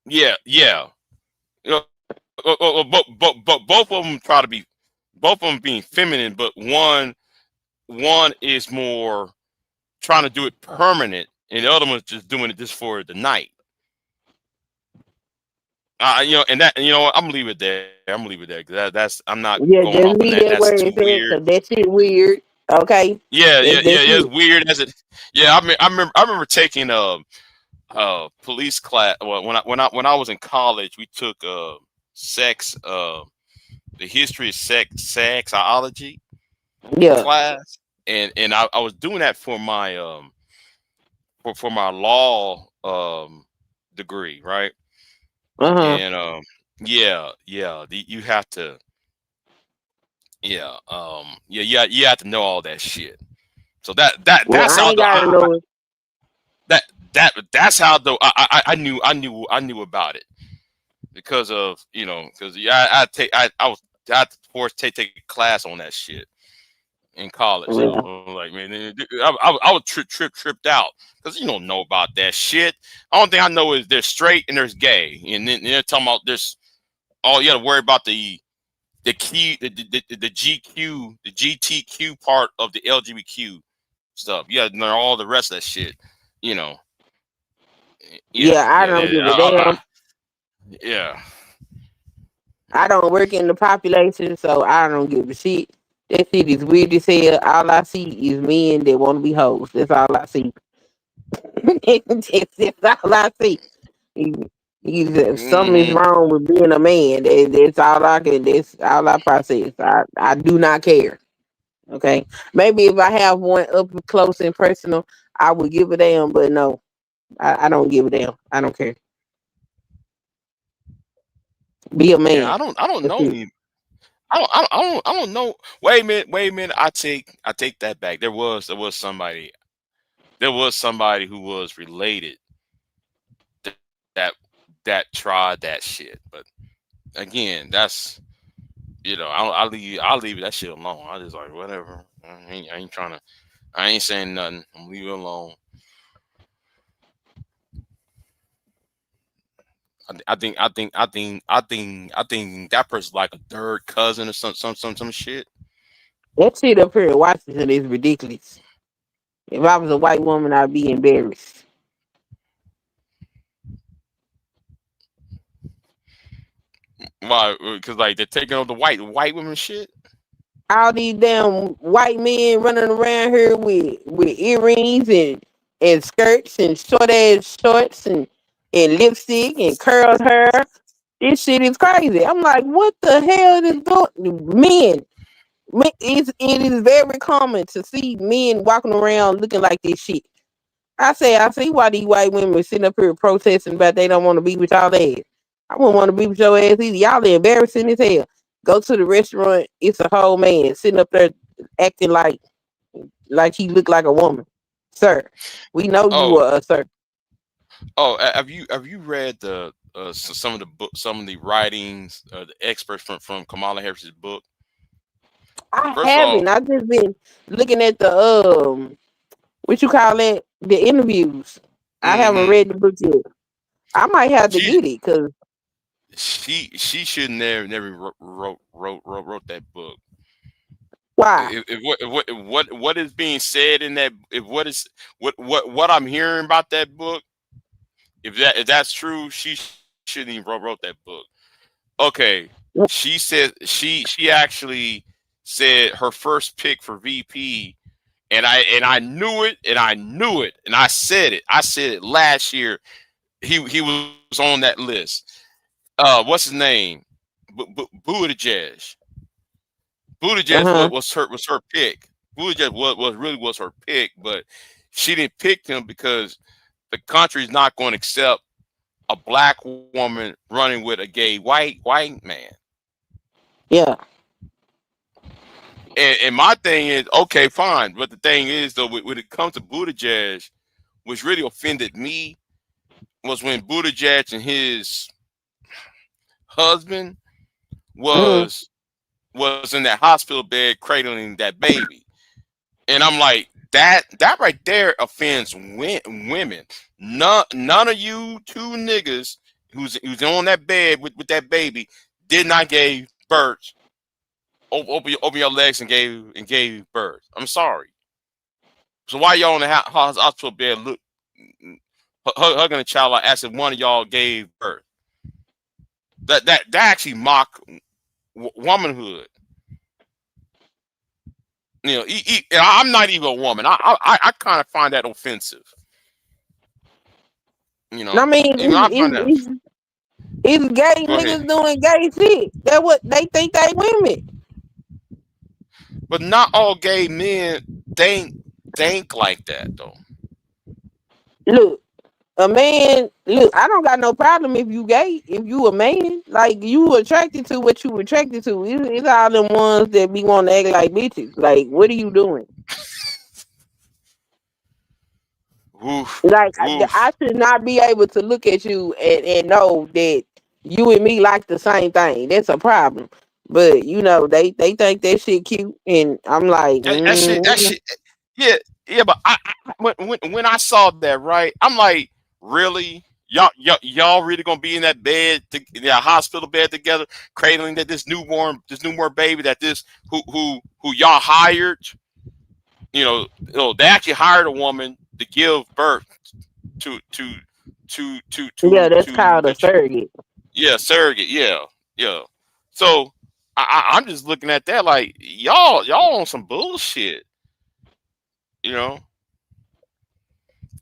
yeah. You know, but both of them try to be being feminine, but one is more trying to do it permanent, and the other one's just doing it just for the night. And that, what, I'm gonna leave it there. Because that's I'm not Yeah, going just off on leave that. that That's where too it's at, weird. cause that shit weird. Okay, Yeah. that's It's it. weird as it. Yeah, I remember taking police class. Well, when I was in college, we took sex the history of sexology Yeah. class, and I was doing that for my for my law degree, right? And you have to you have to know all that shit. So Well, that's I how ain't gotta know it. that's how though I knew about it because of because I had to force take a class on that shit in college. Yeah. Like, man, I was tripped out because you don't know about that shit. Only thing I know is there's straight and there's gay, and then they're talking about there's all you got to worry about the key the GQ the GTQ part of the LGBTQ stuff. You got to know all the rest of that shit. You know. Yeah, I don't give a damn. Yeah. I don't work in the population, so I don't give a shit. That shit is weird as hell. All I see is men that want to be hoes. That's all I see. That's all I see. Something is wrong with being a man. That's all I can. That's all I process. I do not care. Okay, maybe if I have one up close and personal, I would give a damn. But no, I don't give a damn. I don't care. Be a man. Yeah, I don't know any. I don't know. Wait a minute. I take that back. There was somebody who was related that tried that shit. But again, that's I'll leave that shit alone. I just like whatever. I ain't trying to. I ain't saying nothing. I'm leave it alone. I think that person's like a third cousin or some shit. That shit up here in Washington is ridiculous. If I was a white woman, I'd be embarrassed. Why? Because like they're taking over the white women shit. All these damn white men running around here with earrings and skirts and short ass shorts and lipstick and curled hair. This shit is crazy. I'm like, what the hell is going? Men, it is very common to see men walking around looking like this shit. I say I see why these white women sitting up here protesting about they don't want to be with y'all ass. I wouldn't want to be with your ass either. Y'all are embarrassing as hell. Go to the restaurant, it's a whole man sitting up there acting like he looked like a woman. Sir, we know you Oh, are a sir. have you read the some of the book, some of the writings, the experts from Kamala Harris's book? I First of all, haven't. I just been looking at the what you call it, the interviews. I haven't hmm read the book yet. I might have to she get it because she should never wrote that book. why? What is being said in that, if what I'm hearing about that book, if that's true, she shouldn't even wrote that book. Okay, she said she actually said her first pick for VP, and I knew it, and I said it. I said it last year. He was on that list. What's his name? Buttigieg. Uh Buttigieg huh. was her pick. Buttigieg was her pick, but she didn't pick him because the country is not going to accept a black woman running with a gay white man. Yeah. And my thing is, okay, fine, but the thing is though, when it comes to Buttigieg, which really offended me was when Buttigieg and his husband Mm, was in that hospital bed cradling that baby. And I'm like, that right there offends women. None of you two niggas who's on that bed with that baby did not give birth. Open your legs and gave birth. I'm sorry. So why y'all on the hospital bed hugging a child like as if one of y'all gave birth? That actually mock womanhood. You know, I'm not even a woman. I kind of find that offensive. You I know, mean, even I find that. it's gay Go ahead. niggas doing gay shit. That what they think they women. But not all gay men think like that though. Look, a man. Look, I don't got no problem if you gay. If you a man, like you attracted to what you attracted to. It's all them ones that be want to act like bitches. Like, what are you doing? Woof, Like, woof. I should not be able to look at you and know that you and me like the same thing. That's a problem. But they think that shit cute, and I'm like, That shit. Yeah, yeah. But when I saw that, right, I'm like, really, y'all really gonna be in that bed, that hospital bed together, cradling this newborn baby that this who y'all hired. They actually hired a woman to give birth to to yeah, that's called a the surrogate. yeah, surrogate, yeah. So I'm just looking at that like y'all on some bullshit, you know.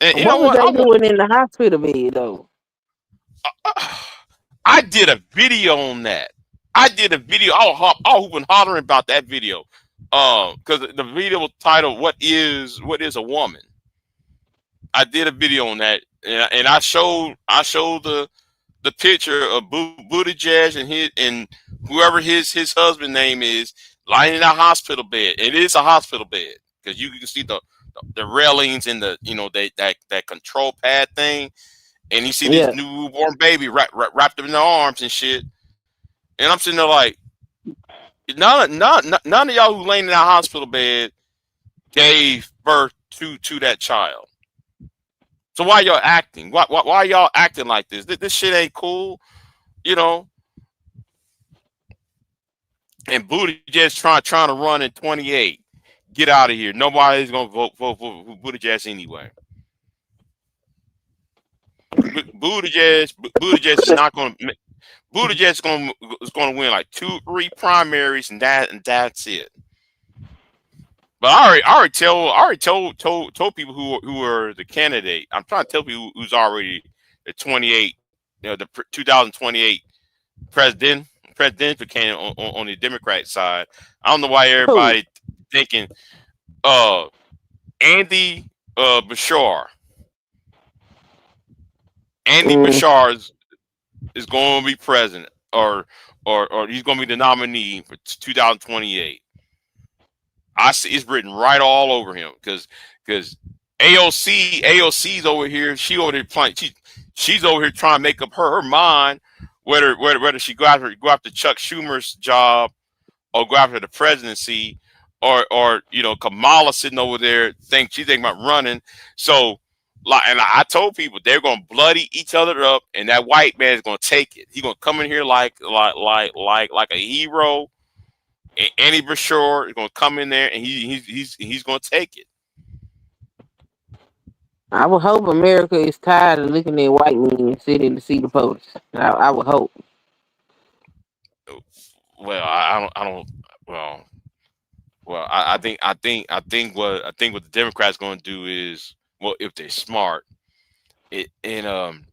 And you know What was what? they doing in the hospital bed though? I did a video on that. I did a video. I was hooping hollering about that video, because the video was titled "What is a woman." I did a video on that, and I showed the picture of Buttigieg and whoever his husband name is lying in a hospital bed. It is a hospital bed because you can see the railings and that control pad thing, and you see this Yeah, newborn baby wrapped up in their arms and shit. And I'm sitting there like, none of y'all who laying in that hospital bed gave birth to that child. So why y'all acting? Why y'all acting like this? This shit ain't cool, you know. And Buttigieg trying to run in 28. Get out of here. Nobody's gonna vote for Buttigieg anyway. Buttigieg is not gonna. Buttigieg is gonna win like 2-3 primaries, and that's it. But I already told people who are the candidate. I'm trying to tell people who's already the 28, the 2028 presidential candidate on the Democrat side. I don't know why who? everybody thinking Andy Bashar. Andy Bashar is going to be president, or he's going to be the nominee for 2028. I see it's written right all over him because AOC's over here. She over there playing. She's over here trying to make up her mind whether she go after Chuck Schumer's job or go after the presidency, or Kamala sitting over there she think about running. So and I told people they're gonna bloody each other up, and that white man is gonna take it. He's gonna come in here like a hero. And Andy Bashar is gonna come in there and he's gonna take it. I would hope America is tired of looking at white men sitting to see the POTUS. I would hope. Well, I don't. Well, I think what the Democrats going to do is, well, if they're smart, I don't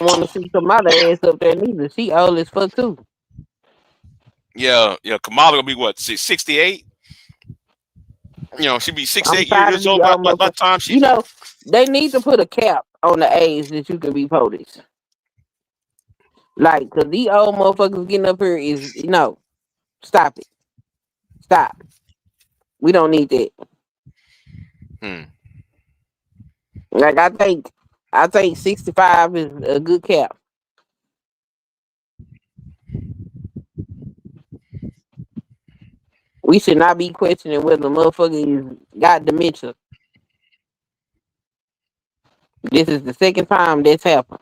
want to see Kamala ass up there neither. She old as fuck too. Yeah, Kamala gonna be what, 68? She be 68 years old by the time she. They need to put a cap on the age that you can be POTUS. Like, cause these old motherfuckers getting up here is stop it. Stop. We don't need that. Like, I think 65 is a good cap. We should not be questioning whether the motherfucker got dementia. This is the second time that's happened.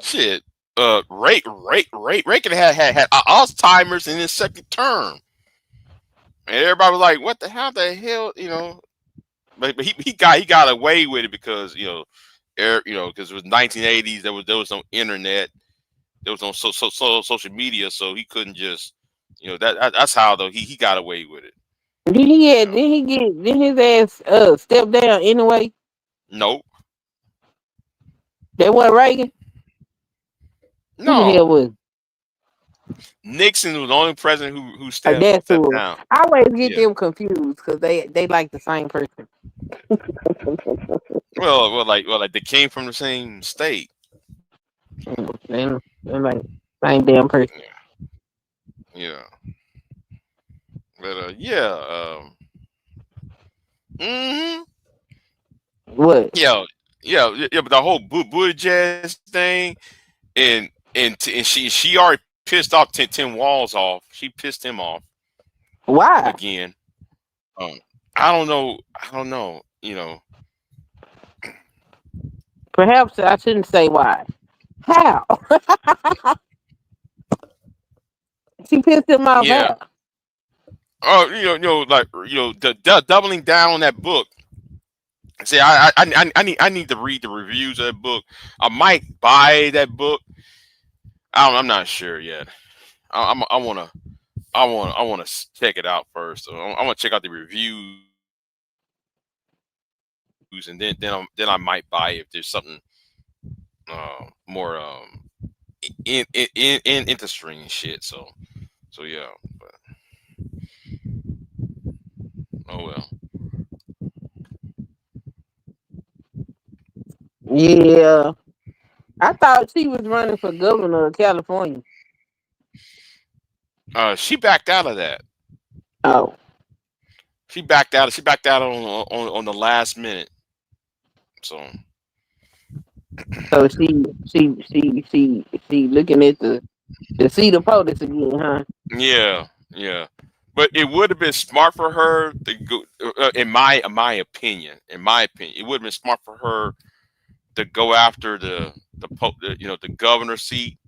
Shit. Reagan had Alzheimer's in his second term. And everybody was like, what the hell, but he got away with it because, because it was 1980s, there was no internet. There was no social media, so he couldn't just, that's how though he got away with it. Did his ass step down anyway? Nope. That wasn't Reagan? No. Who the hell was? Nixon was the only president who stepped down. I always get them confused because they like the same person. well, like they came from the same state. They're like same damn person. Yeah. But What? Yeah. But the whole Buttigieg thing, and she already pissed off Tim Walz off. She pissed him off. Why? Again. I don't know. Perhaps I shouldn't say why. How? She pissed him off. Yeah. Doubling down on that book. See, I need to read the reviews of that book. I might buy that book. I'm not sure yet. I want to check it out first. I want to check out the reviews, and then I might buy it if there's something more interesting and shit. So yeah. But, oh well. Yeah. I thought she was running for governor of California. She backed out of that. Oh. She backed out. She backed out on the last minute. So she looking at the see the POTUS again, huh? Yeah. But it would have been smart for her to go. In my opinion, it would have been smart for her to go after the governor seat.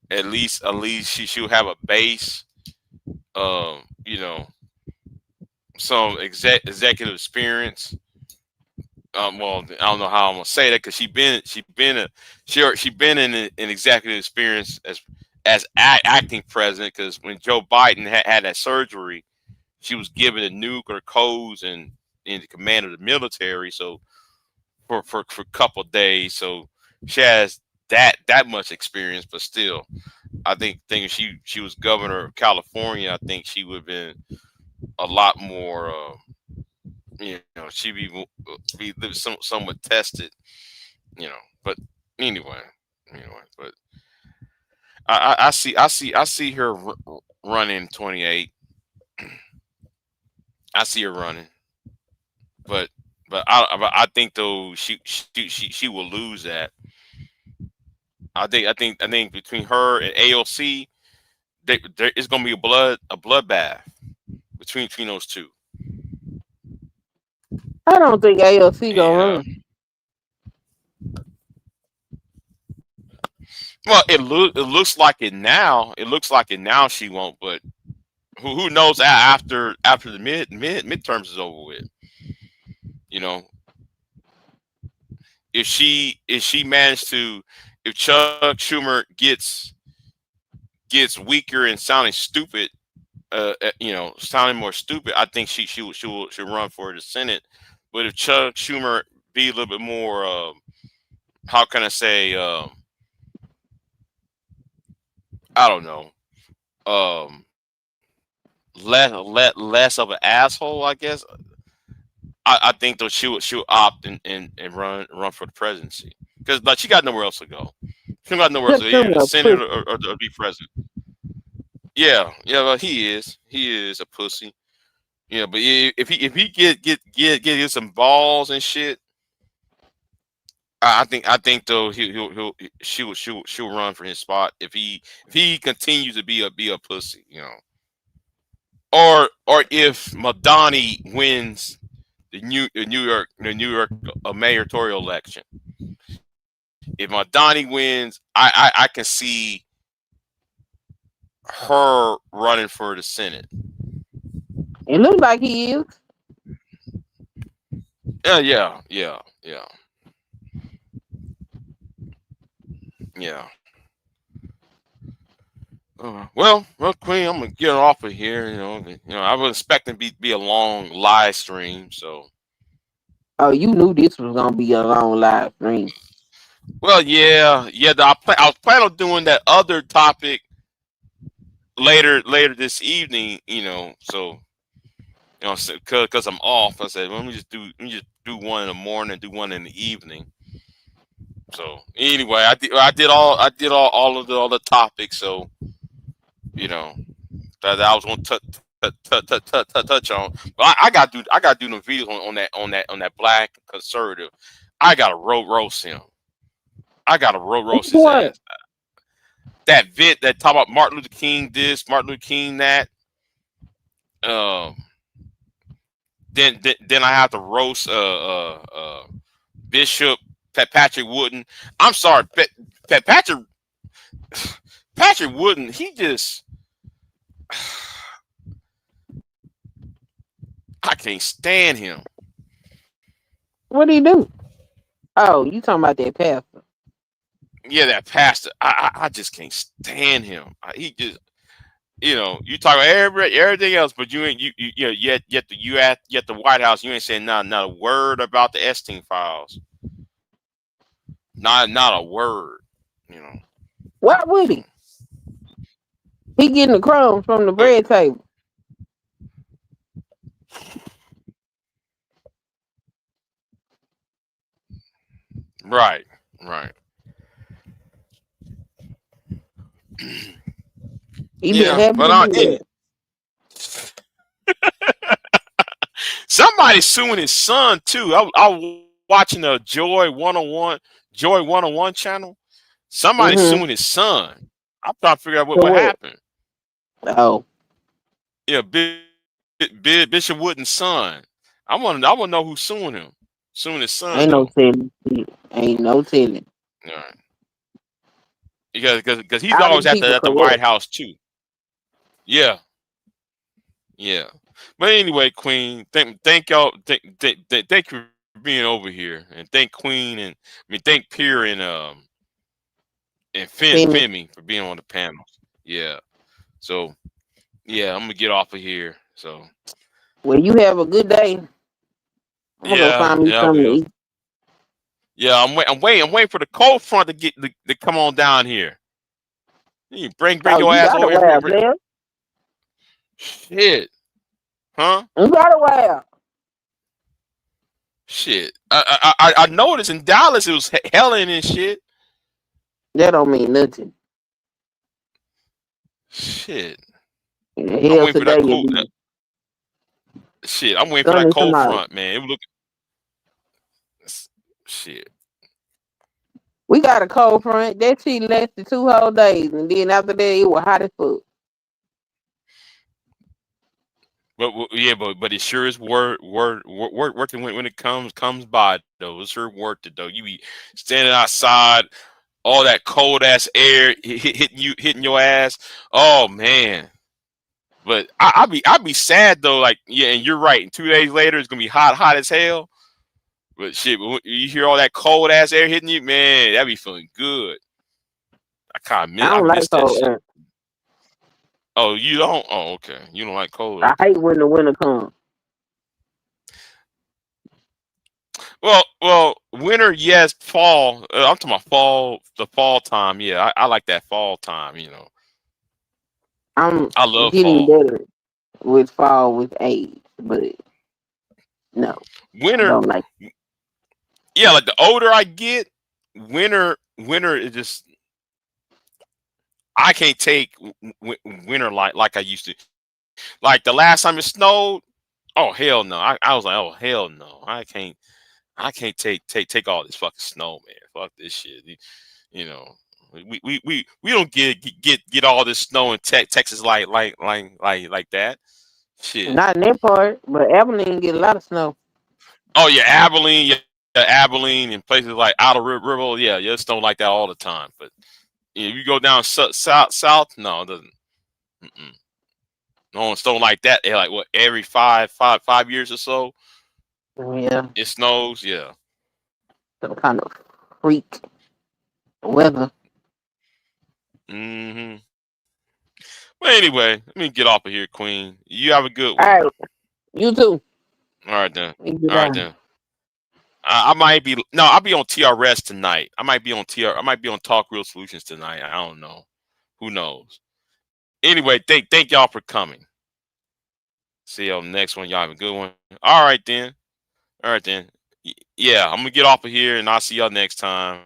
At least she'll have a base. Some executive experience. Well, I don't know how I'm gonna say that because she been in an executive experience as acting president. Because when Joe Biden had that surgery, she was given a nuclear codes and in the command of the military. So for a couple of days, so she has that much experience. But still, I think if she was governor of California, I think she would have been a lot more you know, she be somewhat tested, you know. But anyway, but I see her running 28. I see her running, but I think though she will lose that. I think between her and AOC, there is gonna be a bloodbath between those two. I don't think AOC gonna And run. well, it looks like it now. It looks like it now. She won't, but who knows after the midterms is over with? You know, if she managed to, if Chuck Schumer gets weaker and sounding stupid, you know, sounding more stupid, I think she'll run for the Senate. But if Chuck Schumer be a little bit more, how can I say, I don't know, less of an asshole, I guess. I think though she'll opt and run for the presidency because like she got nowhere else to go. She got nowhere else Chuck to go, either the Schumer a Senate pussy. or be president. Yeah, well, he is a pussy. Yeah, but if he get some balls and shit, I think though she'll run for his spot if he continues to be a pussy, you know. Or if Madani wins the New York mayoral election. If Madani wins, I can see her running for the Senate. It looks like he is. Yeah. Well, Queen, I'm gonna get off of here. I was expecting to be a long live stream. So, Oh, you knew this was gonna be a long live stream. well, yeah. I was planning on doing that other topic later this evening. So because I'm off, I said, well, let me just do one in the morning and do one in the evening. So anyway, I did all of the topics. So that I was going to touch on. But I got to do the videos on that black conservative. I got to roast him. I got to roast his What? ass. That vid that talk about Martin Luther King this, Martin Luther King that. Then I have to roast Bishop Patrick Wooden. I'm sorry, Patrick Wooden. He just I can't stand him. What did he do? Oh, you talking about that pastor? Yeah, that pastor. I just can't stand him. He just you talk about everything else, but you ain't yet the White House. You ain't saying not a word about the Epstein files. Not a word. What would he? He getting the crumbs from the bread table. Right. He been happy But to do that. somebody suing his son too. I was watching a Joy 101 channel. Somebody suing his son. I'm trying to figure out what happened. Oh, Yeah, Bishop Wooden's son. I want to know who's suing him. Suing his son. ain't no telling. Ain't no telling. All right. Because he's always at the White House too. Yeah. But anyway, Queen, thank y'all. Thank you for being over here, and thank Queen and thank Pierre and Femi for being on the panel. Yeah. So I'm gonna get off of here. So. Well, you have a good day. I'm gonna go find me something to eat. Yeah, I'm waiting for the cold front to come on down here. You bring your ass over here. Shit. Huh? You got a while. Shit. I noticed in Dallas it was helling and shit. That don't mean nothing. Shit. I'm Hell waiting for that today, cold. Shit, I'm waiting for that sunny cold tomorrow. front, man. It was looking. Shit. We got a cold front. That shit lasted 2 whole days, and then after that, it was hot as fuck. But yeah, but it sure is working when it comes by though. It's sure worth it though. You be standing outside, all that cold ass air hitting your ass. Oh man. But I'd be sad though. Like yeah, and you're right. And 2 days later, it's gonna be hot as hell. But shit, when you hear all that cold ass air hitting you, man, that be feeling good. I don't like miss that cold shit. air. Oh, you don't? Oh, okay. You don't like cold. I Okay. hate when the winter comes. Well, winter, yes. Fall. I'm talking about fall. The fall time. Yeah, I like that fall time. You know, I'm I love getting fall. better with fall with age, but no, I Winter. don't like. Yeah, like the older I get, winter is just. I can't take winter like I used to. Like the last time it snowed. Oh hell no! I was like, oh hell no! I can't take all this fucking snow, man. Fuck this shit. You know, we don't get all this snow in Texas like that. Shit. Not in that part, but Abilene get a lot of snow. Oh yeah, Abilene, yeah, Abilene, and places like Outer River. Yeah, it's snow like that all the time. But if you go down south, no, it doesn't. Mm-mm. No snow like that. Like what every five years or so. Yeah, It snows. Yeah. some kind of freak weather. Mm-hmm. Well, anyway, let me get off of here, Queen. You have a good one. All right, you too. All right then. You All right then. I might be I'll be on TRS tonight. I might be on Talk Real Solutions tonight. I don't know. Who knows? Anyway, thank y'all for coming. See y'all next one. Y'all have a good one. All right then. Yeah, I'm gonna get off of here and I'll see y'all next time.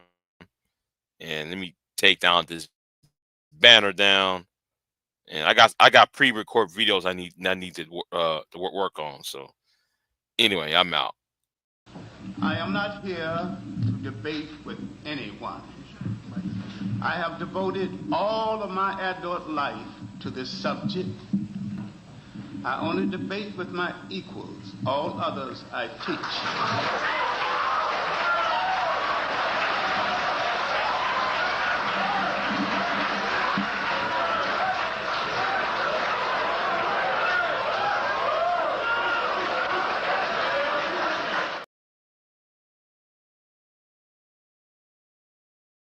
And let me take down this banner down. And I got pre-record videos I need to work on. So anyway, I'm out. I am not here to debate with anyone. I have devoted all of my adult life to this subject. I only debate with my equals. All others I teach.